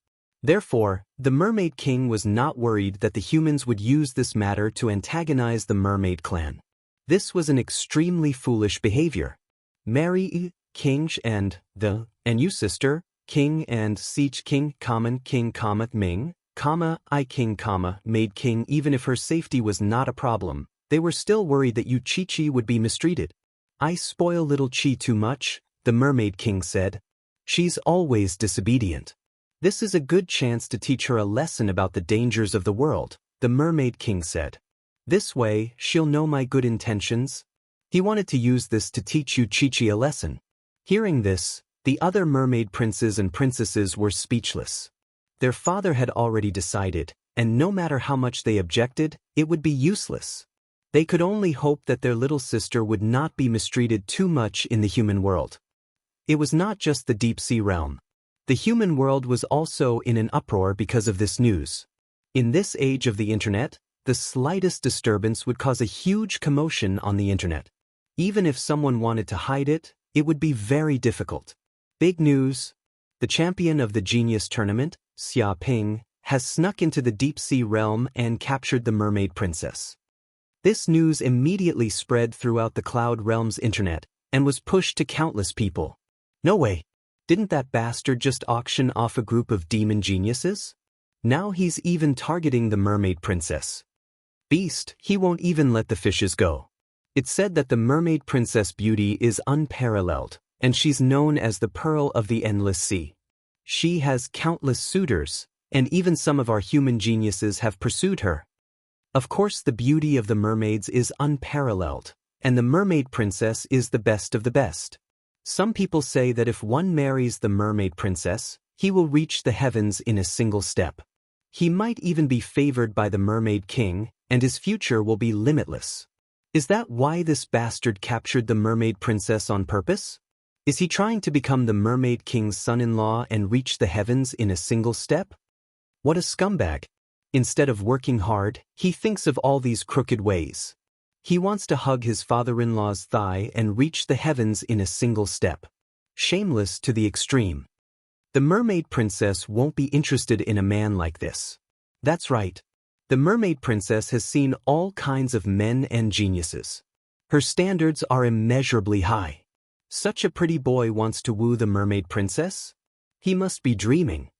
Therefore, the Mermaid King was not worried that the humans would use this matter to antagonize the mermaid clan. This was an extremely foolish behavior. Marry King and you sister, King and Siege King, King, Ming, I King, Maid King. Even if her safety was not a problem, they were still worried that Uchichi would be mistreated. I spoil little Chi too much, the Mermaid King said. She's always disobedient. This is a good chance to teach her a lesson about the dangers of the world, the Mermaid King said. This way, she'll know my good intentions. He wanted to use this to teach Uchichi a lesson. Hearing this, the other mermaid princes and princesses were speechless. Their father had already decided, and no matter how much they objected, it would be useless. They could only hope that their little sister would not be mistreated too much in the human world. It was not just the deep sea realm. The human world was also in an uproar because of this news. In this age of the internet, the slightest disturbance would cause a huge commotion on the internet. Even if someone wanted to hide it, it would be very difficult. Big news! The champion of the Genius Tournament, Xia Ping, has snuck into the deep sea realm and captured the mermaid princess. This news immediately spread throughout the Cloud Realm's internet and was pushed to countless people. No way! Didn't that bastard just auction off a group of demon geniuses? Now he's even targeting the mermaid princess. Beast, he won't even let the fishes go. It's said that the mermaid princess beauty is unparalleled, and she's known as the Pearl of the Endless Sea. She has countless suitors, and even some of our human geniuses have pursued her. Of course, the beauty of the mermaids is unparalleled, and the mermaid princess is the best of the best. Some people say that if one marries the mermaid princess, he will reach the heavens in a single step. He might even be favored by the mermaid king, and his future will be limitless. Is that why this bastard captured the mermaid princess on purpose? Is he trying to become the mermaid king's son-in-law and reach the heavens in a single step? What a scumbag! Instead of working hard, he thinks of all these crooked ways. He wants to hug his father-in-law's thigh and reach the heavens in a single step. Shameless to the extreme. The mermaid princess won't be interested in a man like this. That's right. The mermaid princess has seen all kinds of men and geniuses. Her standards are immeasurably high. Such a pretty boy wants to woo the mermaid princess? He must be dreaming.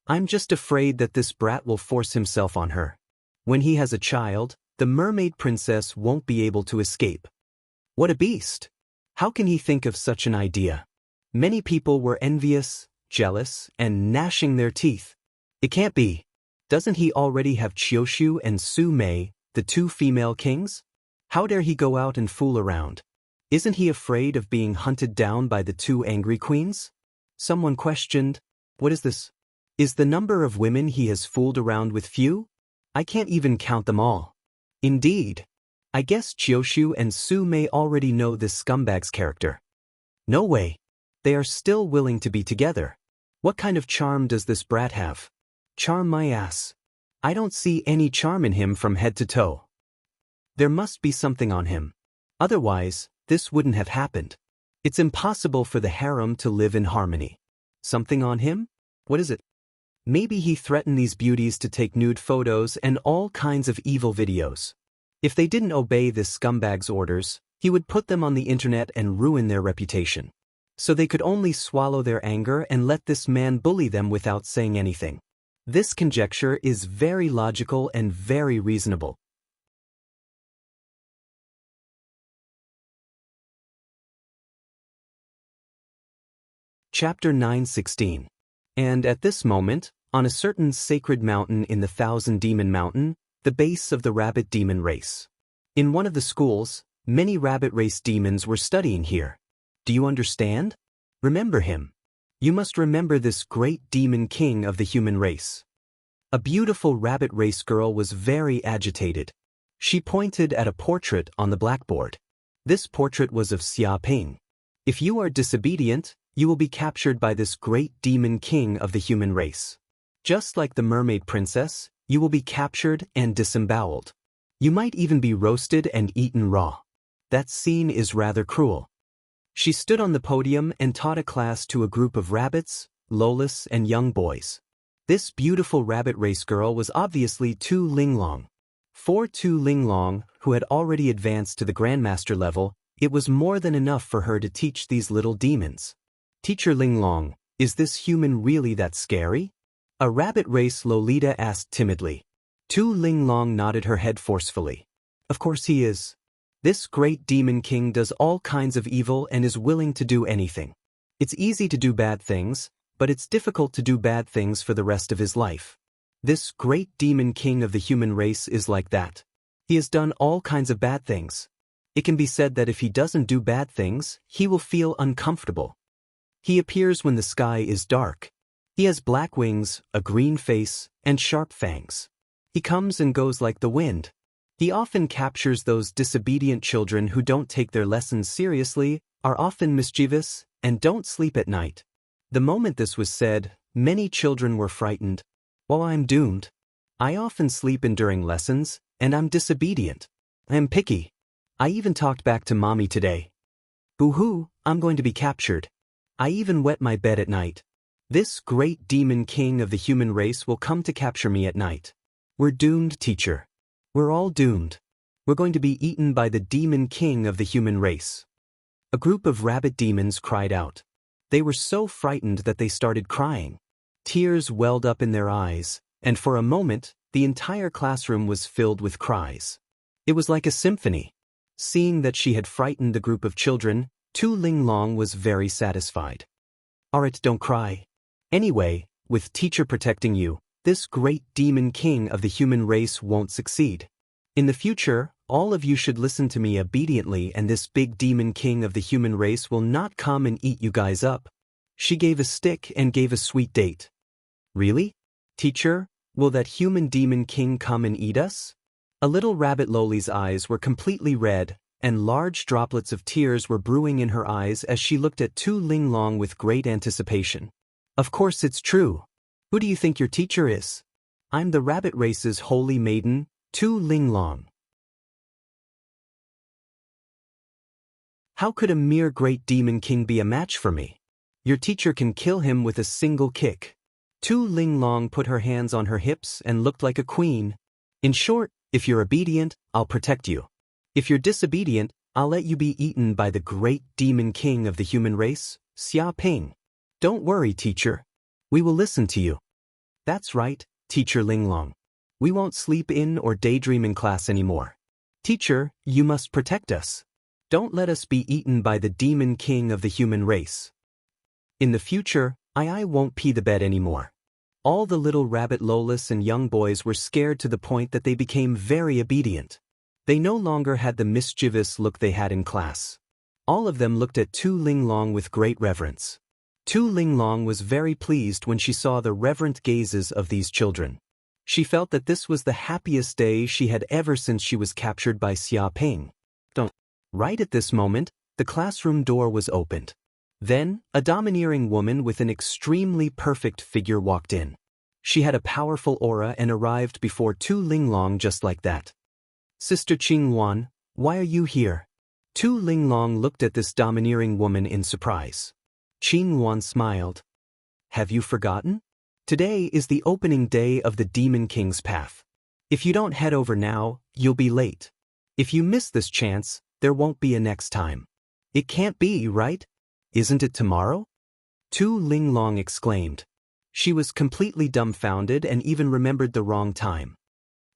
I'm just afraid that this brat will force himself on her. When he has a child, the mermaid princess won't be able to escape. What a beast! How can he think of such an idea? Many people were envious, jealous, and gnashing their teeth. It can't be. Doesn't he already have Chioshu and Su Mei, the two female kings? How dare he go out and fool around? Isn't he afraid of being hunted down by the two angry queens? Someone questioned, what is this? Is the number of women he has fooled around with few? I can't even count them all. Indeed. I guess Chioshu and Su Mei already know this scumbag's character. No way. They are still willing to be together. What kind of charm does this brat have? Charm my ass. I don't see any charm in him from head to toe. There must be something on him. Otherwise, this wouldn't have happened. It's impossible for the harem to live in harmony. Something on him? What is it? Maybe he threatened these beauties to take nude photos and all kinds of evil videos. If they didn't obey this scumbag's orders, he would put them on the internet and ruin their reputation. So they could only swallow their anger and let this man bully them without saying anything. This conjecture is very logical and very reasonable. Chapter 9:16. And at this moment, on a certain sacred mountain in the Thousand Demon Mountain, the base of the rabbit demon race. In one of the schools, many rabbit race demons were studying here. Do you understand? Remember him. You must remember this great demon king of the human race. A beautiful rabbit race girl was very agitated. She pointed at a portrait on the blackboard. This portrait was of Xia Ping. If you are disobedient, you will be captured by this great demon king of the human race. Just like the mermaid princess, you will be captured and disemboweled. You might even be roasted and eaten raw. That scene is rather cruel. She stood on the podium and taught a class to a group of rabbits, lolas, and young boys. This beautiful rabbit race girl was obviously Tu Linglong. For Tu Linglong, who had already advanced to the Grandmaster level, it was more than enough for her to teach these little demons. Teacher Linglong, is this human really that scary? A rabbit race Lolita asked timidly. Tu Linglong nodded her head forcefully. Of course he is. This great demon king does all kinds of evil and is willing to do anything. It's easy to do bad things, but it's difficult to do bad things for the rest of his life. This great demon king of the human race is like that. He has done all kinds of bad things. It can be said that if he doesn't do bad things, he will feel uncomfortable. He appears when the sky is dark. He has black wings, a green face, and sharp fangs. He comes and goes like the wind. He often captures those disobedient children who don't take their lessons seriously, are often mischievous, and don't sleep at night. The moment this was said, many children were frightened. Well, I'm doomed. I often sleep in during lessons, and I'm disobedient. I am picky. I even talked back to mommy today. Boo-hoo, I'm going to be captured. I even wet my bed at night. This great demon king of the human race will come to capture me at night. We're doomed, teacher. We're all doomed. We're going to be eaten by the demon king of the human race. A group of rabbit demons cried out. They were so frightened that they started crying. Tears welled up in their eyes, and for a moment, the entire classroom was filled with cries. It was like a symphony. Seeing that she had frightened the group of children, Tu Linglong was very satisfied. Alright, don't cry. Anyway, with teacher protecting you, this great demon king of the human race won't succeed. In the future, all of you should listen to me obediently and this big demon king of the human race will not come and eat you guys up. She gave a stick and gave a sweet date. Really? Teacher, will that human demon king come and eat us? A little rabbit Loli's eyes were completely red, and large droplets of tears were brewing in her eyes as she looked at Tu Linglong with great anticipation. Of course it's true. Who do you think your teacher is? I'm the rabbit race's holy maiden, Tu Linglong. How could a mere great demon king be a match for me? Your teacher can kill him with a single kick. Tu Linglong put her hands on her hips and looked like a queen. In short, if you're obedient, I'll protect you. If you're disobedient, I'll let you be eaten by the great demon king of the human race, Xia Ping. Don't worry, teacher. We will listen to you. That's right, Teacher Linglong. We won't sleep in or daydream in class anymore. Teacher, you must protect us. Don't let us be eaten by the demon king of the human race. In the future, I won't pee the bed anymore. All the little rabbit lolas and young boys were scared to the point that they became very obedient. They no longer had the mischievous look they had in class. All of them looked at Tu Linglong with great reverence. Tu Linglong was very pleased when she saw the reverent gazes of these children. She felt that this was the happiest day she had ever since she was captured by Xia Ping. Right at this moment, the classroom door was opened. Then, a domineering woman with an extremely perfect figure walked in. She had a powerful aura and arrived before Tu Linglong just like that. Sister Qingwan, why are you here? Tu Linglong looked at this domineering woman in surprise. Qingwan smiled. Have you forgotten? Today is the opening day of the Demon King's path. If you don't head over now, you'll be late. If you miss this chance, there won't be a next time. It can't be, right? Isn't it tomorrow? Tu Linglong exclaimed. She was completely dumbfounded and even remembered the wrong time.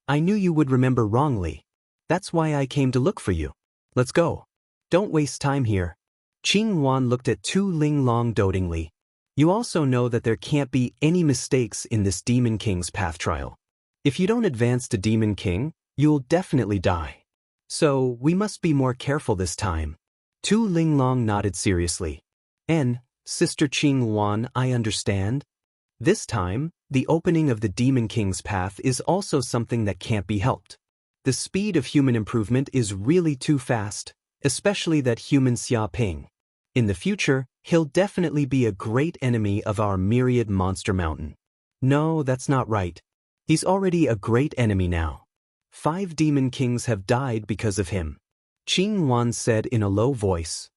I knew you would remember wrongly. That's why I came to look for you. Let's go. Don't waste time here. Qingwan looked at Tu Linglong dotingly. You also know that there can't be any mistakes in this Demon King's path trial. If you don't advance to Demon King, you'll definitely die. So, we must be more careful this time. Tu Linglong nodded seriously. Sister Qingwan, I understand. This time, the opening of the Demon King's path is also something that can't be helped. The speed of human improvement is really too fast, especially that human Xia Ping. In the future, he'll definitely be a great enemy of our myriad monster mountain. No, that's not right. He's already a great enemy now. 5 demon kings have died because of him. Qing Wan said in a low voice.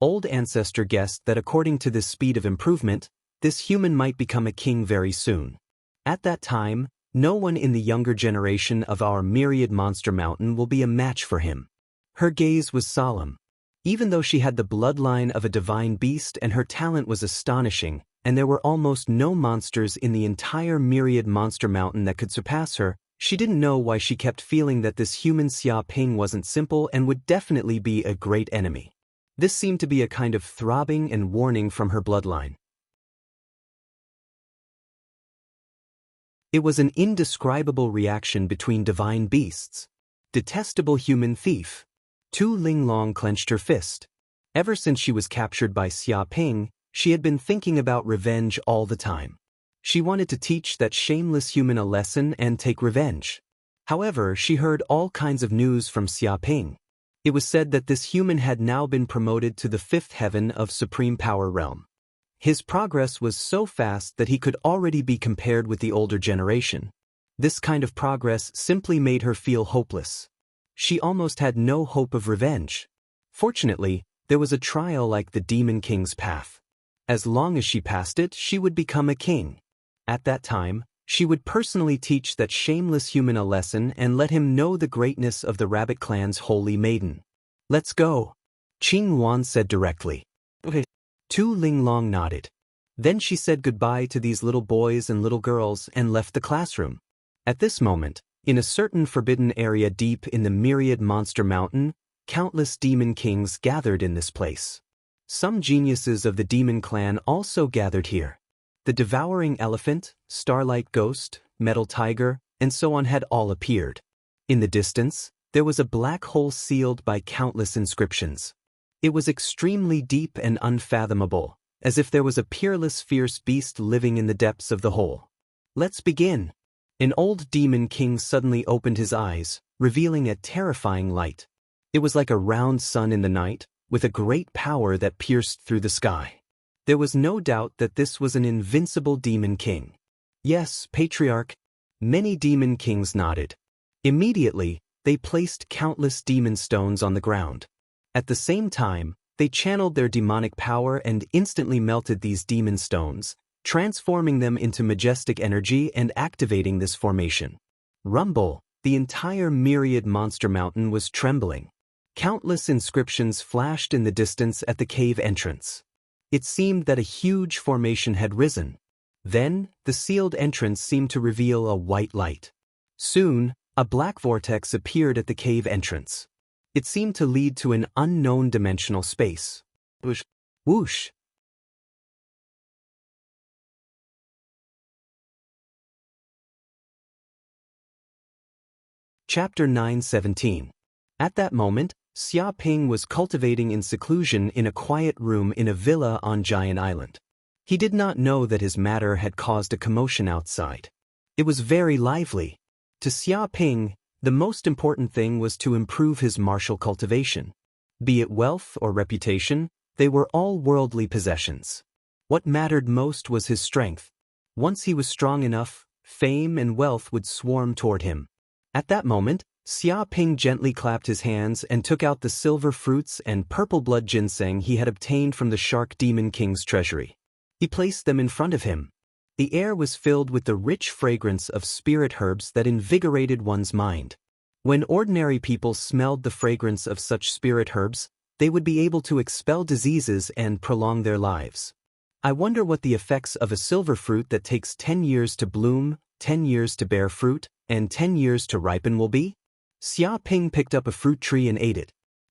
Old ancestor guessed that according to this speed of improvement, this human might become a king very soon. At that time, no one in the younger generation of our myriad monster mountain will be a match for him. Her gaze was solemn. Even though she had the bloodline of a divine beast and her talent was astonishing, and there were almost no monsters in the entire myriad monster mountain that could surpass her, she didn't know why she kept feeling that this human Xia Ping wasn't simple and would definitely be a great enemy. This seemed to be a kind of throbbing and warning from her bloodline. It was an indescribable reaction between divine beasts. Detestable human thief. Tu Linglong clenched her fist. Ever since she was captured by Xia Ping, she had been thinking about revenge all the time. She wanted to teach that shameless human a lesson and take revenge. However, she heard all kinds of news from Xia Ping. It was said that this human had now been promoted to the 5th heaven of Supreme Power Realm. His progress was so fast that he could already be compared with the older generation. This kind of progress simply made her feel hopeless. She almost had no hope of revenge. Fortunately, there was a trial like the Demon King's path. As long as she passed it, she would become a king. At that time, she would personally teach that shameless human a lesson and let him know the greatness of the Rabbit Clan's holy maiden. Let's go, Qing Wan said directly. Okay. Tu Linglong nodded. Then she said goodbye to these little boys and little girls and left the classroom. At this moment, in a certain forbidden area deep in the myriad monster mountain, countless demon kings gathered in this place. Some geniuses of the demon clan also gathered here. The devouring elephant, starlight ghost, metal tiger, and so on had all appeared. In the distance, there was a black hole sealed by countless inscriptions. It was extremely deep and unfathomable, as if there was a peerless fierce beast living in the depths of the hole. Let's begin. An old demon king suddenly opened his eyes, revealing a terrifying light. It was like a round sun in the night, with a great power that pierced through the sky. There was no doubt that this was an invincible demon king. Yes, Patriarch. Many demon kings nodded. Immediately, they placed countless demon stones on the ground. At the same time, they channeled their demonic power and instantly melted these demon stones, transforming them into majestic energy and activating this formation. Rumble, the entire myriad monster mountain was trembling. Countless inscriptions flashed in the distance at the cave entrance. It seemed that a huge formation had risen. Then, the sealed entrance seemed to reveal a white light. Soon, a black vortex appeared at the cave entrance. It seemed to lead to an unknown dimensional space. Whoosh! Whoosh! Chapter 9:17. At that moment, Xia Ping was cultivating in seclusion in a quiet room in a villa on Giant Island. He did not know that his matter had caused a commotion outside. It was very lively. To Xia Ping, the most important thing was to improve his martial cultivation. Be it wealth or reputation, they were all worldly possessions. What mattered most was his strength. Once he was strong enough, fame and wealth would swarm toward him. At that moment, Xia Ping gently clapped his hands and took out the silver fruits and purple blood ginseng he had obtained from the Shark Demon King's treasury. He placed them in front of him. The air was filled with the rich fragrance of spirit herbs that invigorated one's mind. When ordinary people smelled the fragrance of such spirit herbs, they would be able to expel diseases and prolong their lives. I wonder what the effects of a silver fruit that takes 10 years to bloom, 10 years to bear fruit, and 10 years to ripen will be? Xia Ping picked up a fruit tree and ate it.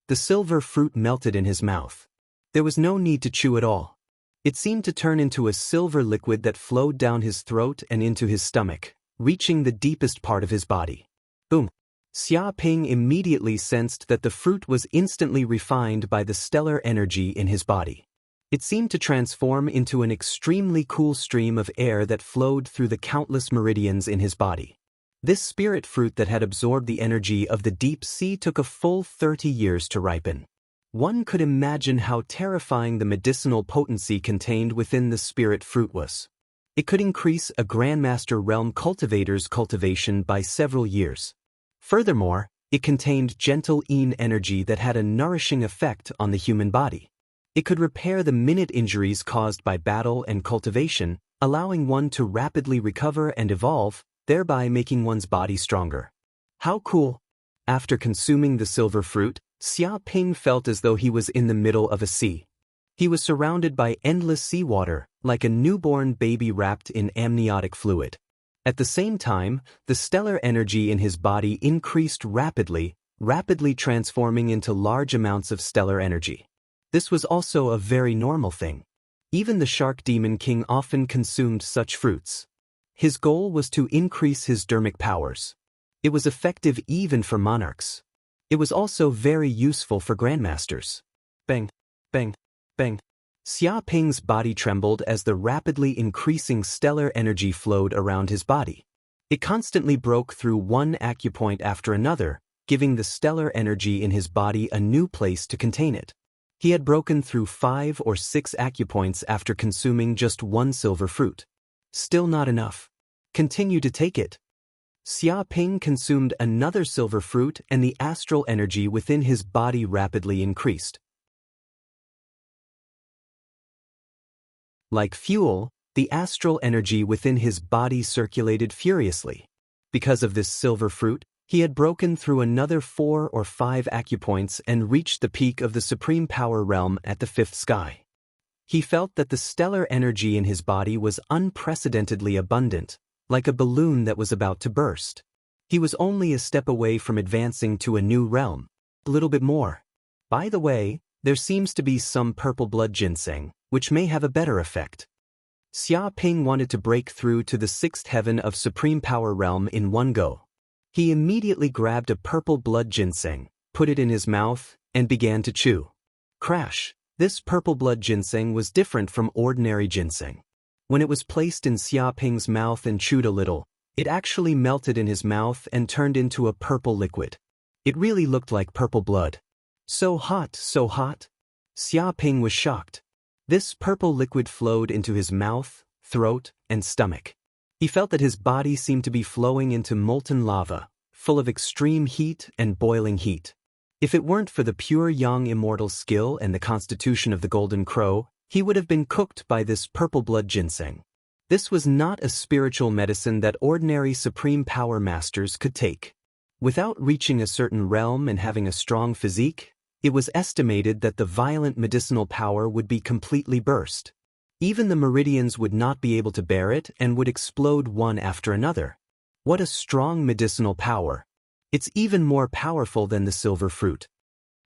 The silver fruit melted in his mouth. There was no need to chew at all. It seemed to turn into a silver liquid that flowed down his throat and into his stomach, reaching the deepest part of his body. Boom! Xia Ping immediately sensed that the fruit was instantly refined by the stellar energy in his body. It seemed to transform into an extremely cool stream of air that flowed through the countless meridians in his body. This spirit fruit that had absorbed the energy of the deep sea took a full 30 years to ripen. One could imagine how terrifying the medicinal potency contained within the spirit fruit was. It could increase a Grandmaster Realm cultivator's cultivation by several years. Furthermore, it contained gentle Yin energy that had a nourishing effect on the human body. It could repair the minute injuries caused by battle and cultivation, allowing one to rapidly recover and evolve, thereby making one's body stronger. How cool! After consuming the silver fruit, Xia Ping felt as though he was in the middle of a sea. He was surrounded by endless seawater, like a newborn baby wrapped in amniotic fluid. At the same time, the stellar energy in his body increased rapidly transforming into large amounts of stellar energy. This was also a very normal thing. Even the Shark Demon King often consumed such fruits. His goal was to increase his dermic powers. It was effective even for monarchs. It was also very useful for grandmasters. Bang, bang, bang. Xia Ping's body trembled as the rapidly increasing stellar energy flowed around his body. It constantly broke through one acupoint after another, giving the stellar energy in his body a new place to contain it. He had broken through 5 or 6 acupoints after consuming just one silver fruit. Still not enough. Continue to take it. Xia Ping consumed another silver fruit and the astral energy within his body rapidly increased. Like fuel, the astral energy within his body circulated furiously. Because of this silver fruit, he had broken through another 4 or 5 acupoints and reached the peak of the supreme power realm at the 5th sky. He felt that the stellar energy in his body was unprecedentedly abundant, like a balloon that was about to burst. He was only a step away from advancing to a new realm. A little bit more. By the way, there seems to be some purple blood ginseng, which may have a better effect. Xia Ping wanted to break through to the 6th heaven of supreme power realm in one go. He immediately grabbed a purple blood ginseng, put it in his mouth, and began to chew. Crash! This purple blood ginseng was different from ordinary ginseng. When it was placed in Xia Ping's mouth and chewed a little, it actually melted in his mouth and turned into a purple liquid. It really looked like purple blood. So hot, so hot. Xia Ping was shocked. This purple liquid flowed into his mouth, throat, and stomach. He felt that his body seemed to be flowing into molten lava, full of extreme heat and boiling heat. If it weren't for the pure young immortal skill and the constitution of the Golden Crow, he would have been cooked by this purple blood ginseng. This was not a spiritual medicine that ordinary supreme power masters could take. Without reaching a certain realm and having a strong physique, it was estimated that the violent medicinal power would be completely burst. Even the meridians would not be able to bear it and would explode one after another. What a strong medicinal power! It's even more powerful than the silver fruit.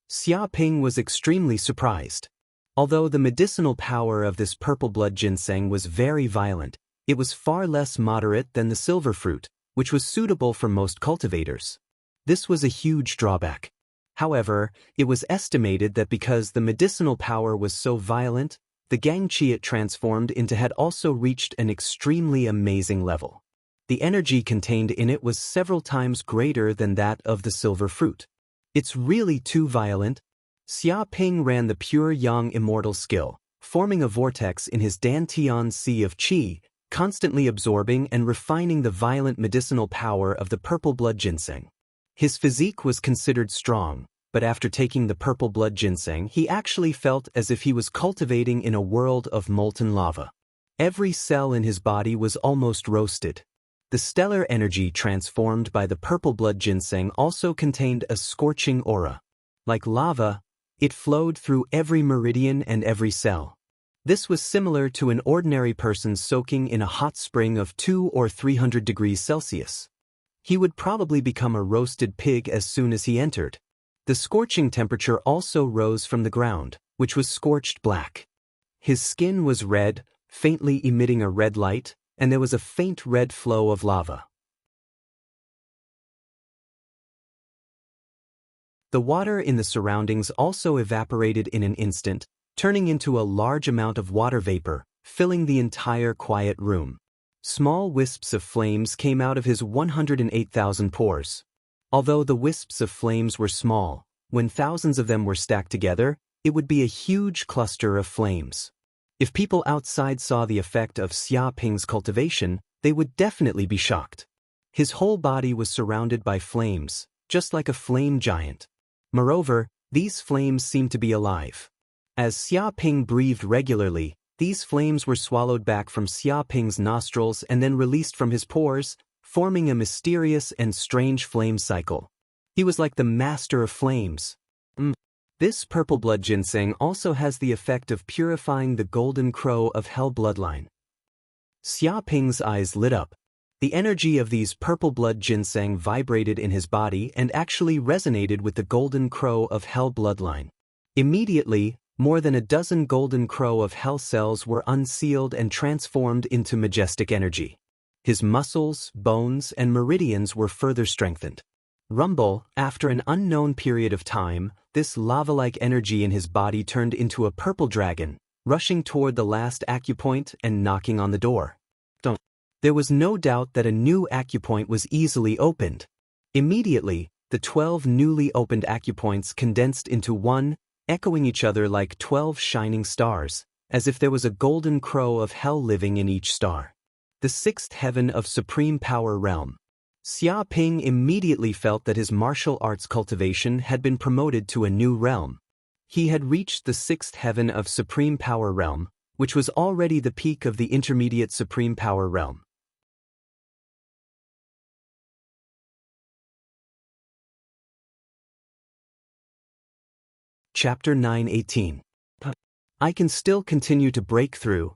Xia Ping was extremely surprised. Although the medicinal power of this purple blood ginseng was very violent, it was far less moderate than the silver fruit, which was suitable for most cultivators. This was a huge drawback. However, it was estimated that because the medicinal power was so violent, the gangqi it transformed into had also reached an extremely amazing level. The energy contained in it was several times greater than that of the silver fruit. It's really too violent. Xia Ping ran the pure young immortal skill, forming a vortex in his Dantian Sea of Qi, constantly absorbing and refining the violent medicinal power of the purple blood ginseng. His physique was considered strong, but after taking the purple blood ginseng, he actually felt as if he was cultivating in a world of molten lava. Every cell in his body was almost roasted. The stellar energy transformed by the purple blood ginseng also contained a scorching aura. Like lava, it flowed through every meridian and every cell. This was similar to an ordinary person soaking in a hot spring of 200 or 300 degrees Celsius. He would probably become a roasted pig as soon as he entered. The scorching temperature also rose from the ground, which was scorched black. His skin was red, faintly emitting a red light, and there was a faint red flow of lava. The water in the surroundings also evaporated in an instant, turning into a large amount of water vapor, filling the entire quiet room. Small wisps of flames came out of his 108,000 pores. Although the wisps of flames were small, When thousands of them were stacked together, it would be a huge cluster of flames. If people outside saw the effect of Xia Ping's cultivation, they would definitely be shocked. His whole body was surrounded by flames, just like a flame giant. Moreover, these flames seemed to be alive. As Xia Ping breathed regularly, these flames were swallowed back from Xia Ping's nostrils and then released from his pores, forming a mysterious and strange flame cycle. He was like the master of flames. This purple blood ginseng also has the effect of purifying the golden crow of hell bloodline. Xia Ping's eyes lit up. The energy of these purple blood ginseng vibrated in his body and actually resonated with the golden crow of hell bloodline. Immediately, more than a dozen golden crow of hell cells were unsealed and transformed into majestic energy. His muscles, bones, and meridians were further strengthened. Rumble, after an unknown period of time, this lava-like energy in his body turned into a purple dragon, rushing toward the last acupoint and knocking on the door. There was no doubt that a new acupoint was easily opened. Immediately, the 12 newly opened acupoints condensed into one, echoing each other like 12 shining stars, as if there was a golden crow of hell living in each star. The sixth heaven of supreme power realm. Xia Ping immediately felt that his martial arts cultivation had been promoted to a new realm. He had reached the sixth heaven of supreme power realm, which was already the peak of the intermediate supreme power realm. Chapter 9:18. I can still continue to break through.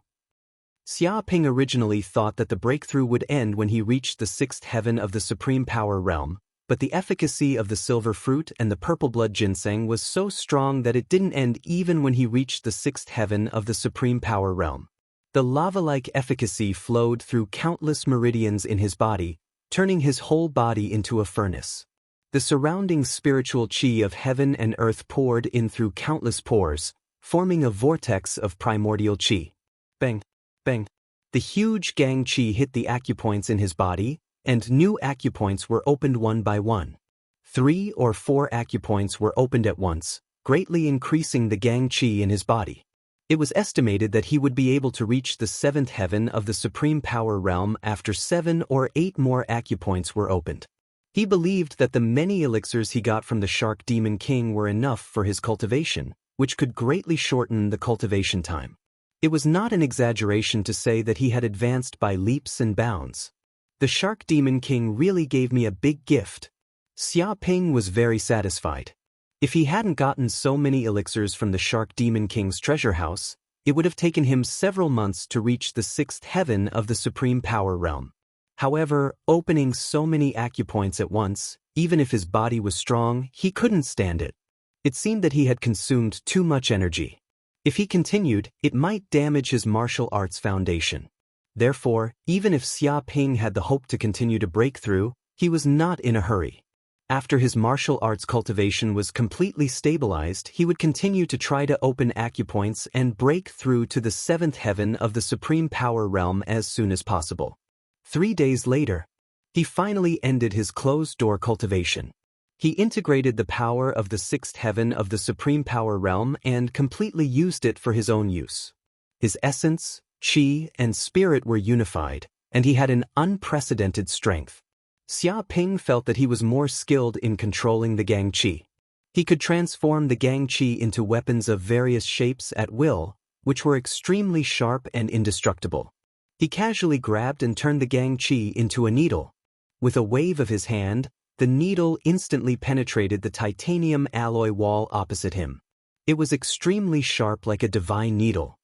Xia Ping originally thought that the breakthrough would end when he reached the sixth heaven of the supreme power realm, but the efficacy of the silver fruit and the purple blood ginseng was so strong that it didn't end even when he reached the sixth heaven of the supreme power realm. The lava-like efficacy flowed through countless meridians in his body, turning his whole body into a furnace. The surrounding spiritual chi of heaven and earth poured in through countless pores, forming a vortex of primordial chi. Bang, bang. The huge gang chi hit the acupoints in his body, and new acupoints were opened one by one. 3 or 4 acupoints were opened at once, greatly increasing the gang chi in his body. It was estimated that he would be able to reach the seventh heaven of the supreme power realm after 7 or 8 more acupoints were opened. He believed that the many elixirs he got from the Shark Demon King were enough for his cultivation, which could greatly shorten the cultivation time. It was not an exaggeration to say that he had advanced by leaps and bounds. The Shark Demon King really gave me a big gift. Xia Ping was very satisfied. If he hadn't gotten so many elixirs from the Shark Demon King's treasure house, it would have taken him several months to reach the sixth heaven of the supreme power realm. However, opening so many acupoints at once, even if his body was strong, he couldn't stand it. It seemed that he had consumed too much energy. If he continued, it might damage his martial arts foundation. Therefore, even if Xia Ping had the hope to continue to break through, he was not in a hurry. After his martial arts cultivation was completely stabilized, he would continue to try to open acupoints and break through to the seventh heaven of the supreme power realm as soon as possible. 3 days later, he finally ended his closed-door cultivation. He integrated the power of the sixth heaven of the supreme power realm and completely used it for his own use. His essence, chi, and spirit were unified, and he had an unprecedented strength. Xia Ping felt that he was more skilled in controlling the gang chi. He could transform the gang chi into weapons of various shapes at will, which were extremely sharp and indestructible. He casually grabbed and turned the gang chi into a needle. With a wave of his hand, the needle instantly penetrated the titanium alloy wall opposite him. It was extremely sharp like a divine needle.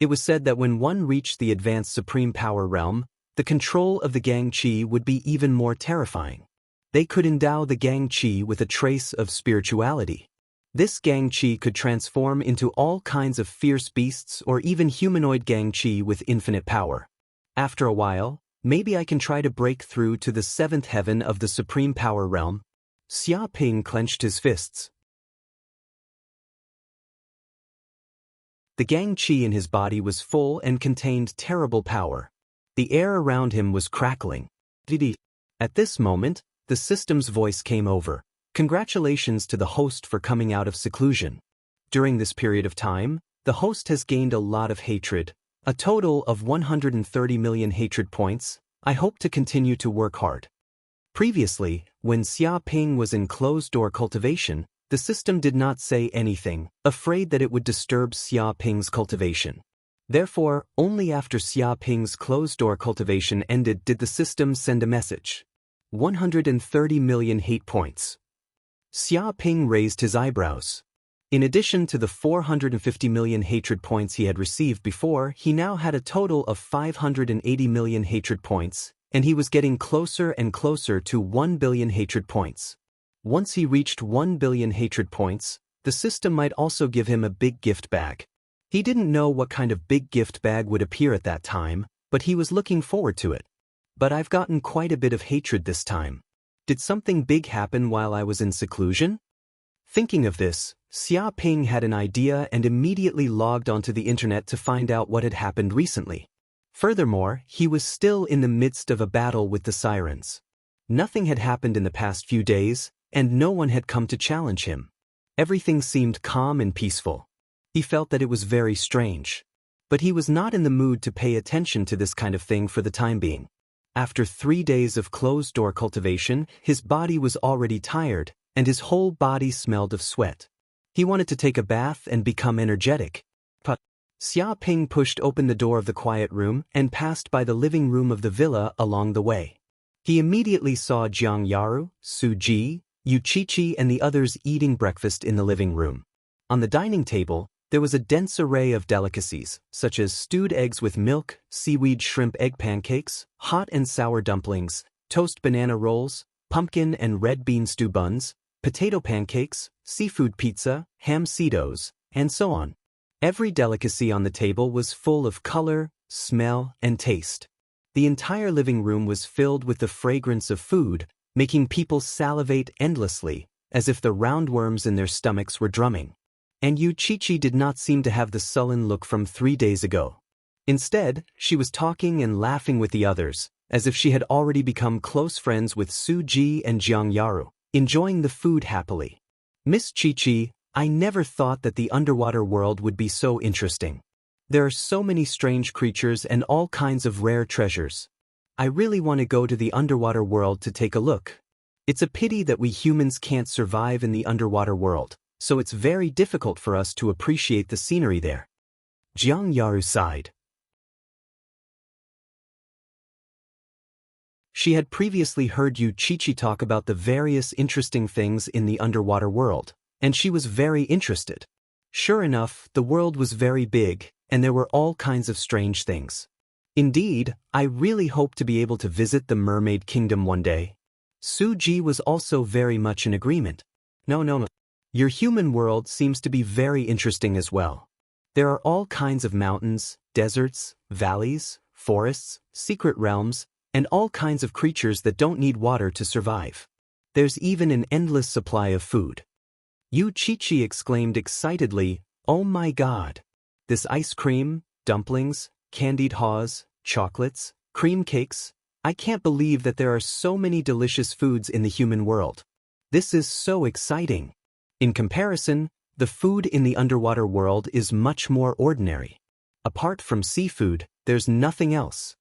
It was said that when one reached the advanced supreme power realm, the control of the gang chi would be even more terrifying. They could endow the gang chi with a trace of spirituality. This gang chi could transform into all kinds of fierce beasts or even humanoid gang chi with infinite power. After a while, maybe I can try to break through to the seventh heaven of the supreme power realm. Xia Ping clenched his fists. The gang chi in his body was full and contained terrible power. The air around him was crackling. At this moment, the system's voice came over. Congratulations to the host for coming out of seclusion. During this period of time, the host has gained a lot of hatred, a total of 130 million hatred points. I hope to continue to work hard. Previously, when Xia Ping was in closed-door cultivation, the system did not say anything, afraid that it would disturb Xia Ping's cultivation. Therefore, only after Xia Ping's closed-door cultivation ended did the system send a message. 130 million hate points. Xia Ping raised his eyebrows. In addition to the 450 million hatred points he had received before, he now had a total of 580 million hatred points, and he was getting closer and closer to 1 billion hatred points. Once he reached 1 billion hatred points, the system might also give him a big gift bag. He didn't know what kind of big gift bag would appear at that time, but he was looking forward to it. But I've gotten quite a bit of hatred this time. Did something big happen while I was in seclusion? Thinking of this, Xia Ping had an idea and immediately logged onto the internet to find out what had happened recently. Furthermore, he was still in the midst of a battle with the sirens. Nothing had happened in the past few days, and no one had come to challenge him. Everything seemed calm and peaceful. He felt that it was very strange. But he was not in the mood to pay attention to this kind of thing for the time being. After 3 days of closed-door cultivation, his body was already tired, and his whole body smelled of sweat. He wanted to take a bath and become energetic. But Xia Ping pushed open the door of the quiet room and passed by the living room of the villa along the way. He immediately saw Jiang Yaru, Su Ji, Yu Qiqi and the others eating breakfast in the living room. On the dining table, there was a dense array of delicacies, such as stewed eggs with milk, seaweed shrimp egg pancakes, hot and sour dumplings, toast banana rolls, pumpkin and red bean stew buns, potato pancakes, seafood pizza, ham Cheetos, and so on. Every delicacy on the table was full of color, smell, and taste. The entire living room was filled with the fragrance of food, making people salivate endlessly, as if the roundworms in their stomachs were drumming. And Yu Qiqi did not seem to have the sullen look from 3 days ago. Instead, she was talking and laughing with the others, as if she had already become close friends with Su Ji and Jiang Yaru, enjoying the food happily. Miss Qiqi, I never thought that the underwater world would be so interesting. There are so many strange creatures and all kinds of rare treasures. I really want to go to the underwater world to take a look. It's a pity that we humans can't survive in the underwater world, so it's very difficult for us to appreciate the scenery there. Jiang Yaru sighed. She had previously heard Yu Qiqi talk about the various interesting things in the underwater world, and she was very interested. Sure enough, the world was very big, and there were all kinds of strange things. Indeed, I really hope to be able to visit the Mermaid Kingdom one day. Su Ji was also very much in agreement. No. Your human world seems to be very interesting as well. There are all kinds of mountains, deserts, valleys, forests, secret realms, and all kinds of creatures that don't need water to survive. There's even an endless supply of food. Yu Qiqi exclaimed excitedly, "Oh my God! This ice cream, dumplings, candied haws, chocolates, cream cakes, I can't believe that there are so many delicious foods in the human world. This is so exciting." In comparison, the food in the underwater world is much more ordinary. Apart from seafood, there's nothing else.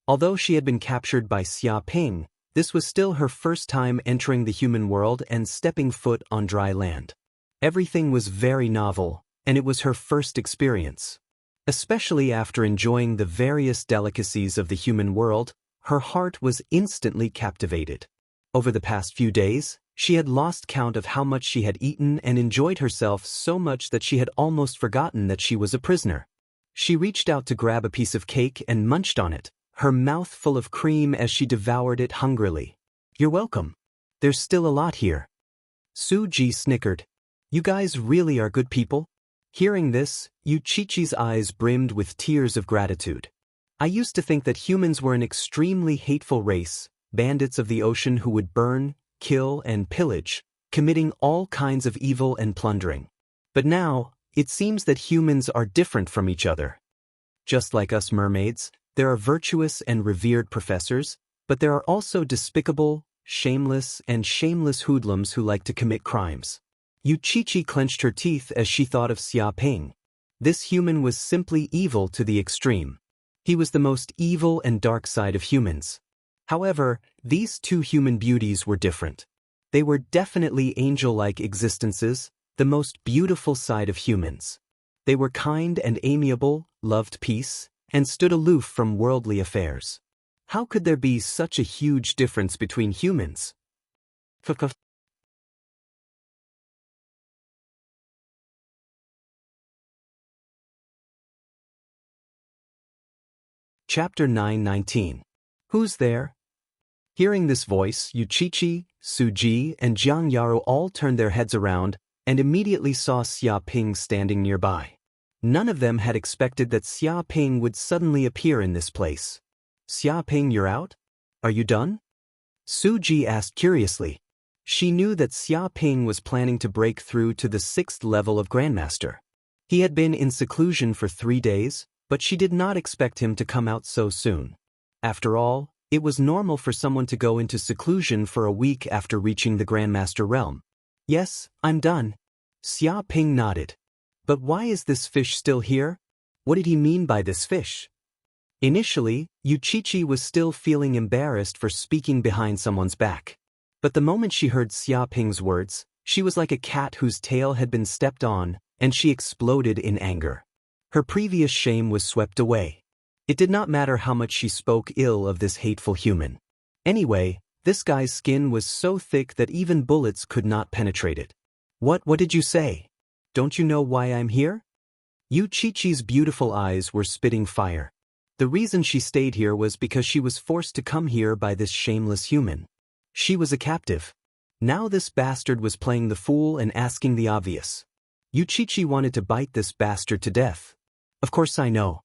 Although she had been captured by Xia Ping, this was still her first time entering the human world and stepping foot on dry land. Everything was very novel, and it was her first experience. Especially after enjoying the various delicacies of the human world, her heart was instantly captivated. Over the past few days, she had lost count of how much she had eaten and enjoyed herself so much that she had almost forgotten that she was a prisoner. She reached out to grab a piece of cake and munched on it, her mouth full of cream as she devoured it hungrily. "You're welcome. There's still a lot here." Su Ji snickered. "You guys really are good people?" Hearing this, Yu Qiqi's eyes brimmed with tears of gratitude. "I used to think that humans were an extremely hateful race, bandits of the ocean who would burn, kill, and pillage, committing all kinds of evil and plundering. But now, it seems that humans are different from each other. Just like us mermaids, there are virtuous and revered professors, but there are also despicable, shameless, and shameless hoodlums who like to commit crimes. Yu Qiqi clenched her teeth as she thought of Xia Ping. This human was simply evil to the extreme. He was the most evil and dark side of humans. However, these two human beauties were different. They were definitely angel-like existences, the most beautiful side of humans. They were kind and amiable, loved peace, and stood aloof from worldly affairs. How could there be such a huge difference between humans? Chapter 9:19. Who's there? Hearing this voice, Yu Qiqi, Su Ji, and Jiang Yaro all turned their heads around and immediately saw Xia Ping standing nearby. None of them had expected that Xia Ping would suddenly appear in this place. Xia Ping, you're out? Are you done? Su Ji asked curiously. She knew that Xia Ping was planning to break through to the 6th level of Grandmaster. He had been in seclusion for 3 days, but she did not expect him to come out so soon. After all, it was normal for someone to go into seclusion for a week after reaching the Grandmaster realm. Yes, I'm done. Xia Ping nodded. But why is this fish still here? What did he mean by this fish? Initially, Yu Qiqi was still feeling embarrassed for speaking behind someone's back. But the moment she heard Xia Ping's words, she was like a cat whose tail had been stepped on, and she exploded in anger. Her previous shame was swept away. It did not matter how much she spoke ill of this hateful human. Anyway, this guy's skin was so thick that even bullets could not penetrate it. What did you say? Don't you know why I'm here? Yu Qiqi's beautiful eyes were spitting fire. The reason she stayed here was because she was forced to come here by this shameless human. She was a captive. Now this bastard was playing the fool and asking the obvious. Yu Qiqi wanted to bite this bastard to death. Of course I know.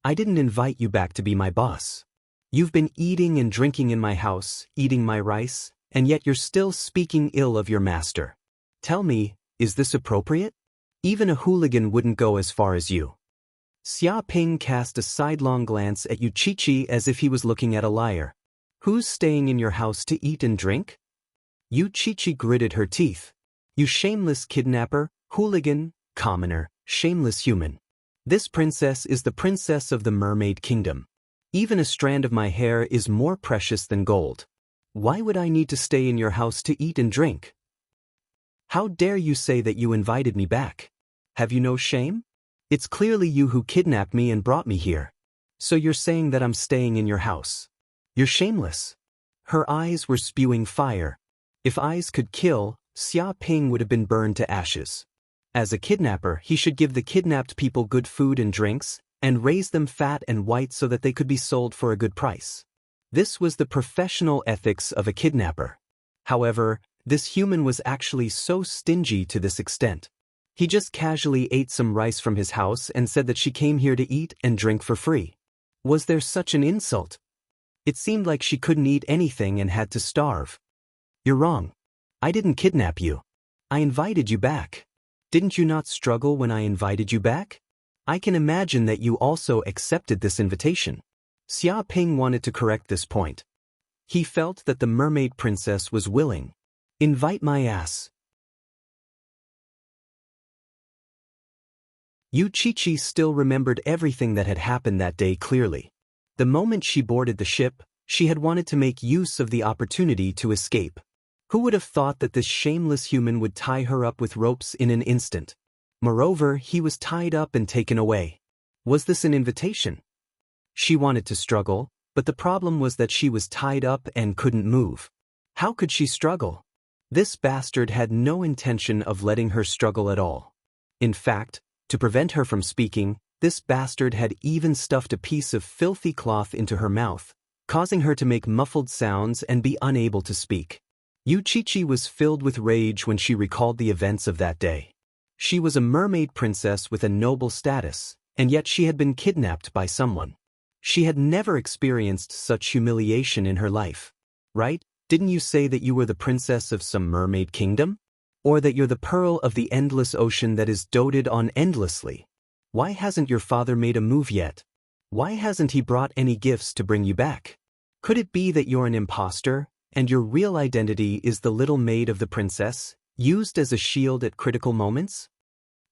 I didn't invite you back to be my boss. You've been eating and drinking in my house, eating my rice, and yet you're still speaking ill of your master. Tell me, is this appropriate? Even a hooligan wouldn't go as far as you. Xia Ping cast a sidelong glance at Yu Qiqi as if he was looking at a liar. Who's staying in your house to eat and drink? Yu Qiqi gritted her teeth. You shameless kidnapper, hooligan, commoner, shameless human. This princess is the princess of the Mermaid Kingdom. Even a strand of my hair is more precious than gold. Why would I need to stay in your house to eat and drink? How dare you say that you invited me back? Have you no shame? It's clearly you who kidnapped me and brought me here. So you're saying that I'm staying in your house. You're shameless. Her eyes were spewing fire. If eyes could kill, Xia Ping would have been burned to ashes. As a kidnapper, he should give the kidnapped people good food and drinks, and raise them fat and white so that they could be sold for a good price. This was the professional ethics of a kidnapper. However, this human was actually so stingy to this extent. He just casually ate some rice from his house and said that she came here to eat and drink for free. Was there such an insult? It seemed like she couldn't eat anything and had to starve. You're wrong. I didn't kidnap you. I invited you back. Didn't you not struggle when I invited you back? I can imagine that you also accepted this invitation. Xia Ping wanted to correct this point. He felt that the mermaid princess was willing. Invite my ass. Yu Qiqi still remembered everything that had happened that day clearly. The moment she boarded the ship, she had wanted to make use of the opportunity to escape. Who would have thought that this shameless human would tie her up with ropes in an instant? Moreover, he was tied up and taken away. Was this an invitation? She wanted to struggle, but the problem was that she was tied up and couldn't move. How could she struggle? This bastard had no intention of letting her struggle at all. In fact, to prevent her from speaking, this bastard had even stuffed a piece of filthy cloth into her mouth, causing her to make muffled sounds and be unable to speak. Yu Qiqi was filled with rage when she recalled the events of that day. She was a mermaid princess with a noble status, and yet she had been kidnapped by someone. She had never experienced such humiliation in her life. Right? Didn't you say that you were the princess of some mermaid kingdom? Or that you're the pearl of the endless ocean that is doted on endlessly? Why hasn't your father made a move yet? Why hasn't he brought any gifts to bring you back? Could it be that you're an imposter, And your real identity is the little maid of the princess, used as a shield at critical moments?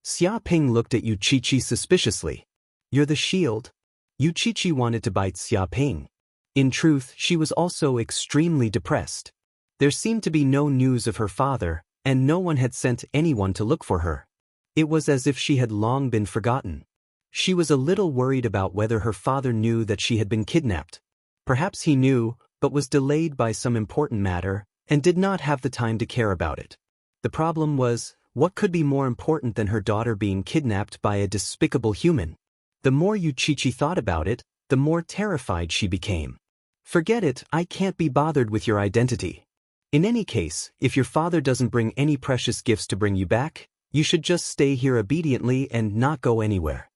Xia Ping looked at Yu Qiqi suspiciously. You're the shield? Yu Qiqi wanted to bite Xia Ping. In truth, she was also extremely depressed. There seemed to be no news of her father, and no one had sent anyone to look for her. It was as if she had long been forgotten. She was a little worried about whether her father knew that she had been kidnapped. Perhaps he knew, but was delayed by some important matter, and did not have the time to care about it. The problem was, what could be more important than her daughter being kidnapped by a despicable human? The more Yu Qiqi thought about it, the more terrified she became. Forget it, I can't be bothered with your identity. In any case, if your father doesn't bring any precious gifts to bring you back, you should just stay here obediently and not go anywhere.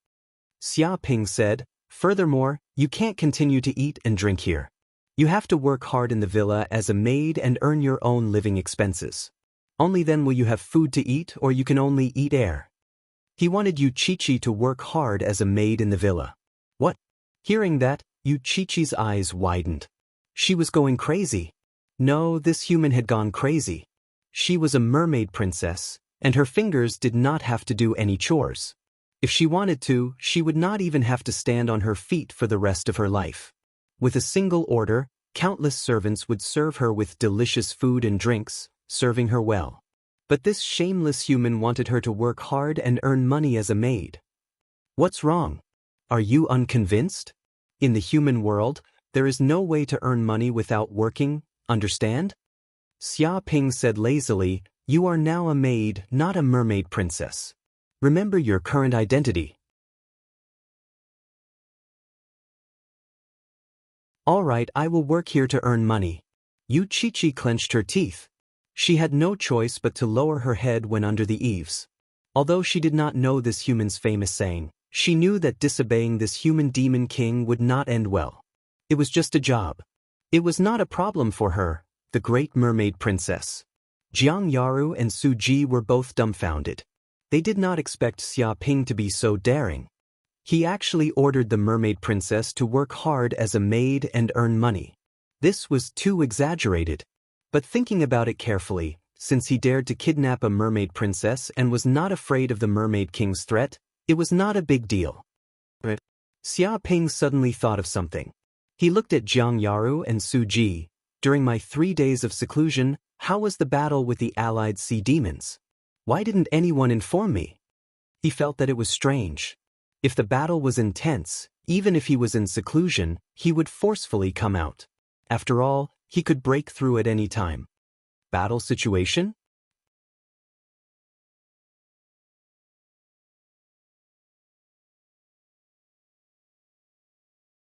Xia Ping said, furthermore, you can't continue to eat and drink here. You have to work hard in the villa as a maid and earn your own living expenses. Only then will you have food to eat, or you can only eat air. He wanted Yu Qiqi to work hard as a maid in the villa. What? Hearing that, Yu Qiqi's eyes widened. She was going crazy. No, this human had gone crazy. She was a mermaid princess, and her fingers did not have to do any chores. If she wanted to, she would not even have to stand on her feet for the rest of her life. With a single order, countless servants would serve her with delicious food and drinks, serving her well. But this shameless human wanted her to work hard and earn money as a maid. What's wrong? Are you unconvinced? In the human world, there is no way to earn money without working, understand? Xia Ping said lazily, you are now a maid, not a mermaid princess. Remember your current identity. All right, I will work here to earn money. Yu Qiqi clenched her teeth. She had no choice but to lower her head when under the eaves. Although she did not know this human's famous saying, she knew that disobeying this human demon king would not end well. It was just a job. It was not a problem for her, the great mermaid princess. Jiang Yaru and Su Ji were both dumbfounded. They did not expect Xia Ping to be so daring. He actually ordered the mermaid princess to work hard as a maid and earn money. This was too exaggerated. But thinking about it carefully, since he dared to kidnap a mermaid princess and was not afraid of the mermaid king's threat, it was not a big deal. But Xia Ping suddenly thought of something. He looked at Jiang Yaru and Su Ji. During my 3 days of seclusion, how was the battle with the allied sea demons? Why didn't anyone inform me? He felt that it was strange. If the battle was intense, even if he was in seclusion, he would forcefully come out. After all, he could break through at any time. Battle situation?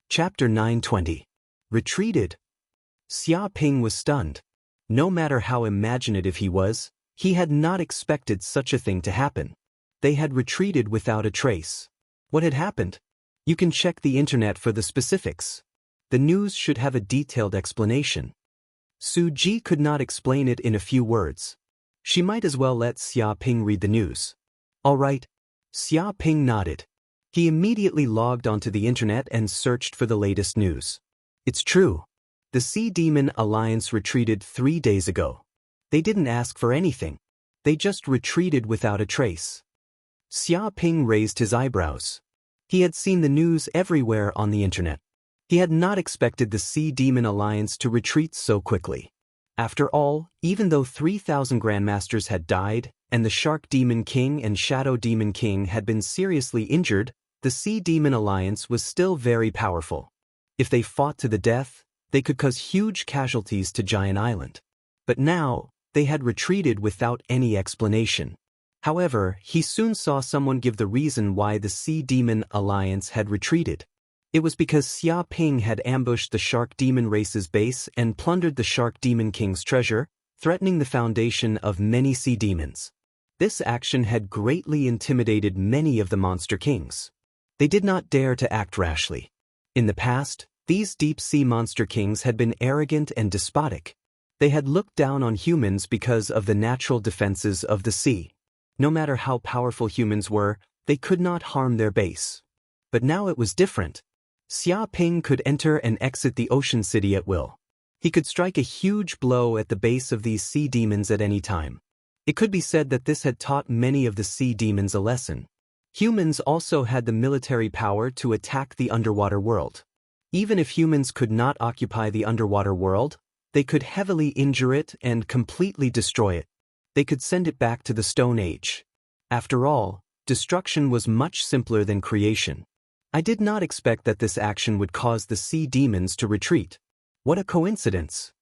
Chapter 920. Retreated. Xia Ping was stunned. No matter how imaginative he was, he had not expected such a thing to happen. They had retreated without a trace. What had happened? You can check the internet for the specifics. The news should have a detailed explanation. Su Ji could not explain it in a few words. She might as well let Xia Ping read the news. All right. Xia Ping nodded. He immediately logged onto the internet and searched for the latest news. It's true. The Sea Demon Alliance retreated 3 days ago. They didn't ask for anything. They just retreated without a trace. Xia Ping raised his eyebrows. He had seen the news everywhere on the internet. He had not expected the Sea Demon Alliance to retreat so quickly. After all, even though 3,000 Grandmasters had died, and the Shark Demon King and Shadow Demon King had been seriously injured, the Sea Demon Alliance was still very powerful. If they fought to the death, they could cause huge casualties to Giant Island. But now, they had retreated without any explanation. However, he soon saw someone give the reason why the Sea Demon Alliance had retreated. It was because Xia Ping had ambushed the Shark Demon race's base and plundered the Shark Demon King's treasure, threatening the foundation of many sea demons. This action had greatly intimidated many of the monster kings. They did not dare to act rashly. In the past, these deep-sea monster kings had been arrogant and despotic. They had looked down on humans because of the natural defenses of the sea. No matter how powerful humans were, they could not harm their base. But now it was different. Xia Ping could enter and exit the ocean city at will. He could strike a huge blow at the base of these sea demons at any time. It could be said that this had taught many of the sea demons a lesson. Humans also had the military power to attack the underwater world. Even if humans could not occupy the underwater world, they could heavily injure it and completely destroy it. They could send it back to the Stone Age. After all, destruction was much simpler than creation. I did not expect that this action would cause the sea demons to retreat. What a coincidence!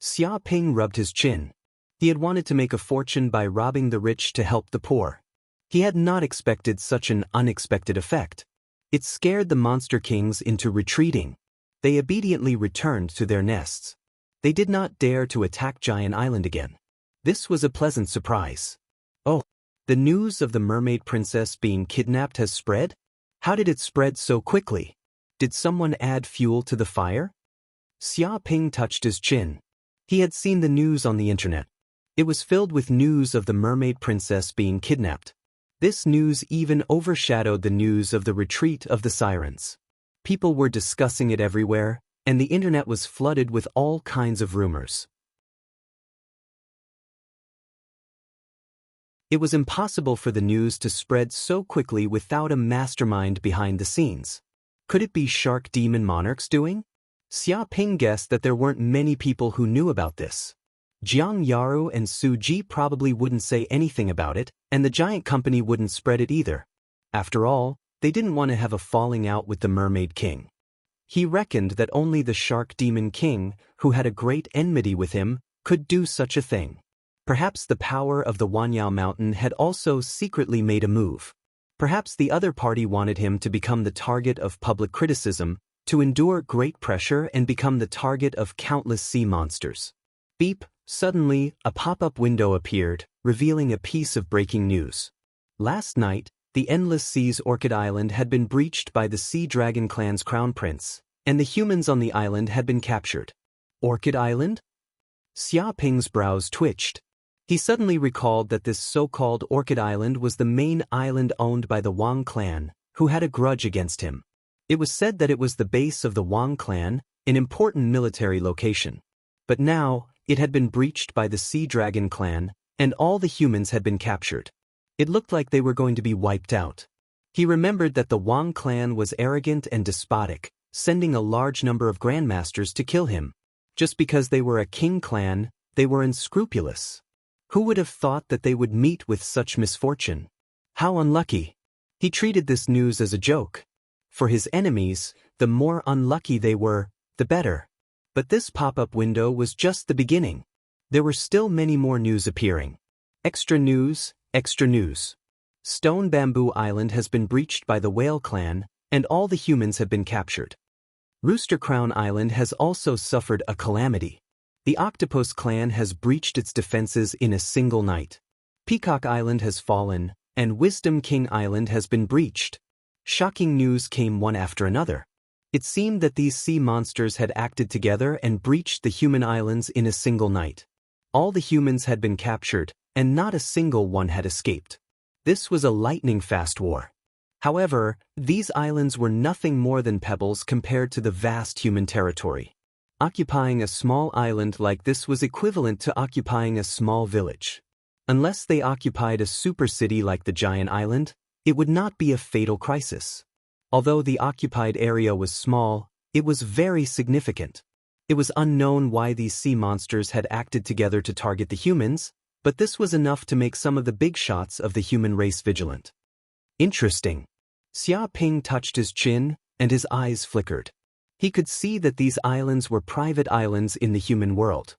Xia Ping rubbed his chin. He had wanted to make a fortune by robbing the rich to help the poor. He had not expected such an unexpected effect. It scared the monster kings into retreating. They obediently returned to their nests. They did not dare to attack Giant Island again. This was a pleasant surprise. Oh, the news of the mermaid princess being kidnapped has spread? How did it spread so quickly? Did someone add fuel to the fire? Xia Ping touched his chin. He had seen the news on the internet. It was filled with news of the mermaid princess being kidnapped. This news even overshadowed the news of the retreat of the sirens. People were discussing it everywhere, and the internet was flooded with all kinds of rumors. It was impossible for the news to spread so quickly without a mastermind behind the scenes. Could it be Shark Demon Monarch's doing? Xia Ping guessed that there weren't many people who knew about this. Jiang Yaru and Su Ji probably wouldn't say anything about it, and the giant company wouldn't spread it either. After all, they didn't want to have a falling out with the Mermaid King. He reckoned that only the Shark Demon King, who had a great enmity with him, could do such a thing. Perhaps the power of the Wanyao Mountain had also secretly made a move. Perhaps the other party wanted him to become the target of public criticism, to endure great pressure and become the target of countless sea monsters. Beep! Suddenly, a pop-up window appeared, revealing a piece of breaking news. Last night, the Endless Sea's Orchid Island had been breached by the Sea Dragon Clan's crown prince, and the humans on the island had been captured. Orchid Island? Xia Ping's brows twitched. He suddenly recalled that this so-called Orchid Island was the main island owned by the Wang clan, who had a grudge against him. It was said that it was the base of the Wang clan, an important military location. But now, it had been breached by the Sea Dragon clan, and all the humans had been captured. It looked like they were going to be wiped out. He remembered that the Wang clan was arrogant and despotic, sending a large number of grandmasters to kill him. Just because they were a king clan, they were unscrupulous. Who would have thought that they would meet with such misfortune? How unlucky! He treated this news as a joke. For his enemies, the more unlucky they were, the better. But this pop-up window was just the beginning. There were still many more news appearing. Extra news, extra news. Stone Bamboo Island has been breached by the Whale Clan, and all the humans have been captured. Rooster Crown Island has also suffered a calamity. The Octopus Clan has breached its defenses in a single night. Peacock Island has fallen, and Wisdom King Island has been breached. Shocking news came one after another. It seemed that these sea monsters had acted together and breached the human islands in a single night. All the humans had been captured, and not a single one had escaped. This was a lightning-fast war. However, these islands were nothing more than pebbles compared to the vast human territory. Occupying a small island like this was equivalent to occupying a small village. Unless they occupied a super city like the giant island, it would not be a fatal crisis. Although the occupied area was small, it was very significant. It was unknown why these sea monsters had acted together to target the humans, but this was enough to make some of the big shots of the human race vigilant. Interesting. Xia Ping touched his chin, and his eyes flickered. He could see that these islands were private islands in the human world.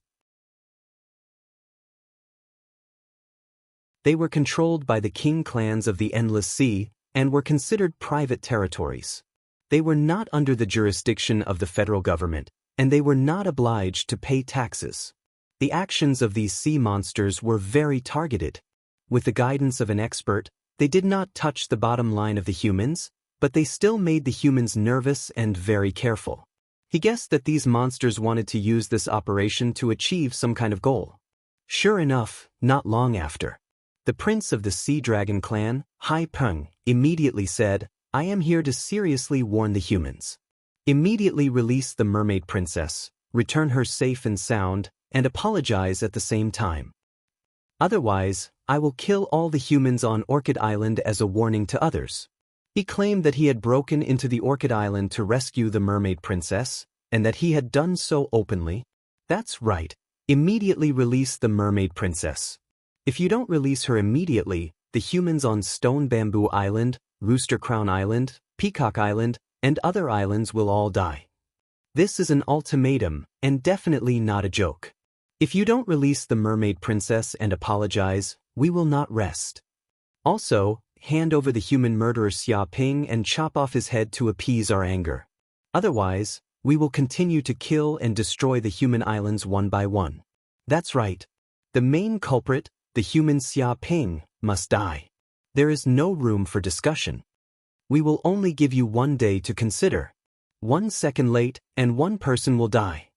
They were controlled by the king clans of the Endless Sea, and were considered private territories. They were not under the jurisdiction of the federal government, and they were not obliged to pay taxes. The actions of these sea monsters were very targeted. With the guidance of an expert, they did not touch the bottom line of the humans, but they still made the humans nervous and very careful. He guessed that these monsters wanted to use this operation to achieve some kind of goal. Sure enough, not long after, the prince of the Sea Dragon clan, Hai Peng, immediately said, "I am here to seriously warn the humans. Immediately release the mermaid princess, return her safe and sound, and apologize at the same time. Otherwise, I will kill all the humans on Orchid Island as a warning to others. He claimed that he had broken into the Orchid Island to rescue the mermaid princess, and that he had done so openly. That's right. Immediately release the mermaid princess. If you don't release her immediately, the humans on Stone Bamboo Island, Rooster Crown Island, Peacock Island, and other islands will all die. This is an ultimatum, and definitely not a joke. If you don't release the mermaid princess and apologize, we will not rest. Also, hand over the human murderer Xia Ping and chop off his head to appease our anger. Otherwise, we will continue to kill and destroy the human islands one by one. That's right. The main culprit, the human Xia Ping, must die. There is no room for discussion. We will only give you 1 day to consider. 1 second late, and 1 person will die.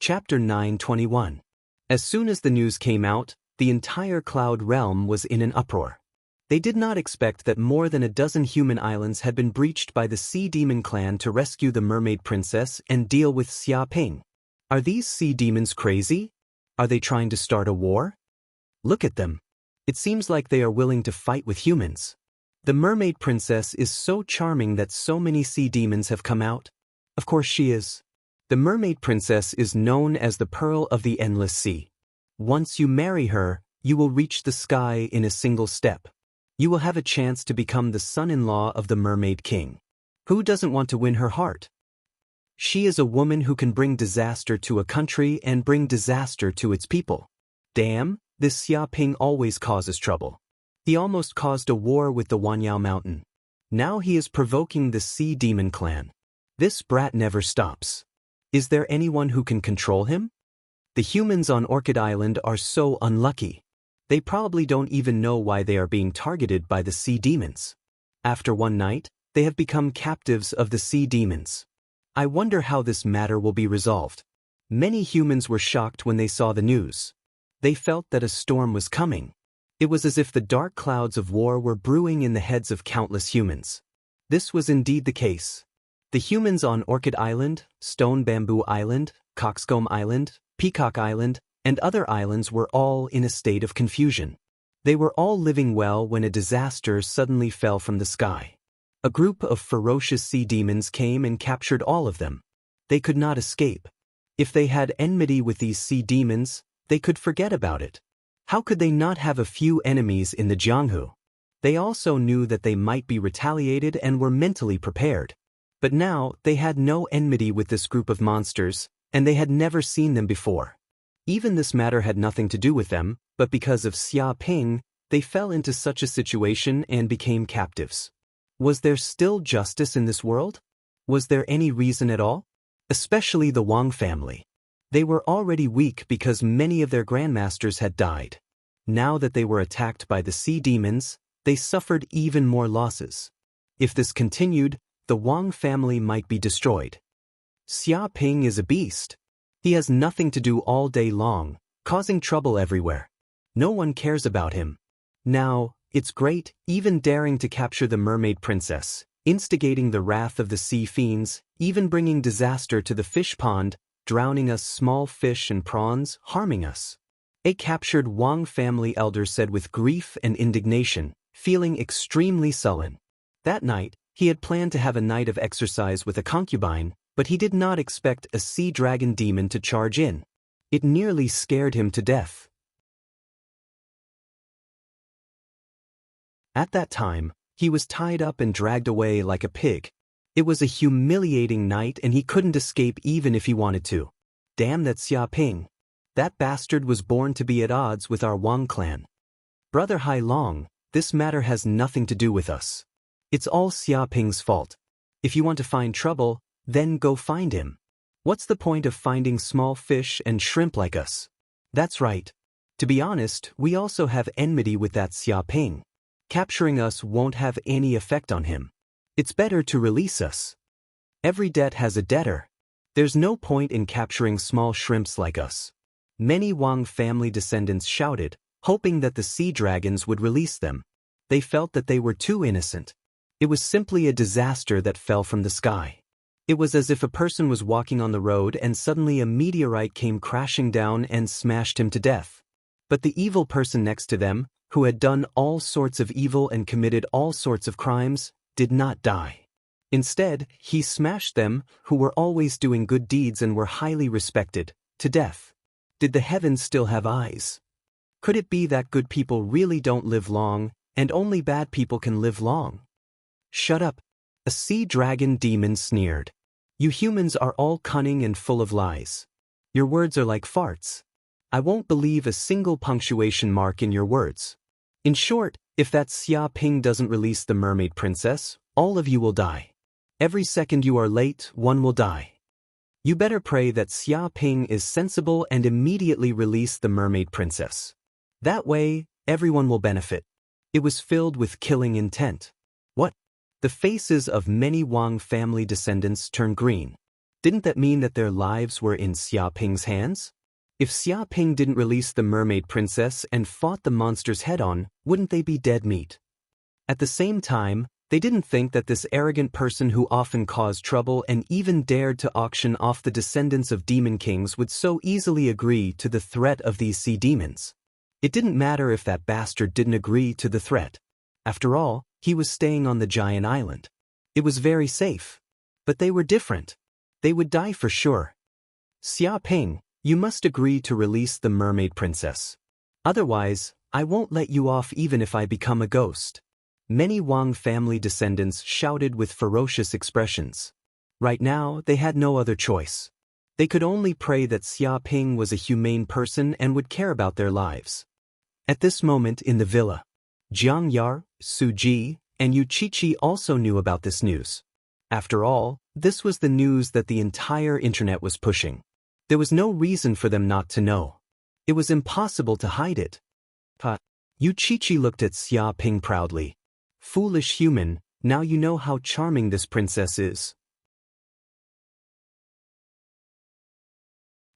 Chapter 9:21. As soon as the news came out, the entire Cloud Realm was in an uproar. They did not expect that more than a dozen human islands had been breached by the Sea Demon clan to rescue the mermaid princess and deal with Xia Ping. Are these sea demons crazy? Are they trying to start a war? Look at them. It seems like they are willing to fight with humans. The mermaid princess is so charming that so many sea demons have come out. Of course she is. The mermaid princess is known as the Pearl of the Endless Sea. Once you marry her, you will reach the sky in a single step. You will have a chance to become the son-in-law of the Mermaid King. Who doesn't want to win her heart? She is a woman who can bring disaster to a country and bring disaster to its people. Damn, this Xia Ping always causes trouble. He almost caused a war with the Wanyao Mountain. Now he is provoking the Sea Demon clan. This brat never stops. Is there anyone who can control him? The humans on Orchid Island are so unlucky. They probably don't even know why they are being targeted by the sea demons. After one night, they have become captives of the sea demons. I wonder how this matter will be resolved. Many humans were shocked when they saw the news. They felt that a storm was coming. It was as if the dark clouds of war were brewing in the heads of countless humans. This was indeed the case. The humans on Orchid Island, Stone Bamboo Island, Coxcomb Island, Peacock Island, and other islands were all in a state of confusion. They were all living well when a disaster suddenly fell from the sky. A group of ferocious sea demons came and captured all of them. They could not escape. If they had enmity with these sea demons, they could forget about it. How could they not have a few enemies in the Jianghu? They also knew that they might be retaliated and were mentally prepared. But now, they had no enmity with this group of monsters, and they had never seen them before. Even this matter had nothing to do with them, but because of Xia Ping, they fell into such a situation and became captives. Was there still justice in this world? Was there any reason at all? Especially the Wang family. They were already weak because many of their grandmasters had died. Now that they were attacked by the sea demons, they suffered even more losses. If this continued, the Wang family might be destroyed. Xia Ping is a beast. He has nothing to do all day long, causing trouble everywhere. No one cares about him. Now, it's great, even daring to capture the mermaid princess, instigating the wrath of the sea fiends, even bringing disaster to the fish pond, drowning us small fish and prawns, harming us. A captured Wang family elder said with grief and indignation, feeling extremely sullen. That night, he had planned to have a night of exercise with a concubine, but he did not expect a sea dragon demon to charge in. It nearly scared him to death. At that time, he was tied up and dragged away like a pig. It was a humiliating night and he couldn't escape even if he wanted to. Damn that Xia Ping. That bastard was born to be at odds with our Wang clan. Brother Hai Long, this matter has nothing to do with us. It's all Xia Ping's fault. If you want to find trouble, then go find him. What's the point of finding small fish and shrimp like us? That's right. To be honest, we also have enmity with that Xia Ping. Capturing us won't have any effect on him. It's better to release us. Every debt has a debtor. There's no point in capturing small shrimps like us. Many Wang family descendants shouted, hoping that the sea dragons would release them. They felt that they were too innocent. It was simply a disaster that fell from the sky. It was as if a person was walking on the road and suddenly a meteorite came crashing down and smashed him to death. But the evil person next to them, who had done all sorts of evil and committed all sorts of crimes, did not die. Instead, he smashed them, who were always doing good deeds and were highly respected, to death. Did the heavens still have eyes? Could it be that good people really don't live long, and only bad people can live long? Shut up. A sea dragon demon sneered. You humans are all cunning and full of lies. Your words are like farts. I won't believe a single punctuation mark in your words. In short, if that Xia Ping doesn't release the mermaid princess, all of you will die. Every second you are late, one will die. You better pray that Xia Ping is sensible and immediately release the mermaid princess. That way, everyone will benefit. It was filled with killing intent. What? The faces of many Wang family descendants turned green. Didn't that mean that their lives were in Xia Ping's hands? If Xia Ping didn't release the mermaid princess and fought the monsters head-on, wouldn't they be dead meat? At the same time, they didn't think that this arrogant person who often caused trouble and even dared to auction off the descendants of demon kings would so easily agree to the threat of these sea demons. It didn't matter if that bastard didn't agree to the threat. After all, he was staying on the giant island. It was very safe. But they were different. They would die for sure. Xia Ping, you must agree to release the mermaid princess. Otherwise, I won't let you off even if I become a ghost. Many Wang family descendants shouted with ferocious expressions. Right now, they had no other choice. They could only pray that Xia Ping was a humane person and would care about their lives. At this moment in the villa, Jiang Yar, Su Ji, and Yu Qiqi also knew about this news. After all, this was the news that the entire internet was pushing. There was no reason for them not to know. It was impossible to hide it. Yu Qiqi looked at Xia Ping proudly. Foolish human, now you know how charming this princess is.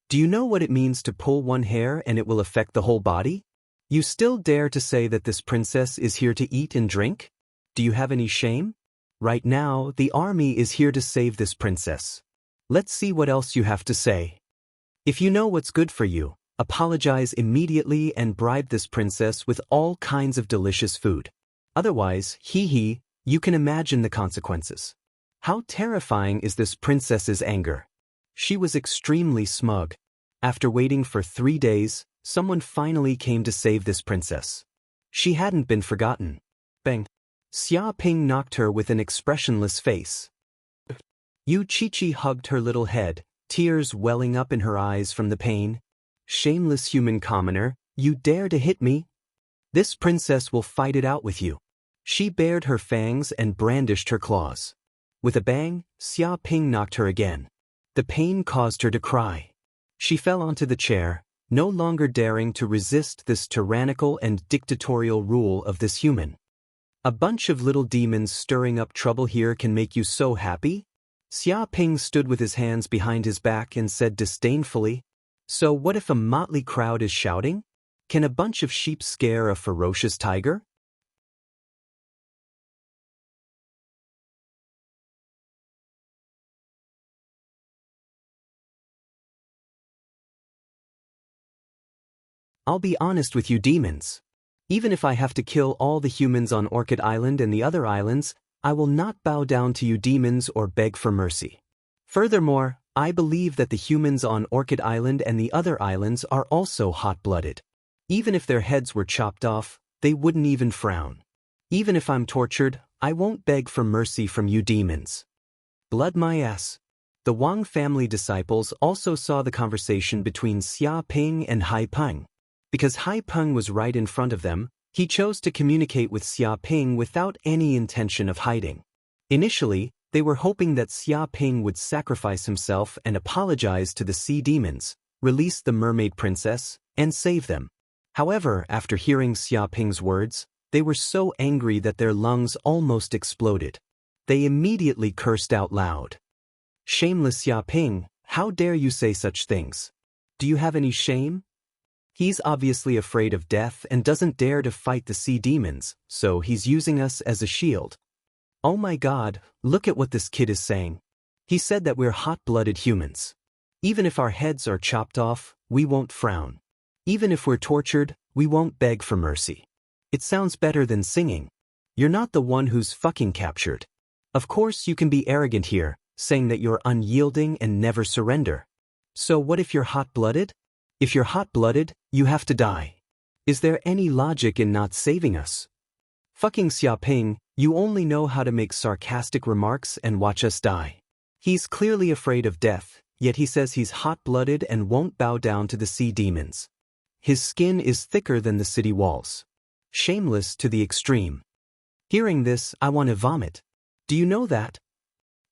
Do you know what it means to pull one hair and it will affect the whole body? You still dare to say that this princess is here to eat and drink? Do you have any shame? Right now, the army is here to save this princess. Let's see what else you have to say. If you know what's good for you, apologize immediately and bribe this princess with all kinds of delicious food. Otherwise, you can imagine the consequences. How terrifying is this princess's anger? She was extremely smug. After waiting for 3 days, someone finally came to save this princess. She hadn't been forgotten. Bang! Xia Ping knocked her with an expressionless face. Yu Qiqi hugged her little head, tears welling up in her eyes from the pain. Shameless human commoner, you dare to hit me? This princess will fight it out with you. She bared her fangs and brandished her claws. With a bang, Xia Ping knocked her again. The pain caused her to cry. She fell onto the chair, no longer daring to resist this tyrannical and dictatorial rule of this human. A bunch of little demons stirring up trouble here can make you so happy? Xia Ping stood with his hands behind his back and said disdainfully, so what if a motley crowd is shouting? Can a bunch of sheep scare a ferocious tiger? I'll be honest with you demons. Even if I have to kill all the humans on Orchid Island and the other islands, I will not bow down to you demons or beg for mercy. Furthermore, I believe that the humans on Orchid Island and the other islands are also hot-blooded. Even if their heads were chopped off, they wouldn't even frown. Even if I'm tortured, I won't beg for mercy from you demons. Blood my ass. The Wang family disciples also saw the conversation between Xia Ping and Hai Peng. Because Hai Peng was right in front of them, he chose to communicate with Xia Ping without any intention of hiding. Initially, they were hoping that Xia Ping would sacrifice himself and apologize to the sea demons, release the mermaid princess, and save them. However, after hearing Xia Ping's words, they were so angry that their lungs almost exploded. They immediately cursed out loud. Shameless Xia Ping, how dare you say such things? Do you have any shame? He's obviously afraid of death and doesn't dare to fight the sea demons, so he's using us as a shield. Oh my God, look at what this kid is saying. He said that we're hot-blooded humans. Even if our heads are chopped off, we won't frown. Even if we're tortured, we won't beg for mercy. It sounds better than singing. You're not the one who's fucking captured. Of course you can be arrogant here, saying that you're unyielding and never surrender. So what if you're hot-blooded? If you're hot-blooded, you have to die. Is there any logic in not saving us? Fucking Xiaoping, you only know how to make sarcastic remarks and watch us die. He's clearly afraid of death, yet he says he's hot-blooded and won't bow down to the sea demons. His skin is thicker than the city walls. Shameless to the extreme. Hearing this, I want to vomit. Do you know that?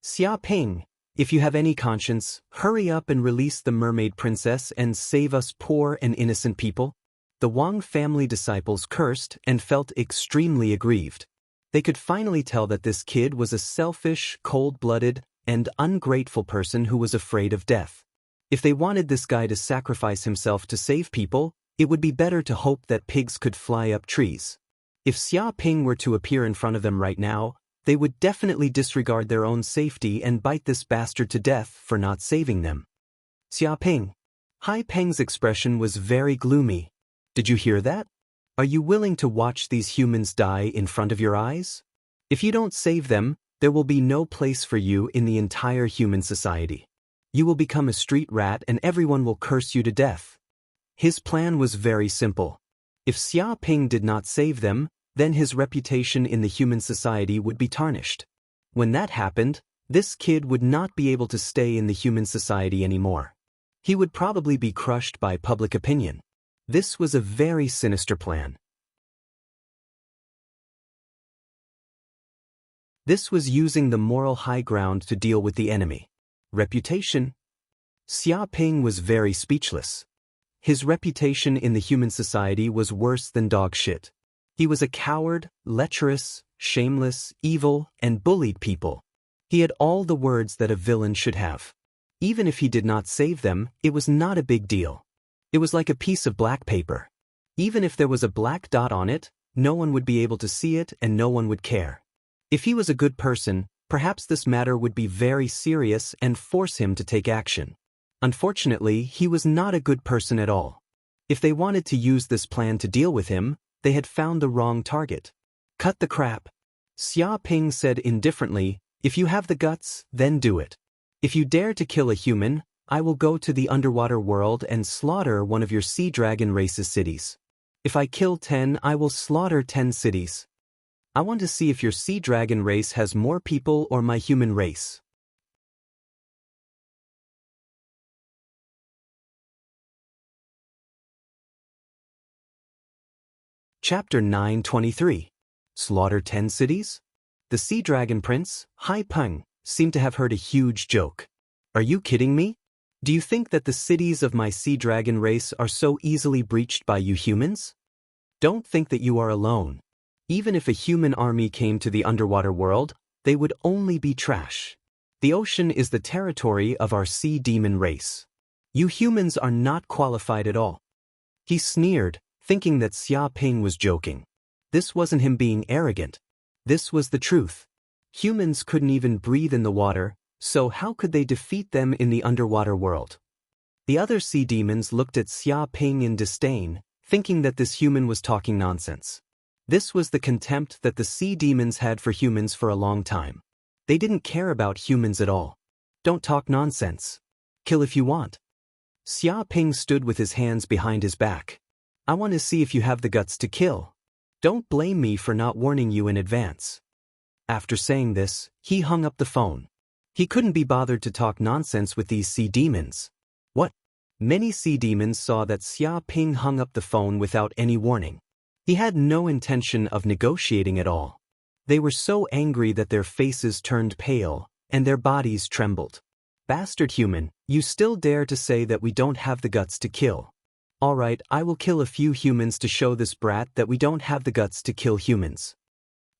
Xiaoping, if you have any conscience, hurry up and release the mermaid princess and save us poor and innocent people. The Wang family disciples cursed and felt extremely aggrieved. They could finally tell that this kid was a selfish, cold-blooded, and ungrateful person who was afraid of death. If they wanted this guy to sacrifice himself to save people, it would be better to hope that pigs could fly up trees. If Xiaoping were to appear in front of them right now, they would definitely disregard their own safety and bite this bastard to death for not saving them. Xiaoping. Hai Peng's expression was very gloomy. Did you hear that? Are you willing to watch these humans die in front of your eyes? If you don't save them, there will be no place for you in the entire human society. You will become a street rat and everyone will curse you to death. His plan was very simple. If Xiaoping did not save them, then his reputation in the human society would be tarnished. When that happened, this kid would not be able to stay in the human society anymore. He would probably be crushed by public opinion. This was a very sinister plan. This was using the moral high ground to deal with the enemy. Reputation. Xiaoping was very speechless. His reputation in the human society was worse than dog shit. He was a coward, lecherous, shameless, evil, and bullied people. He had all the words that a villain should have. Even if he did not save them, it was not a big deal. It was like a piece of black paper. Even if there was a black dot on it, no one would be able to see it and no one would care. If he was a good person, perhaps this matter would be very serious and force him to take action. Unfortunately, he was not a good person at all. If they wanted to use this plan to deal with him, they had found the wrong target. Cut the crap. Xiaoping said indifferently, if you have the guts, then do it. If you dare to kill a human, I will go to the underwater world and slaughter one of your sea dragon race's cities. If I kill 10, I will slaughter 10 cities. I want to see if your sea dragon race has more people or my human race. Chapter 923. Slaughter 10 cities? The sea dragon prince, Hai Peng, seemed to have heard a huge joke. Are you kidding me? Do you think that the cities of my sea dragon race are so easily breached by you humans? Don't think that you are alone. Even if a human army came to the underwater world, they would only be trash. The ocean is the territory of our sea demon race. You humans are not qualified at all. He sneered, thinking that Xiaoping was joking. This wasn't him being arrogant. This was the truth. Humans couldn't even breathe in the water, so how could they defeat them in the underwater world? The other sea demons looked at Xiaoping in disdain, thinking that this human was talking nonsense. This was the contempt that the sea demons had for humans for a long time. They didn't care about humans at all. Don't talk nonsense. Kill if you want. Xiaoping stood with his hands behind his back. I want to see if you have the guts to kill. Don't blame me for not warning you in advance. After saying this, he hung up the phone. He couldn't be bothered to talk nonsense with these sea demons. What? Many sea demons saw that Xiaoping hung up the phone without any warning. He had no intention of negotiating at all. They were so angry that their faces turned pale, and their bodies trembled. Bastard human, you still dare to say that we don't have the guts to kill. All right, I will kill a few humans to show this brat that we don't have the guts to kill humans.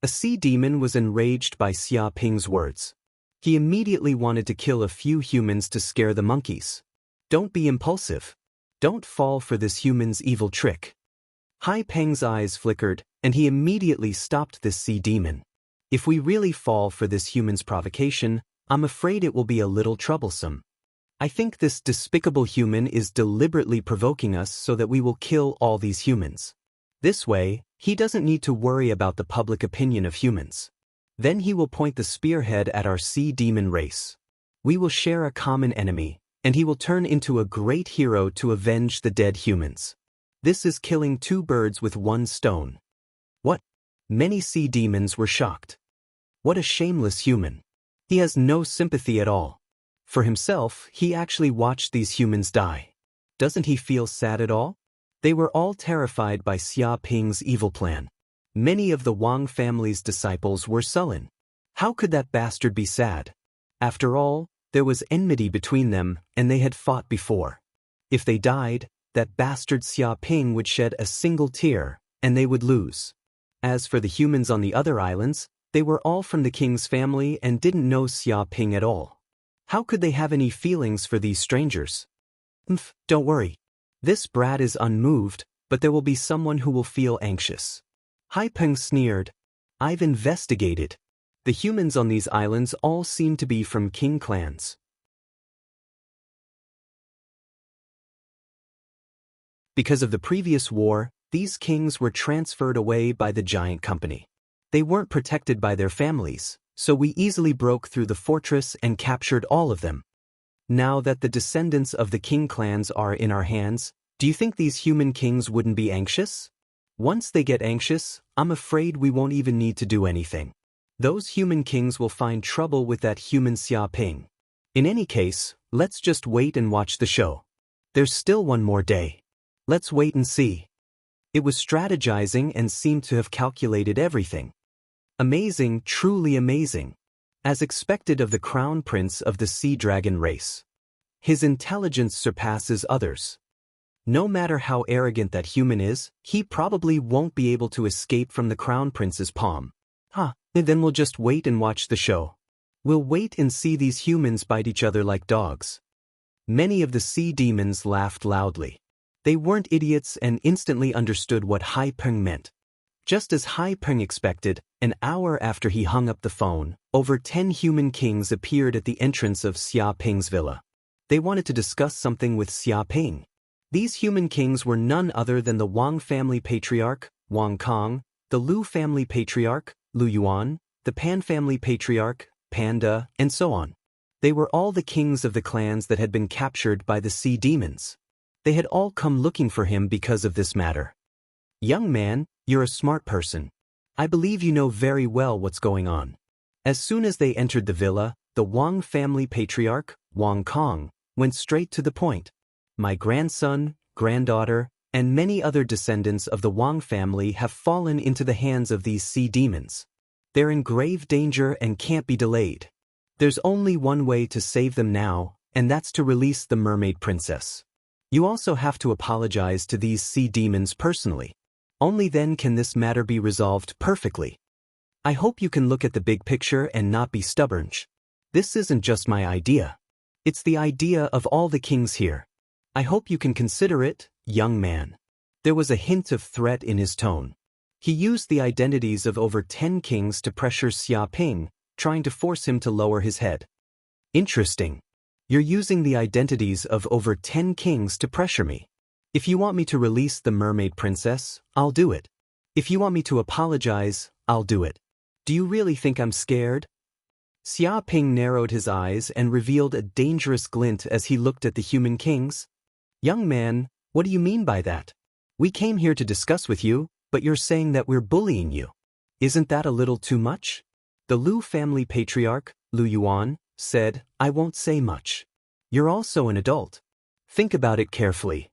A sea demon was enraged by Xiaoping's words. He immediately wanted to kill a few humans to scare the monkeys. Don't be impulsive. Don't fall for this human's evil trick. Hai Peng's eyes flickered, and he immediately stopped this sea demon. If we really fall for this human's provocation, I'm afraid it will be a little troublesome. I think this despicable human is deliberately provoking us so that we will kill all these humans. This way, he doesn't need to worry about the public opinion of humans. Then he will point the spearhead at our sea demon race. We will share a common enemy, and he will turn into a great hero to avenge the dead humans. This is killing two birds with one stone. What? Many sea demons were shocked. What a shameless human. He has no sympathy at all. For himself, he actually watched these humans die. Doesn't he feel sad at all? They were all terrified by Xia Ping's evil plan. Many of the Wang family's disciples were sullen. How could that bastard be sad? After all, there was enmity between them, and they had fought before. If they died, that bastard Xia Ping would shed a single tear, and they would lose. As for the humans on the other islands, they were all from the king's family and didn't know Xia Ping at all. How could they have any feelings for these strangers? Don't worry. This brat is unmoved, but there will be someone who will feel anxious. Hai Peng sneered. I've investigated. The humans on these islands all seem to be from king clans. Because of the previous war, these kings were transferred away by the giant company. They weren't protected by their families, so we easily broke through the fortress and captured all of them. Now that the descendants of the king clans are in our hands, do you think these human kings wouldn't be anxious? Once they get anxious, I'm afraid we won't even need to do anything. Those human kings will find trouble with that human Xia Ping. In any case, let's just wait and watch the show. There's still one more day. Let's wait and see. It was strategizing and seemed to have calculated everything. Amazing, truly amazing. As expected of the crown prince of the sea dragon race. His intelligence surpasses others. No matter how arrogant that human is, he probably won't be able to escape from the crown prince's palm. Then we'll just wait and watch the show. We'll wait and see these humans bite each other like dogs. Many of the sea demons laughed loudly. They weren't idiots and instantly understood what Hai Peng meant. Just as Hai Peng expected, an hour after he hung up the phone, over 10 human kings appeared at the entrance of Xia Ping's villa. They wanted to discuss something with Xia Ping. These human kings were none other than the Wang family patriarch, Wang Kong, the Lu family patriarch, Lu Yuan, the Pan family patriarch, Panda, and so on. They were all the kings of the clans that had been captured by the sea demons. They had all come looking for him because of this matter. Young man, you're a smart person. I believe you know very well what's going on. As soon as they entered the villa, the Wang family patriarch, Wang Kong, went straight to the point. My grandson, granddaughter, and many other descendants of the Wang family have fallen into the hands of these sea demons. They're in grave danger and can't be delayed. There's only one way to save them now, and that's to release the mermaid princess. You also have to apologize to these sea demons personally. Only then can this matter be resolved perfectly. I hope you can look at the big picture and not be stubborn. This isn't just my idea. It's the idea of all the kings here. I hope you can consider it, young man. There was a hint of threat in his tone. He used the identities of over 10 kings to pressure Xia Ping, trying to force him to lower his head. Interesting. You're using the identities of over 10 kings to pressure me. If you want me to release the mermaid princess, I'll do it. If you want me to apologize, I'll do it. Do you really think I'm scared? Xia Ping narrowed his eyes and revealed a dangerous glint as he looked at the human kings. Young man, what do you mean by that? We came here to discuss with you, but you're saying that we're bullying you. Isn't that a little too much? The Lu family patriarch, Lu Yuan, said, I won't say much. You're also an adult. Think about it carefully.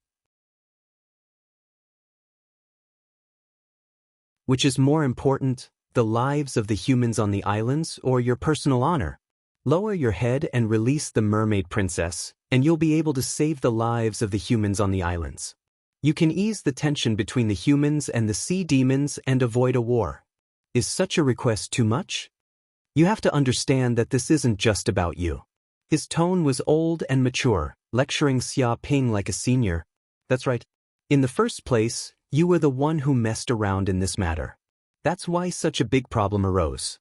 Which is more important, the lives of the humans on the islands or your personal honor? Lower your head and release the mermaid princess, and you'll be able to save the lives of the humans on the islands. You can ease the tension between the humans and the sea demons and avoid a war. Is such a request too much? You have to understand that this isn't just about you. His tone was old and mature, lecturing Xia Ping like a senior. That's right. In the first place, you were the one who messed around in this matter. That's why such a big problem arose.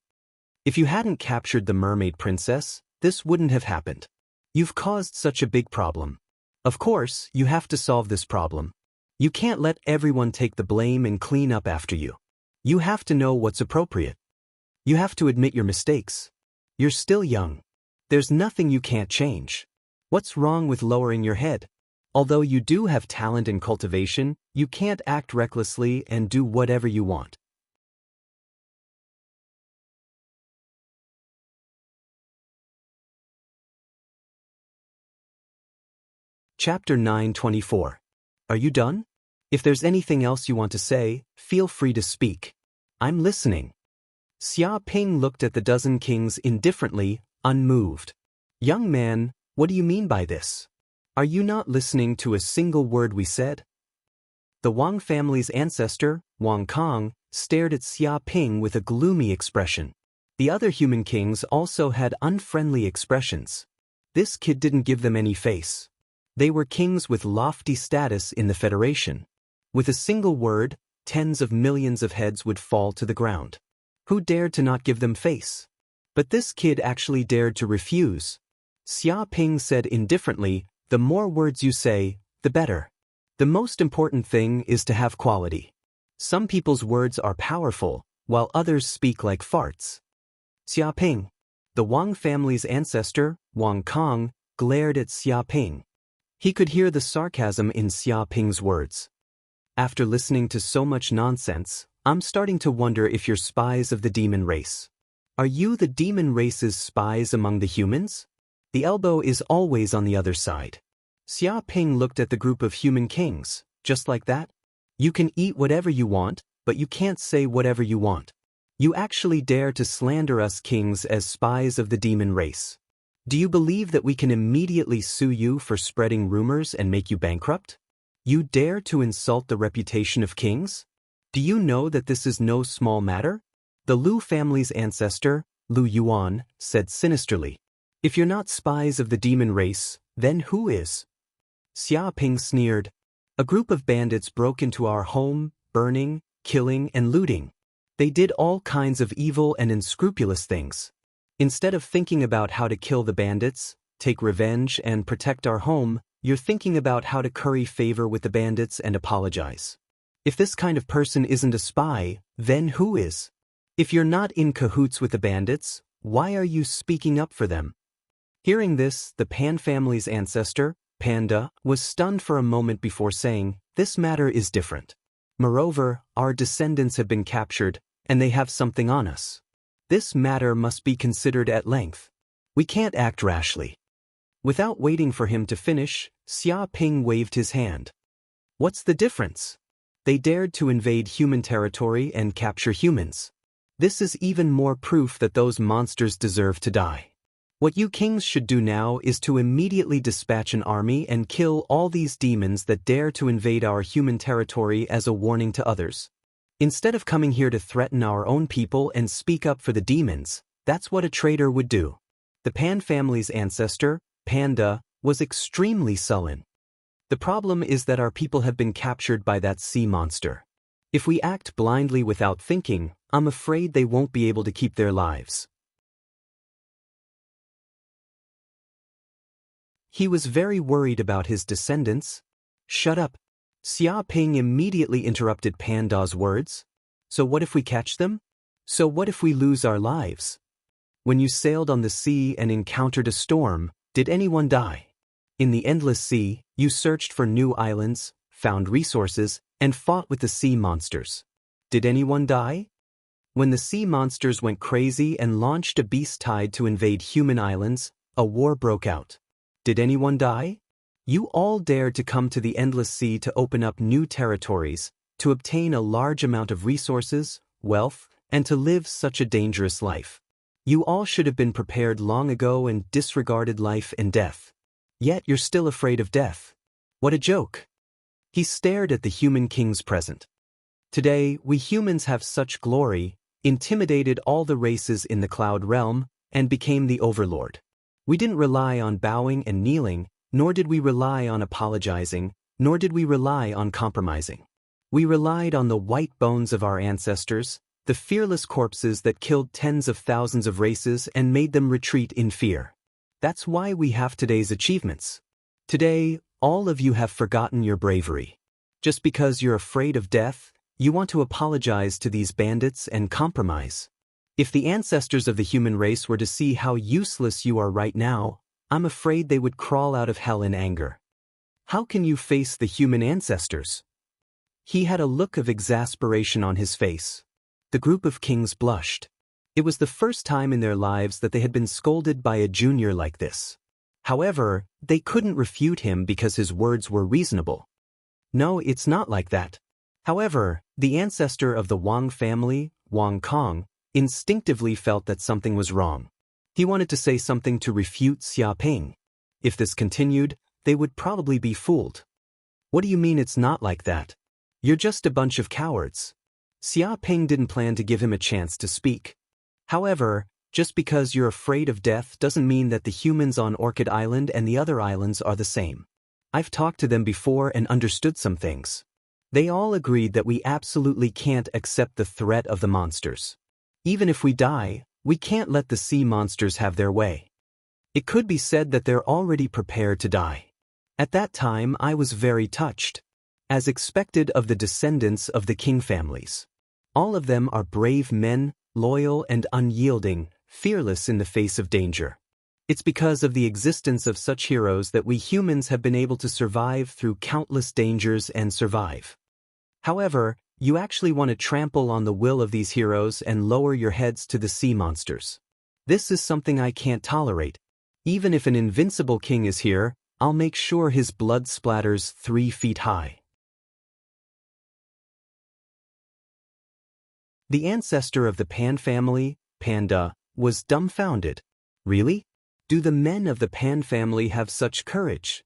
If you hadn't captured the mermaid princess, this wouldn't have happened. You've caused such a big problem. Of course, you have to solve this problem. You can't let everyone take the blame and clean up after you. You have to know what's appropriate. You have to admit your mistakes. You're still young. There's nothing you can't change. What's wrong with lowering your head? Although you do have talent and cultivation, you can't act recklessly and do whatever you want. Chapter 9:24. Are you done? If there's anything else you want to say, feel free to speak. I'm listening. Xia Ping looked at the dozen kings indifferently, unmoved. Young man, what do you mean by this? Are you not listening to a single word we said? The Wang family's ancestor, Wang Kong, stared at Xia Ping with a gloomy expression. The other human kings also had unfriendly expressions. This kid didn't give them any face. They were kings with lofty status in the Federation. With a single word, tens of millions of heads would fall to the ground. Who dared to not give them face? But this kid actually dared to refuse. Xia Ping said indifferently, the more words you say, the better. The most important thing is to have quality. Some people's words are powerful, while others speak like farts. Xia Ping. The Wang family's ancestor, Wang Kong, glared at Xia Ping. He could hear the sarcasm in Xia Ping's words. After listening to so much nonsense, I'm starting to wonder if you're spies of the demon race. Are you the demon race's spies among the humans? The elbow is always on the other side. Xia Ping looked at the group of human kings, just like that. You can eat whatever you want, but you can't say whatever you want. You actually dare to slander us kings as spies of the demon race. Do you believe that we can immediately sue you for spreading rumors and make you bankrupt? You dare to insult the reputation of kings? Do you know that this is no small matter? The Lu family's ancestor, Lu Yuan, said sinisterly. If you're not spies of the demon race, then who is? Xia Ping sneered. A group of bandits broke into our home, burning, killing, and looting. They did all kinds of evil and unscrupulous things. Instead of thinking about how to kill the bandits, take revenge, and protect our home, you're thinking about how to curry favor with the bandits and apologize. If this kind of person isn't a spy, then who is? If you're not in cahoots with the bandits, why are you speaking up for them? Hearing this, the Pan family's ancestor, Panda, was stunned for a moment before saying, this matter is different. Moreover, our descendants have been captured, and they have something on us. This matter must be considered at length. We can't act rashly. Without waiting for him to finish, Xia Ping waved his hand. What's the difference? They dared to invade human territory and capture humans. This is even more proof that those monsters deserve to die. What you kings should do now is to immediately dispatch an army and kill all these demons that dare to invade our human territory as a warning to others. Instead of coming here to threaten our own people and speak up for the demons, that's what a traitor would do. The Pan family's ancestor, Panda, was extremely sullen. The problem is that our people have been captured by that sea monster. If we act blindly without thinking, I'm afraid they won't be able to keep their lives. He was very worried about his descendants. Shut up. Xia Ping immediately interrupted Panda's words. So what if we catch them? So what if we lose our lives? When you sailed on the sea and encountered a storm, did anyone die? In the endless sea, you searched for new islands, found resources, and fought with the sea monsters. Did anyone die? When the sea monsters went crazy and launched a beast tide to invade human islands, a war broke out. Did anyone die? You all dared to come to the endless sea to open up new territories, to obtain a large amount of resources, wealth, and to live such a dangerous life. You all should have been prepared long ago and disregarded life and death. Yet you're still afraid of death. What a joke. He stared at the human kings present. Today, we humans have such glory, intimidated all the races in the cloud realm, and became the overlord. We didn't rely on bowing and kneeling, nor did we rely on apologizing, Nor did we rely on compromising. We relied on the white bones of our ancestors, the fearless corpses that killed tens of thousands of races and made them retreat in fear. That's why we have today's achievements. Today, all of you have forgotten your bravery. Just because you're afraid of death, you want to apologize to these bandits and compromise. If the ancestors of the human race were to see how useless you are right now, I'm afraid they would crawl out of hell in anger. How can you face the human ancestors? He had a look of exasperation on his face. The group of kings blushed. It was the first time in their lives that they had been scolded by a junior like this. However, they couldn't refute him because his words were reasonable. No, it's not like that. However, the ancestor of the Wang family, Wang Kong, instinctively felt that something was wrong. He wanted to say something to refute Xia Ping. If this continued, they would probably be fooled. What do you mean it's not like that? You're just a bunch of cowards. Xia Ping didn't plan to give him a chance to speak. However, just because you're afraid of death doesn't mean that the humans on Orchid Island and the other islands are the same. I've talked to them before and understood some things. They all agreed that we absolutely can't accept the threat of the monsters. Even if we die, we can't let the sea monsters have their way. It could be said that they're already prepared to die. At that time, I was very touched. As expected of the descendants of the king families. All of them are brave men, loyal and unyielding, fearless in the face of danger. It's because of the existence of such heroes that we humans have been able to survive through countless dangers and survive. However, you actually want to trample on the will of these heroes and lower your heads to the sea monsters. This is something I can't tolerate. Even if an invincible king is here, I'll make sure his blood splatters 3 feet high. The ancestor of the Pan family, Panda, was dumbfounded. Really? Do the men of the Pan family have such courage?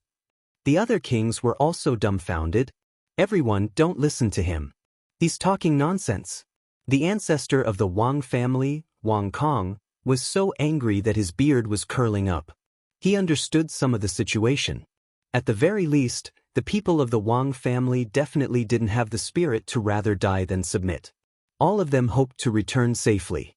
The other kings were also dumbfounded. Everyone, don't listen to him. He's talking nonsense. The ancestor of the Wang family, Wang Kong, was so angry that his beard was curling up. He understood some of the situation. At the very least, the people of the Wang family definitely didn't have the spirit to rather die than submit. All of them hoped to return safely.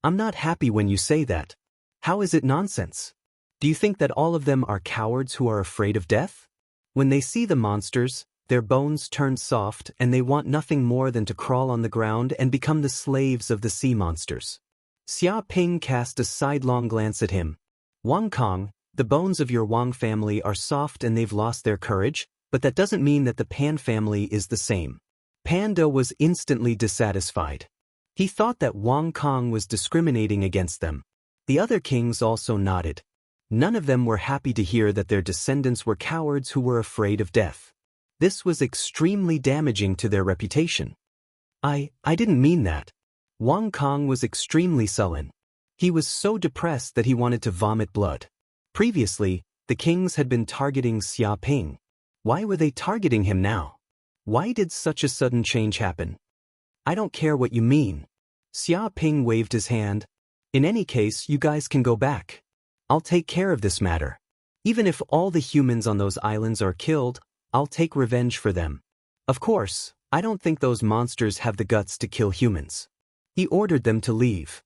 I'm not happy when you say that. How is it nonsense? Do you think that all of them are cowards who are afraid of death? When they see the monsters, their bones turn soft and they want nothing more than to crawl on the ground and become the slaves of the sea monsters. Xia Ping cast a sidelong glance at him. Wang Kong, the bones of your Wang family are soft and they've lost their courage, but that doesn't mean that the Pan family is the same. Panda was instantly dissatisfied. He thought that Wang Kong was discriminating against them. The other kings also nodded. None of them were happy to hear that their descendants were cowards who were afraid of death. This was extremely damaging to their reputation. I didn't mean that. Wang Kong was extremely sullen. He was so depressed that he wanted to vomit blood. Previously, the kings had been targeting Xia Ping. Why were they targeting him now? Why did such a sudden change happen? I don't care what you mean. Xia Ping waved his hand. In any case, you guys can go back. I'll take care of this matter. Even if all the humans on those islands are killed, I'll take revenge for them. Of course, I don't think those monsters have the guts to kill humans. He ordered them to leave.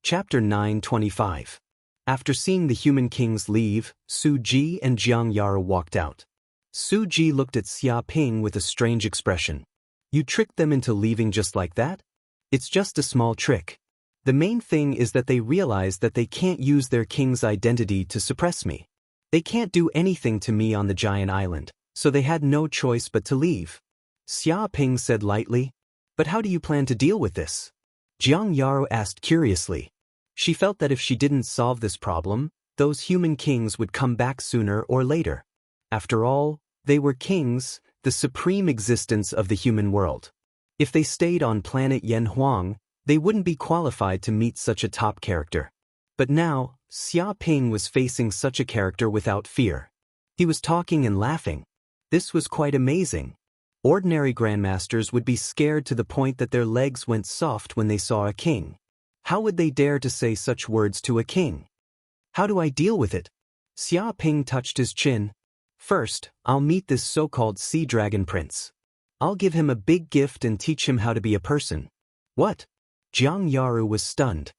Chapter 9:25. After seeing the human kings leave, Su Ji and Jiang Yaro walked out. Su Ji looked at Xia Ping with a strange expression. You tricked them into leaving just like that? It's just a small trick. The main thing is that they realize that they can't use their king's identity to suppress me. They can't do anything to me on the giant island, so they had no choice but to leave. Xia Ping said lightly. But how do you plan to deal with this? Jiang Yaro asked curiously. She felt that if she didn't solve this problem, those human kings would come back sooner or later. After all, they were kings, the supreme existence of the human world. If they stayed on planet Yen Huang, they wouldn't be qualified to meet such a top character. But now, Xia Ping was facing such a character without fear. He was talking and laughing. This was quite amazing. Ordinary grandmasters would be scared to the point that their legs went soft when they saw a king. How would they dare to say such words to a king? How do I deal with it? Xia Ping touched his chin. First, I'll meet this so-called sea dragon prince. I'll give him a big gift and teach him how to be a person. What? Jiang Yaru was stunned.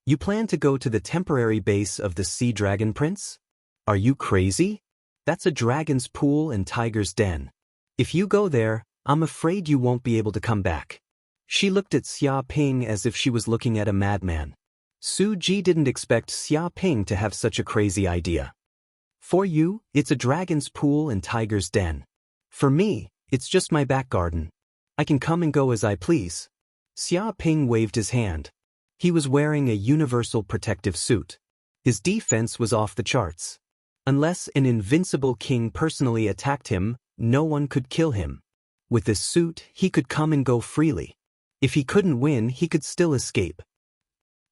You plan to go to the temporary base of the sea dragon prince? Are you crazy? That's a dragon's pool and tiger's den. If you go there, I'm afraid you won't be able to come back. She looked at Xia Ping as if she was looking at a madman. Su Ji didn't expect Xia Ping to have such a crazy idea. For you, it's a dragon's pool and tiger's den. For me, it's just my back garden. I can come and go as I please. Xia Ping waved his hand. He was wearing a universal protective suit. His defense was off the charts. Unless an invincible king personally attacked him, no one could kill him. With this suit, he could come and go freely. If he couldn't win, he could still escape.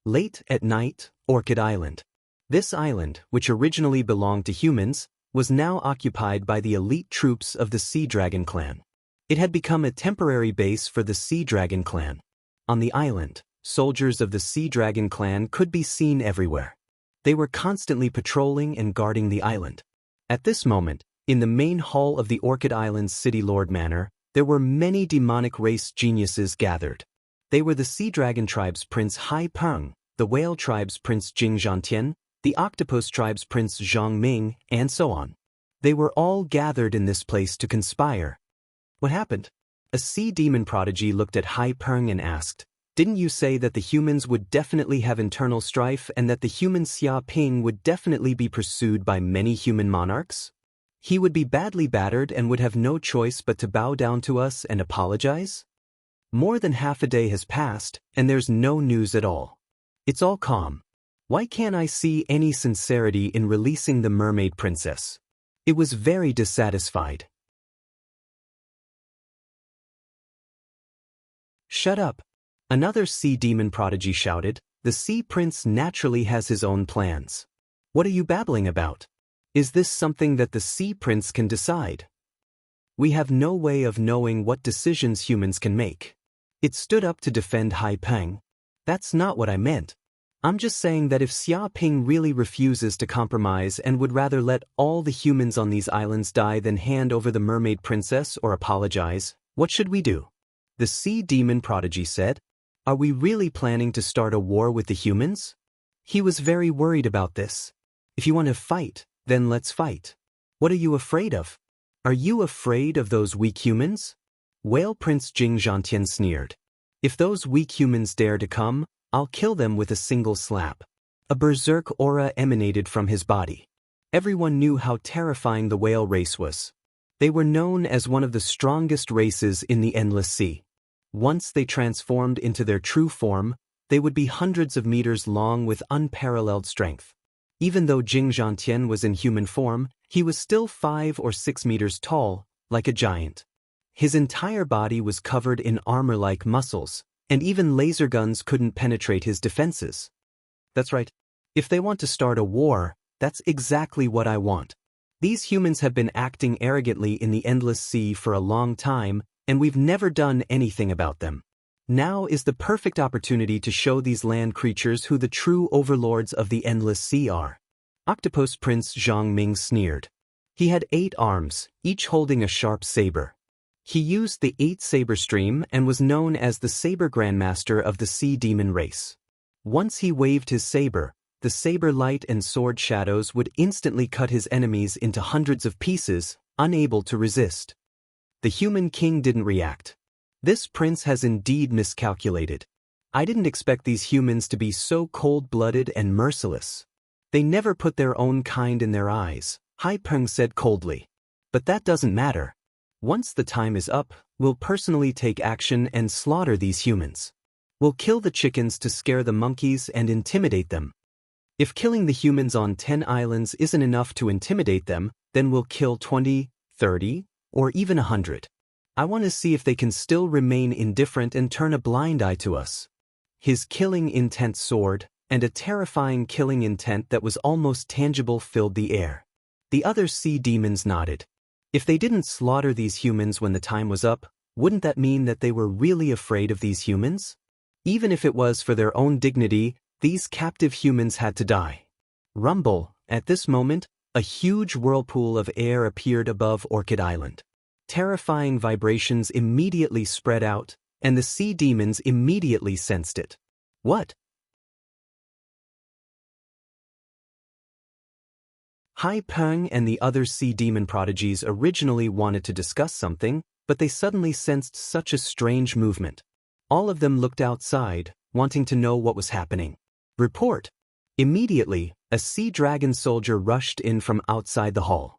Late at night, Orchid Island. This island, which originally belonged to humans, was now occupied by the elite troops of the Sea Dragon clan. It had become a temporary base for the Sea Dragon clan. On the island, soldiers of the Sea Dragon clan could be seen everywhere. They were constantly patrolling and guarding the island. At this moment, in the main hall of the Orchid Island's City Lord Manor, there were many demonic race geniuses gathered. They were the Sea Dragon tribe's Prince Hai Peng, the Whale tribe's Prince Jing Zhantian, the Octopus tribe's Prince Zhang Ming, and so on. They were all gathered in this place to conspire. What happened? A sea demon prodigy looked at Hai Peng and asked, "Didn't you say that the humans would definitely have internal strife and that the human Xia Ping would definitely be pursued by many human monarchs? He would be badly battered and would have no choice but to bow down to us and apologize?" More than half a day has passed, and there's no news at all. It's all calm. Why can't I see any sincerity in releasing the mermaid princess? It was very dissatisfied. Shut up. Another sea demon prodigy shouted. The sea prince naturally has his own plans. What are you babbling about? Is this something that the sea prince can decide? We have no way of knowing what decisions humans can make. It stood up to defend Hai Peng. That's not what I meant. I'm just saying that if Xia Ping really refuses to compromise and would rather let all the humans on these islands die than hand over the mermaid princess or apologize, what should we do? The sea demon prodigy said. Are we really planning to start a war with the humans? He was very worried about this. If you want to fight, then let's fight. What are you afraid of? Are you afraid of those weak humans? Whale Prince Jing Zhantian sneered. If those weak humans dare to come, I'll kill them with a single slap. A berserk aura emanated from his body. Everyone knew how terrifying the whale race was. They were known as one of the strongest races in the Endless Sea. Once they transformed into their true form, they would be hundreds of meters long with unparalleled strength. Even though Jing Zhantian was in human form, he was still 5 or 6 meters tall, like a giant. His entire body was covered in armor-like muscles, and even laser guns couldn't penetrate his defenses. That's right. If they want to start a war, that's exactly what I want. These humans have been acting arrogantly in the Endless Sea for a long time, and we've never done anything about them. Now is the perfect opportunity to show these land creatures who the true overlords of the Endless Sea are. Octopus Prince Zhang Ming sneered. He had 8 arms, each holding a sharp saber. He used the 8 saber stream and was known as the Saber Grandmaster of the Sea Demon race. Once he waved his saber, the saber light and sword shadows would instantly cut his enemies into hundreds of pieces, unable to resist. The human king didn't react. This prince has indeed miscalculated. I didn't expect these humans to be so cold-blooded and merciless. They never put their own kind in their eyes, Hai Peng said coldly. But that doesn't matter. Once the time is up, we'll personally take action and slaughter these humans. We'll kill the chickens to scare the monkeys and intimidate them. If killing the humans on 10 islands isn't enough to intimidate them, then we'll kill 20, 30, or even 100. I want to see if they can still remain indifferent and turn a blind eye to us. His killing intent soared, and a terrifying killing intent that was almost tangible filled the air. The other sea demons nodded. If they didn't slaughter these humans when the time was up, wouldn't that mean that they were really afraid of these humans? Even if it was for their own dignity, these captive humans had to die. Rumble, at this moment, a huge whirlpool of air appeared above Orchid Island. Terrifying vibrations immediately spread out, and the sea demons immediately sensed it. What? Hai Peng and the other sea demon prodigies originally wanted to discuss something, but they suddenly sensed such a strange movement. All of them looked outside, wanting to know what was happening. Report! Immediately, a sea dragon soldier rushed in from outside the hall.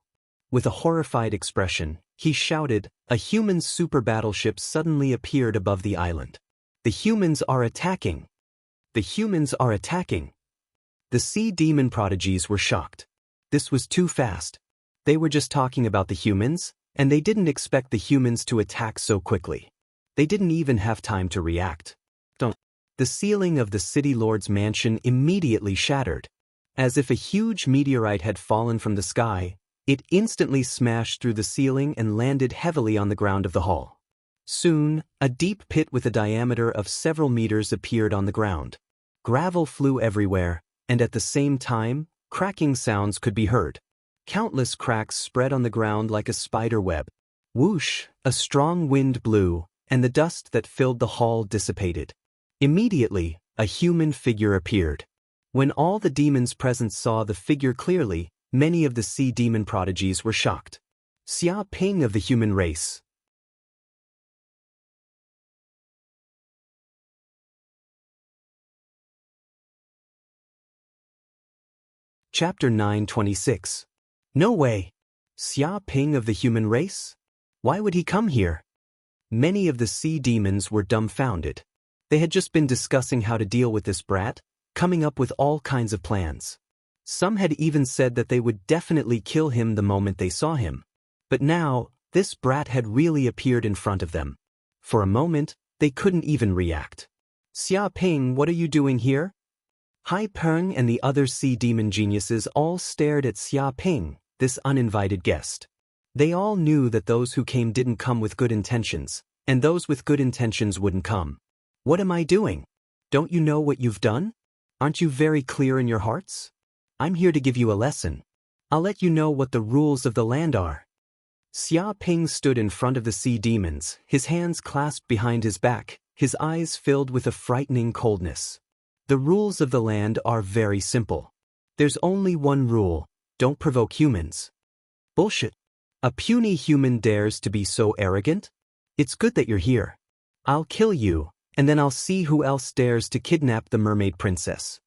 With a horrified expression, he shouted, "A human super battleship suddenly appeared above the island. The humans are attacking! The humans are attacking!" The sea demon prodigies were shocked. This was too fast. They were just talking about the humans, and they didn't expect the humans to attack so quickly. They didn't even have time to react. The ceiling of the city lord's mansion immediately shattered. As if a huge meteorite had fallen from the sky, it instantly smashed through the ceiling and landed heavily on the ground of the hall. Soon, a deep pit with a diameter of several meters appeared on the ground. Gravel flew everywhere, and at the same time, cracking sounds could be heard. Countless cracks spread on the ground like a spider web. Whoosh, a strong wind blew, and the dust that filled the hall dissipated. Immediately, a human figure appeared. When all the demons present saw the figure clearly, many of the sea demon prodigies were shocked. Xia Ping of the human race. Chapter 926. No way! Xia Ping of the human race? Why would he come here? Many of the sea demons were dumbfounded. They had just been discussing how to deal with this brat, coming up with all kinds of plans. Some had even said that they would definitely kill him the moment they saw him. But now, this brat had really appeared in front of them. For a moment, they couldn't even react. "Xia Ping, what are you doing here?" Hai Peng and the other sea demon geniuses all stared at Xia Ping, this uninvited guest. They all knew that those who came didn't come with good intentions, and those with good intentions wouldn't come. "What am I doing? Don't you know what you've done? Aren't you very clear in your hearts? I'm here to give you a lesson. I'll let you know what the rules of the land are." Xia Ping stood in front of the sea demons, his hands clasped behind his back, his eyes filled with a frightening coldness. The rules of the land are very simple. There's only one rule: don't provoke humans. Bullshit. A puny human dares to be so arrogant? It's good that you're here. I'll kill you, and then I'll see who else dares to kidnap the mermaid princess.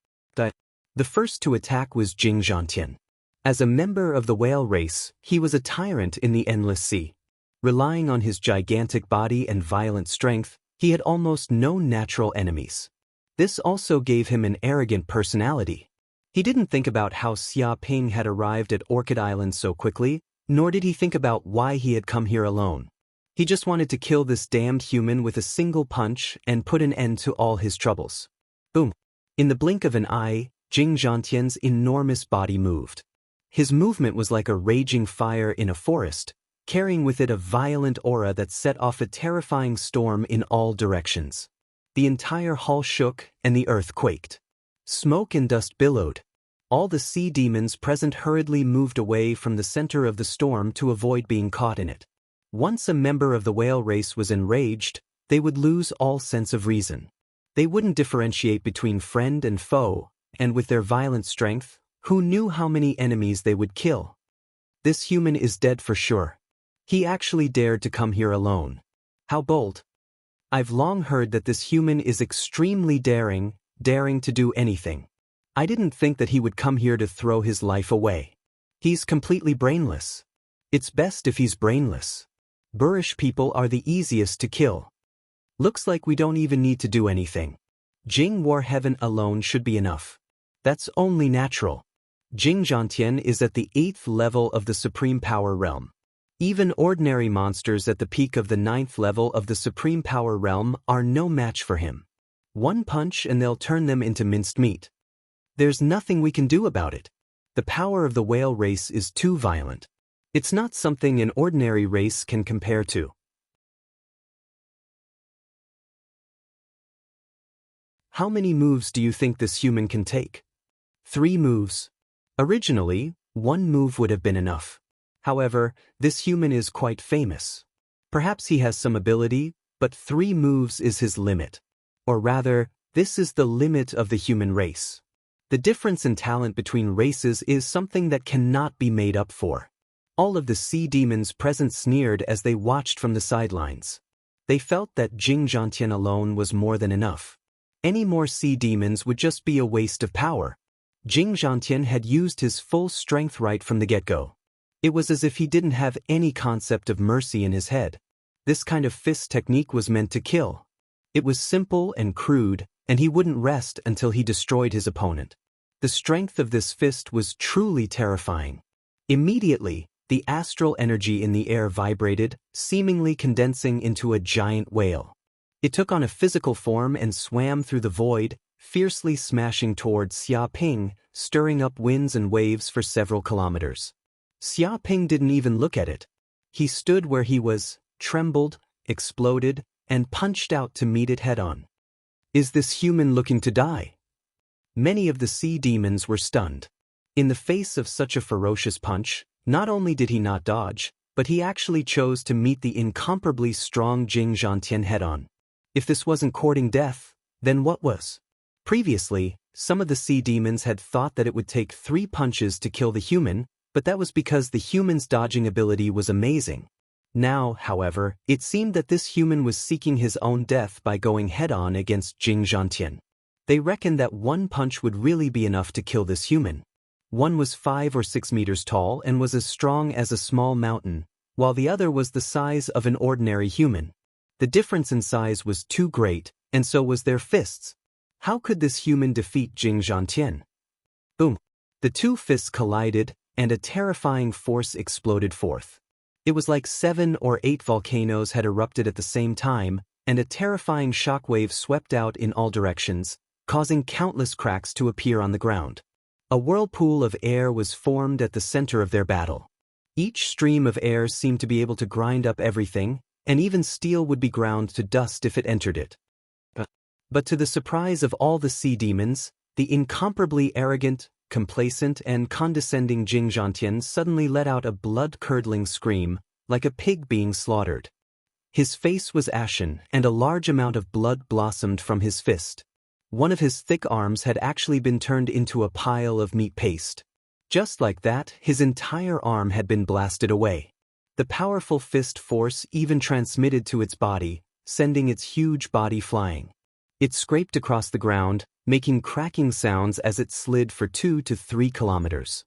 The first to attack was Jing Zhantian. As a member of the whale race, he was a tyrant in the endless sea. Relying on his gigantic body and violent strength, he had almost no natural enemies. This also gave him an arrogant personality. He didn't think about how Xia Ping had arrived at Orchid Island so quickly, nor did he think about why he had come here alone. He just wanted to kill this damned human with a single punch and put an end to all his troubles. Boom! In the blink of an eye, Jing Zhantian's enormous body moved. His movement was like a raging fire in a forest, carrying with it a violent aura that set off a terrifying storm in all directions. The entire hall shook and the earth quaked. Smoke and dust billowed. All the sea demons present hurriedly moved away from the center of the storm to avoid being caught in it. Once a member of the whale race was enraged, they would lose all sense of reason. They wouldn't differentiate between friend and foe, and with their violent strength, who knew how many enemies they would kill? This human is dead for sure. He actually dared to come here alone. How bold! I've long heard that this human is extremely daring to do anything. I didn't think that he would come here to throw his life away. He's completely brainless. It's best if he's brainless. Boorish people are the easiest to kill. Looks like we don't even need to do anything. Jing War Heaven alone should be enough. That's only natural. Jing Zhantian is at the 8th level of the Supreme Power Realm. Even ordinary monsters at the peak of the 9th level of the Supreme Power Realm are no match for him. One punch and they'll turn them into minced meat. There's nothing we can do about it. The power of the whale race is too violent. It's not something an ordinary race can compare to. How many moves do you think this human can take? 3 moves. Originally, 1 move would have been enough. However, this human is quite famous. Perhaps he has some ability, but 3 moves is his limit. Or rather, this is the limit of the human race. The difference in talent between races is something that cannot be made up for. All of the sea demons present sneered as they watched from the sidelines. They felt that Jing Zhantian alone was more than enough. Any more sea demons would just be a waste of power. Jing Zhantian had used his full strength right from the get-go. It was as if he didn't have any concept of mercy in his head. This kind of fist technique was meant to kill. It was simple and crude, and he wouldn't rest until he destroyed his opponent. The strength of this fist was truly terrifying. Immediately, the astral energy in the air vibrated, seemingly condensing into a giant whale. It took on a physical form and swam through the void, fiercely smashing toward Xia Ping, stirring up winds and waves for several kilometers. Xia Ping didn't even look at it. He stood where he was, trembled, exploded, and punched out to meet it head-on. Is this human looking to die? Many of the sea demons were stunned. In the face of such a ferocious punch, not only did he not dodge, but he actually chose to meet the incomparably strong Jing Zhantian head-on. If this wasn't courting death, then what was? Previously, some of the sea demons had thought that it would take 3 punches to kill the human, but that was because the human's dodging ability was amazing. Now, however, it seemed that this human was seeking his own death by going head-on against Jing Zhantian. They reckoned that 1 punch would really be enough to kill this human. One was 5 or 6 meters tall and was as strong as a small mountain, while the other was the size of an ordinary human. The difference in size was too great, and so was their fists. How could this human defeat Jing Zhantian? Boom! The 2 fists collided, and a terrifying force exploded forth. It was like 7 or 8 volcanoes had erupted at the same time, and a terrifying shockwave swept out in all directions, causing countless cracks to appear on the ground. A whirlpool of air was formed at the center of their battle. Each stream of air seemed to be able to grind up everything, and even steel would be ground to dust if it entered it. But to the surprise of all the sea demons, the incomparably arrogant, complacent, and condescending Jing Zhantian suddenly let out a blood-curdling scream, like a pig being slaughtered. His face was ashen, and a large amount of blood blossomed from his fist. One of his thick arms had actually been turned into a pile of meat paste. Just like that, his entire arm had been blasted away. The powerful fist force even transmitted to its body, sending its huge body flying. It scraped across the ground, making cracking sounds as it slid for 2 to 3 kilometers.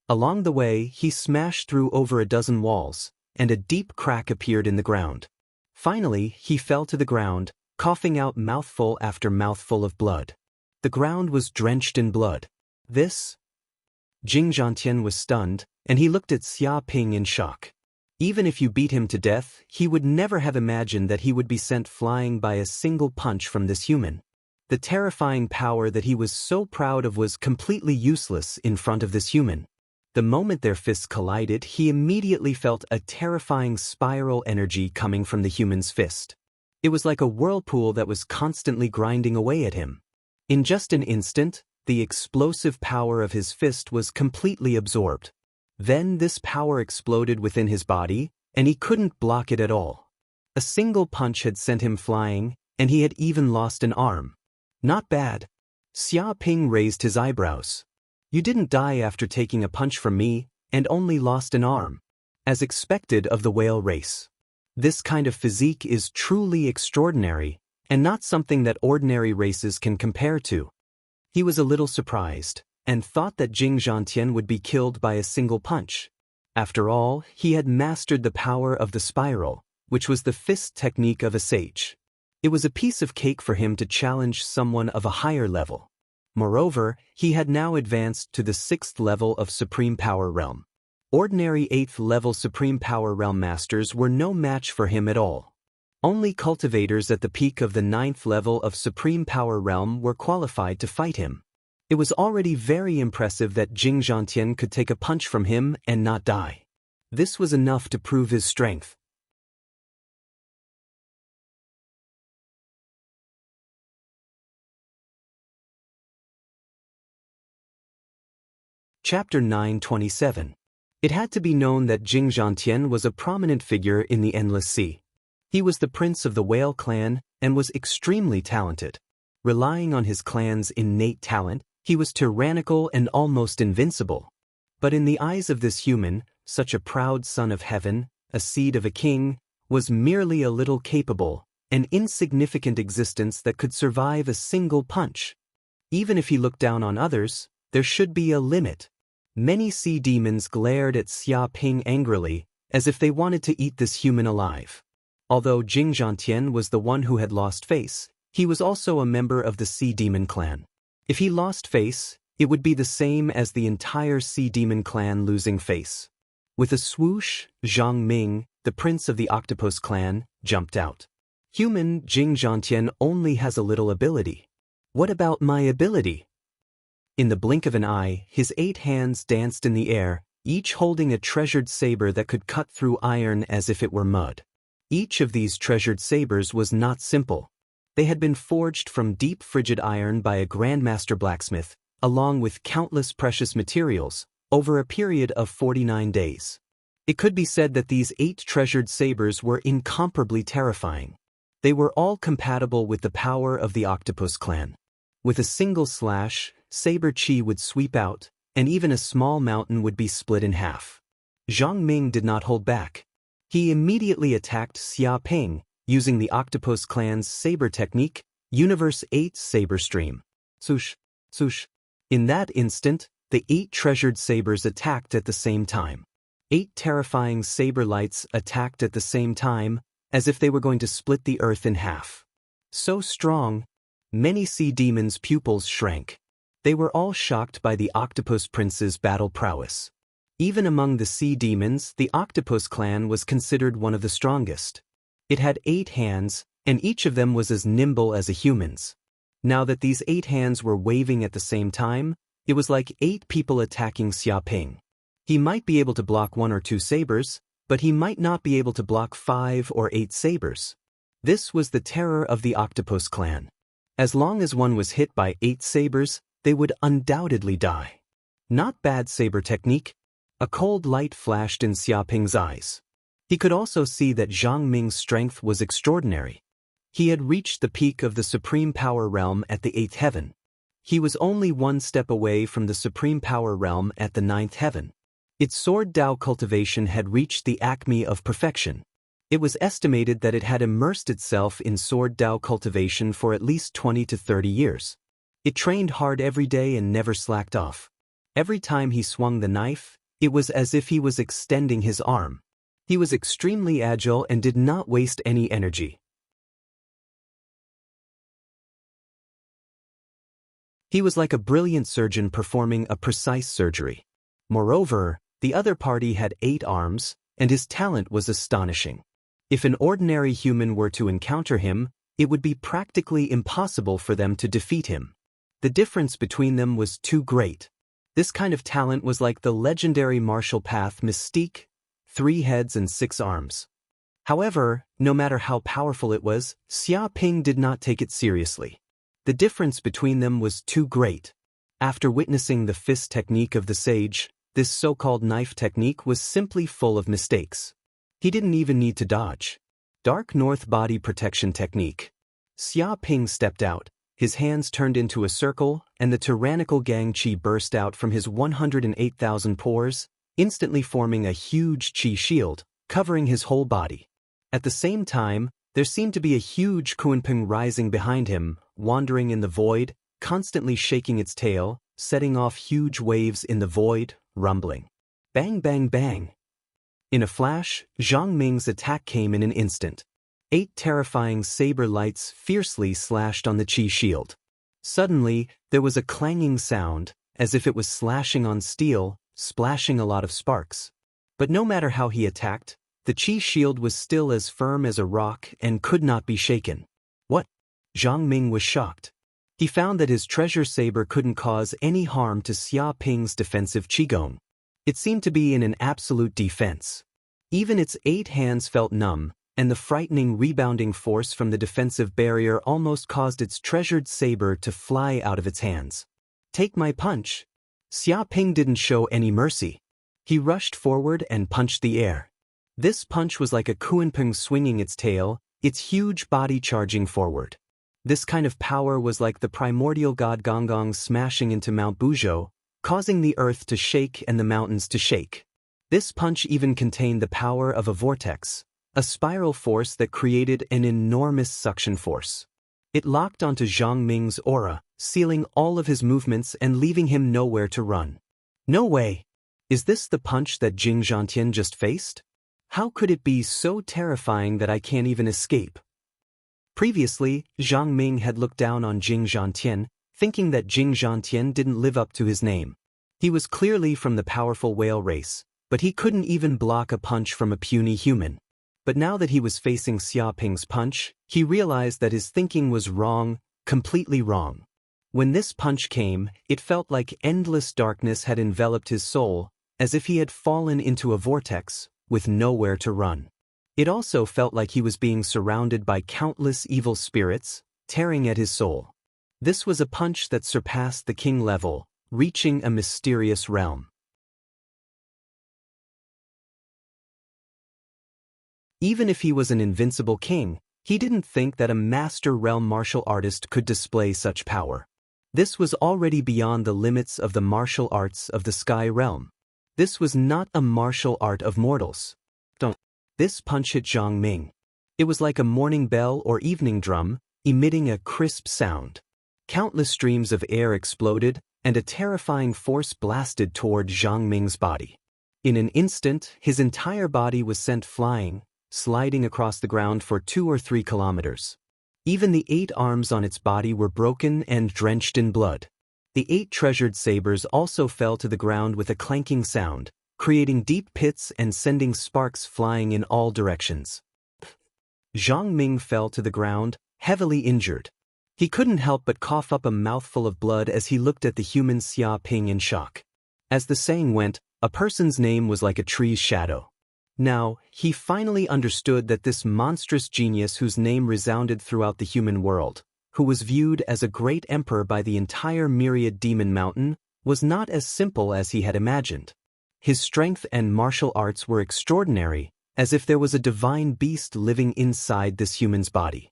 Along the way, he smashed through over a dozen walls, and a deep crack appeared in the ground. Finally, he fell to the ground, coughing out mouthful after mouthful of blood. The ground was drenched in blood. This? Jing Zhantian was stunned, and he looked at Xia Ping in shock. Even if you beat him to death, he would never have imagined that he would be sent flying by a single punch from this human. The terrifying power that he was so proud of was completely useless in front of this human. The moment their fists collided, he immediately felt a terrifying spiral energy coming from the human's fist. It was like a whirlpool that was constantly grinding away at him. In just an instant, the explosive power of his fist was completely absorbed. Then this power exploded within his body, and he couldn't block it at all. A single punch had sent him flying, and he had even lost an arm. Not bad. Xia Ping raised his eyebrows. You didn't die after taking a punch from me, and only lost an arm. As expected of the whale race. This kind of physique is truly extraordinary, and not something that ordinary races can compare to. He was a little surprised, and thought that Jing Zhantian would be killed by a single punch. After all, he had mastered the power of the spiral, which was the fist technique of a sage. It was a piece of cake for him to challenge someone of a higher level. Moreover, he had now advanced to the 6th level of Supreme Power Realm. Ordinary 8th level Supreme Power Realm masters were no match for him at all. Only cultivators at the peak of the 9th level of Supreme Power Realm were qualified to fight him. It was already very impressive that Jing Zhantian could take a punch from him and not die. This was enough to prove his strength. Chapter 927. It had to be known that Jing Zhantian was a prominent figure in the Endless Sea. He was the prince of the Whale clan and was extremely talented. Relying on his clan's innate talent, he was tyrannical and almost invincible. But in the eyes of this human, such a proud son of heaven, a seed of a king, was merely a little capable, an insignificant existence that could survive a single punch. Even if he looked down on others, there should be a limit. Many sea demons glared at Xia Ping angrily, as if they wanted to eat this human alive. Although Jing Zhantian was the one who had lost face, he was also a member of the Sea Demon clan. If he lost face, it would be the same as the entire Sea Demon clan losing face. With a swoosh, Zhang Ming, the prince of the Octopus clan, jumped out. Human Jing Zhantian only has a little ability. What about my ability? In the blink of an eye, his 8 hands danced in the air, each holding a treasured saber that could cut through iron as if it were mud. Each of these treasured sabers was not simple. They had been forged from deep frigid iron by a grandmaster blacksmith, along with countless precious materials, over a period of 49 days. It could be said that these 8 treasured sabers were incomparably terrifying. They were all compatible with the power of the Octopus clan. With a single slash, saber chi would sweep out, and even a small mountain would be split in half. Zhang Ming did not hold back. He immediately attacked Xia Ping, using the Octopus clan's saber technique, Universe 8 Saber Stream. Swoosh, swoosh. In that instant, the 8 treasured sabers attacked at the same time. 8 terrifying saber lights attacked at the same time, as if they were going to split the earth in half. So strong, many sea demons' pupils shrank. They were all shocked by the Octopus Prince's battle prowess. Even among the sea demons, the Octopus clan was considered one of the strongest. It had 8 hands, and each of them was as nimble as a human's. Now that these 8 hands were waving at the same time, it was like 8 people attacking Xia Ping. He might be able to block 1 or 2 sabers, but he might not be able to block 5 or 8 sabers. This was the terror of the Octopus clan. As long as one was hit by 8 sabers, they would undoubtedly die. Not bad saber technique. A cold light flashed in Xia Ping's eyes. He could also see that Zhang Ming's strength was extraordinary. He had reached the peak of the Supreme Power Realm at the 8th heaven. He was only 1 step away from the Supreme Power Realm at the 9th heaven. Its Sword Dao cultivation had reached the acme of perfection. It was estimated that it had immersed itself in Sword Dao cultivation for at least 20 to 30 years. It trained hard every day and never slacked off. Every time he swung the knife, it was as if he was extending his arm. He was extremely agile and did not waste any energy. He was like a brilliant surgeon performing a precise surgery. Moreover, the other party had 8 arms, and his talent was astonishing. If an ordinary human were to encounter him, it would be practically impossible for them to defeat him. The difference between them was too great. This kind of talent was like the legendary martial path Mystique, 3 heads and 6 arms. However, no matter how powerful it was, Xia Ping did not take it seriously. The difference between them was too great. After witnessing the fist technique of the sage, this so-called knife technique was simply full of mistakes. He didn't even need to dodge. Dark North Body Protection Technique. Xia Ping stepped out. His hands turned into a circle, and the tyrannical Gang Qi burst out from his 108,000 pores, instantly forming a huge Qi shield, covering his whole body. At the same time, there seemed to be a huge Kunpeng rising behind him, wandering in the void, constantly shaking its tail, setting off huge waves in the void, rumbling. Bang bang bang. In a flash, Zhang Ming's attack came in an instant. 8 terrifying saber lights fiercely slashed on the Qi shield. Suddenly, there was a clanging sound, as if it was slashing on steel, splashing a lot of sparks. But no matter how he attacked, the Qi shield was still as firm as a rock and could not be shaken. What? Zhang Ming was shocked. He found that his treasure saber couldn't cause any harm to Xia Ping's defensive Qigong. It seemed to be in an absolute defense. Even its 8 hands felt numb, and the frightening rebounding force from the defensive barrier almost caused its treasured saber to fly out of its hands. Take my punch. Xia Ping didn't show any mercy. He rushed forward and punched the air. This punch was like a kunpeng swinging its tail, its huge body charging forward. This kind of power was like the primordial god Gonggong smashing into Mount Buzhou, causing the earth to shake and the mountains to shake. This punch even contained the power of a vortex, a spiral force that created an enormous suction force. It locked onto Zhang Ming's aura, sealing all of his movements and leaving him nowhere to run. No way! Is this the punch that Jing Zhantian just faced? How could it be so terrifying that I can't even escape? Previously, Zhang Ming had looked down on Jing Zhantian, thinking that Jing Zhantian didn't live up to his name. He was clearly from the powerful whale race, but he couldn't even block a punch from a puny human. But now that he was facing Xia Ping's punch, he realized that his thinking was wrong, completely wrong. When this punch came, it felt like endless darkness had enveloped his soul, as if he had fallen into a vortex, with nowhere to run. It also felt like he was being surrounded by countless evil spirits, tearing at his soul. This was a punch that surpassed the king level, reaching a mysterious realm. Even if he was an invincible king, he didn't think that a master realm martial artist could display such power. This was already beyond the limits of the martial arts of the sky realm. This was not a martial art of mortals. This punch hit Zhang Ming. It was like a morning bell or evening drum, emitting a crisp sound. Countless streams of air exploded, and a terrifying force blasted toward Zhang Ming's body. In an instant, his entire body was sent flying, sliding across the ground for 2 or 3 kilometers. Even the 8 arms on its body were broken and drenched in blood. The 8 treasured sabers also fell to the ground with a clanking sound, creating deep pits and sending sparks flying in all directions. Zhang Ming fell to the ground, heavily injured. He couldn't help but cough up a mouthful of blood as he looked at the human Xia Ping in shock. As the saying went, a person's name was like a tree's shadow. Now, he finally understood that this monstrous genius whose name resounded throughout the human world, who was viewed as a great emperor by the entire myriad demon mountain, was not as simple as he had imagined. His strength and martial arts were extraordinary, as if there was a divine beast living inside this human's body.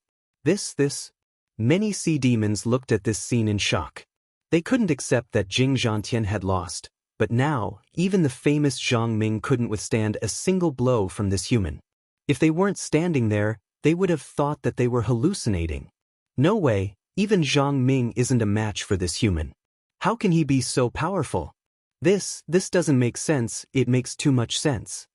Many sea demons looked at this scene in shock. They couldn't accept that Jing Zhantian had lost, but now, even the famous Zhang Ming couldn't withstand a single blow from this human. If they weren't standing there, they would have thought that they were hallucinating. No way, even Zhang Ming isn't a match for this human. How can he be so powerful? This doesn't make sense, it makes too much sense.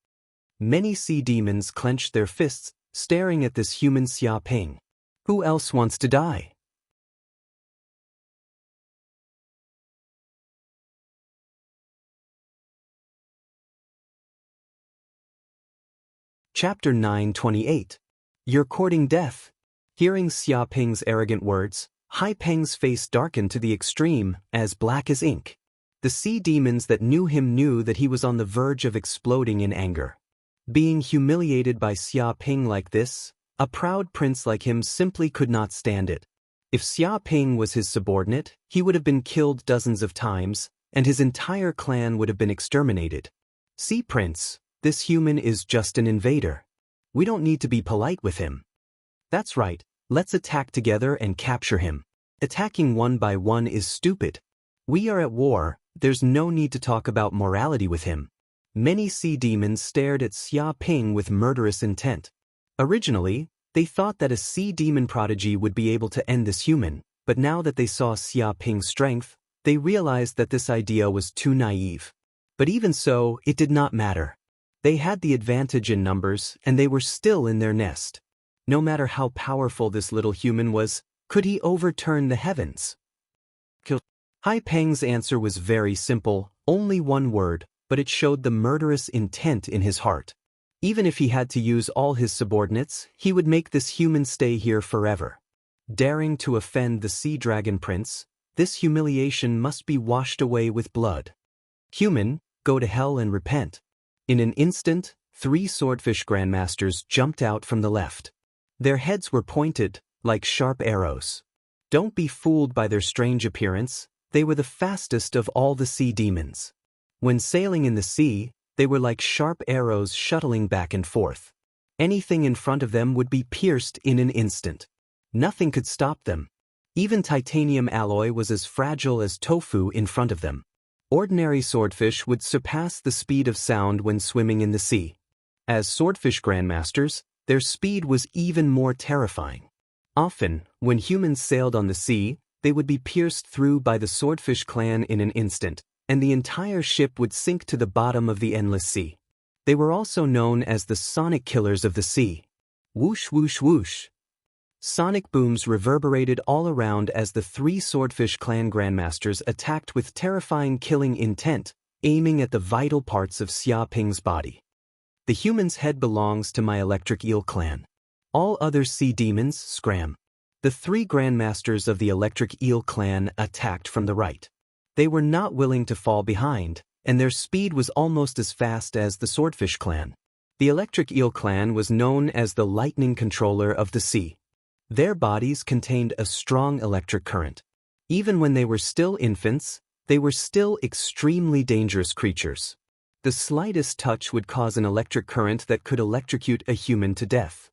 Many sea demons clenched their fists, staring at this human Xia Ping. Who else wants to die? Chapter 928. You're courting death. Hearing Xia Ping's arrogant words, Hai Peng's face darkened to the extreme, as black as ink. The sea demons that knew him knew that he was on the verge of exploding in anger. Being humiliated by Xia Ping like this, a proud prince like him simply could not stand it. If Xia Ping was his subordinate, he would have been killed dozens of times, and his entire clan would have been exterminated. See, Prince, this human is just an invader. We don't need to be polite with him. That's right, let's attack together and capture him. Attacking one by one is stupid. We are at war, there's no need to talk about morality with him. Many sea demons stared at Xia Ping with murderous intent. Originally, they thought that a sea demon prodigy would be able to end this human, but now that they saw Xia Ping's strength, they realized that this idea was too naive. But even so, it did not matter. They had the advantage in numbers, and they were still in their nest. No matter how powerful this little human was, could he overturn the heavens? Hai Peng's answer was very simple, only one word, but it showed the murderous intent in his heart. Even if he had to use all his subordinates, he would make this human stay here forever. Daring to offend the Sea Dragon Prince, this humiliation must be washed away with blood. Human, go to hell and repent. In an instant, 3 swordfish grandmasters jumped out from the left. Their heads were pointed, like sharp arrows. Don't be fooled by their strange appearance. They were the fastest of all the sea demons. When sailing in the sea, they were like sharp arrows shuttling back and forth. Anything in front of them would be pierced in an instant. Nothing could stop them. Even titanium alloy was as fragile as tofu in front of them. Ordinary swordfish would surpass the speed of sound when swimming in the sea. As swordfish grandmasters, their speed was even more terrifying. Often, when humans sailed on the sea, they would be pierced through by the swordfish clan in an instant, and the entire ship would sink to the bottom of the endless sea. They were also known as the sonic killers of the sea. Whoosh whoosh whoosh. Sonic booms reverberated all around as the three swordfish clan grandmasters attacked with terrifying killing intent, aiming at the vital parts of Xia Ping's body. The human's head belongs to my electric eel clan. All other sea demons scram. The three grandmasters of the electric eel clan attacked from the right. They were not willing to fall behind, and their speed was almost as fast as the swordfish clan. The electric eel clan was known as the lightning controller of the sea. Their bodies contained a strong electric current. Even when they were still infants, they were still extremely dangerous creatures. The slightest touch would cause an electric current that could electrocute a human to death.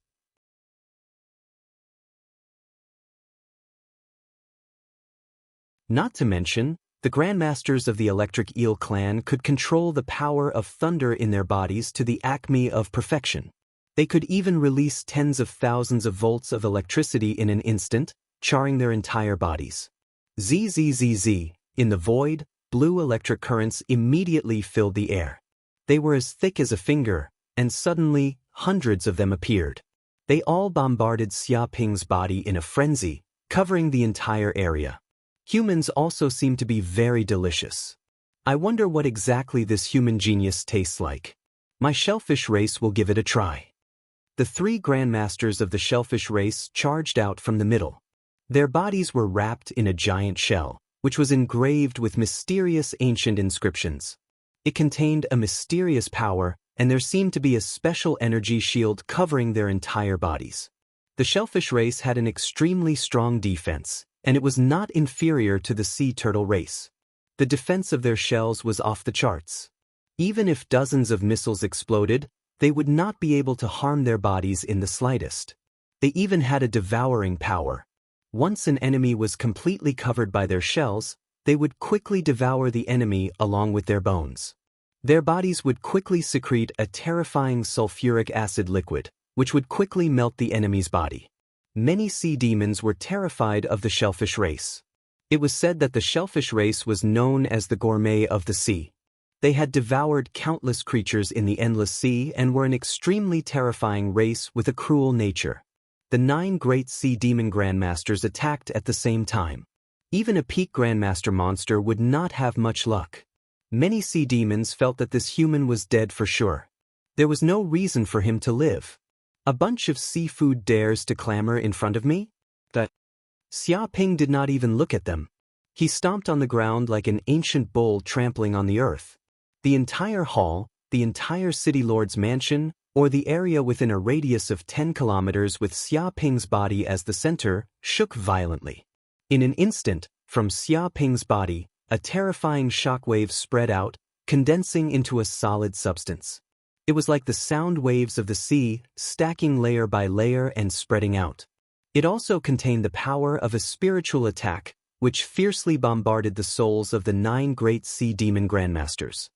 Not to mention, the grandmasters of the electric eel clan could control the power of thunder in their bodies to the acme of perfection. They could even release tens of thousands of volts of electricity in an instant, charring their entire bodies. Zzz. In the void, blue electric currents immediately filled the air. They were as thick as a finger, and suddenly, hundreds of them appeared. They all bombarded Xia Ping's body in a frenzy, covering the entire area. Humans also seem to be very delicious. I wonder what exactly this human genius tastes like. My shellfish race will give it a try. The three grandmasters of the shellfish race charged out from the middle. Their bodies were wrapped in a giant shell, which was engraved with mysterious ancient inscriptions. It contained a mysterious power, and there seemed to be a special energy shield covering their entire bodies. The shellfish race had an extremely strong defense, and it was not inferior to the sea turtle race. The defense of their shells was off the charts. Even if dozens of missiles exploded, they would not be able to harm their bodies in the slightest. They even had a devouring power. Once an enemy was completely covered by their shells, they would quickly devour the enemy along with their bones. Their bodies would quickly secrete a terrifying sulfuric acid liquid, which would quickly melt the enemy's body. Many sea demons were terrified of the shellfish race. It was said that the shellfish race was known as the gourmet of the sea. They had devoured countless creatures in the endless sea and were an extremely terrifying race with a cruel nature. The 9 great sea demon grandmasters attacked at the same time. Even a peak grandmaster monster would not have much luck. Many sea demons felt that this human was dead for sure. There was no reason for him to live. A bunch of seafood dares to clamor in front of me? Xia Ping did not even look at them. He stomped on the ground like an ancient bull trampling on the earth. The entire hall, the entire city lord's mansion, or the area within a radius of 10 kilometers with Xia Ping's body as the center, shook violently. In an instant, from Xia Ping's body, a terrifying shockwave spread out, condensing into a solid substance. It was like the sound waves of the sea, stacking layer by layer and spreading out. It also contained the power of a spiritual attack, which fiercely bombarded the souls of the 9 great sea demon grandmasters.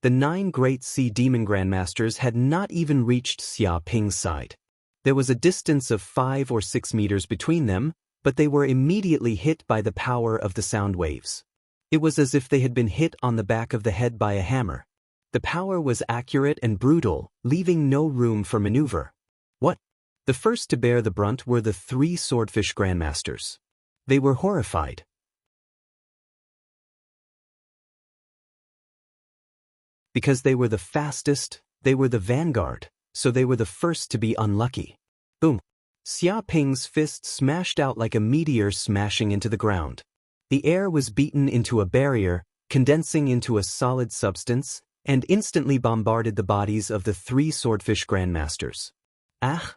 The 9 great sea demon grandmasters had not even reached Xia Ping's side. There was a distance of 5 or 6 meters between them, but they were immediately hit by the power of the sound waves. It was as if they had been hit on the back of the head by a hammer. The power was accurate and brutal, leaving no room for maneuver. The first to bear the brunt were the 3 swordfish grandmasters. They were horrified. Because they were the fastest, they were the vanguard, so they were the first to be unlucky. Boom! Xia Ping's fist smashed out like a meteor smashing into the ground. The air was beaten into a barrier, condensing into a solid substance, and instantly bombarded the bodies of the 3 swordfish grandmasters. Ah!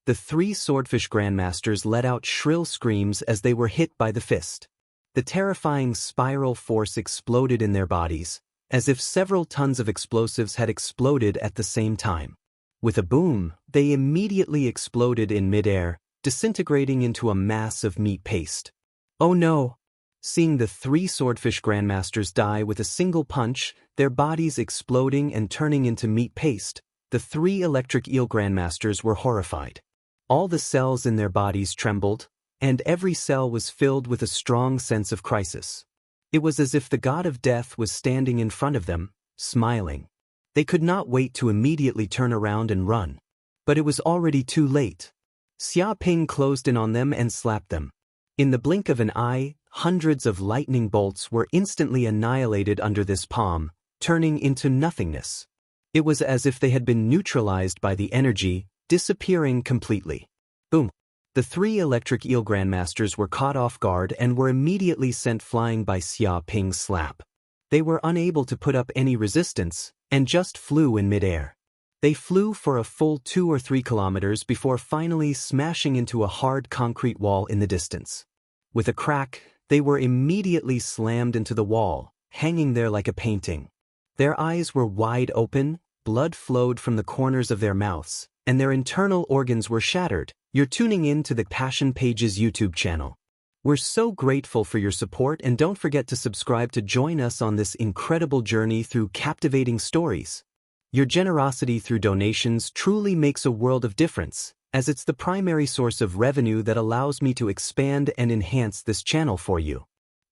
The 3 swordfish grandmasters let out shrill screams as they were hit by the fist. The terrifying spiral force exploded in their bodies, as if several tons of explosives had exploded at the same time. With a boom, they immediately exploded in midair, disintegrating into a mass of meat paste. Oh no! Seeing the 3 swordfish grandmasters die with a single punch, their bodies exploding and turning into meat paste, the 3 electric eel grandmasters were horrified. All the cells in their bodies trembled, and every cell was filled with a strong sense of crisis. It was as if the god of death was standing in front of them, smiling. They could not wait to immediately turn around and run. But it was already too late. Xia Ping closed in on them and slapped them. In the blink of an eye, hundreds of lightning bolts were instantly annihilated under this palm, turning into nothingness. It was as if they had been neutralized by the energy, disappearing completely. Boom! The 3 electric eel grandmasters were caught off guard and were immediately sent flying by Xia Ping's slap. They were unable to put up any resistance, and just flew in midair. They flew for a full 2 or 3 kilometers before finally smashing into a hard concrete wall in the distance. With a crack, they were immediately slammed into the wall, hanging there like a painting. Their eyes were wide open, blood flowed from the corners of their mouths, and their internal organs were shattered. You're tuning in to the Passion Pages YouTube channel. We're so grateful for your support, and don't forget to subscribe to join us on this incredible journey through captivating stories. Your generosity through donations truly makes a world of difference, as it's the primary source of revenue that allows me to expand and enhance this channel for you.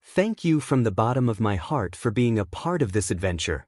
Thank you from the bottom of my heart for being a part of this adventure.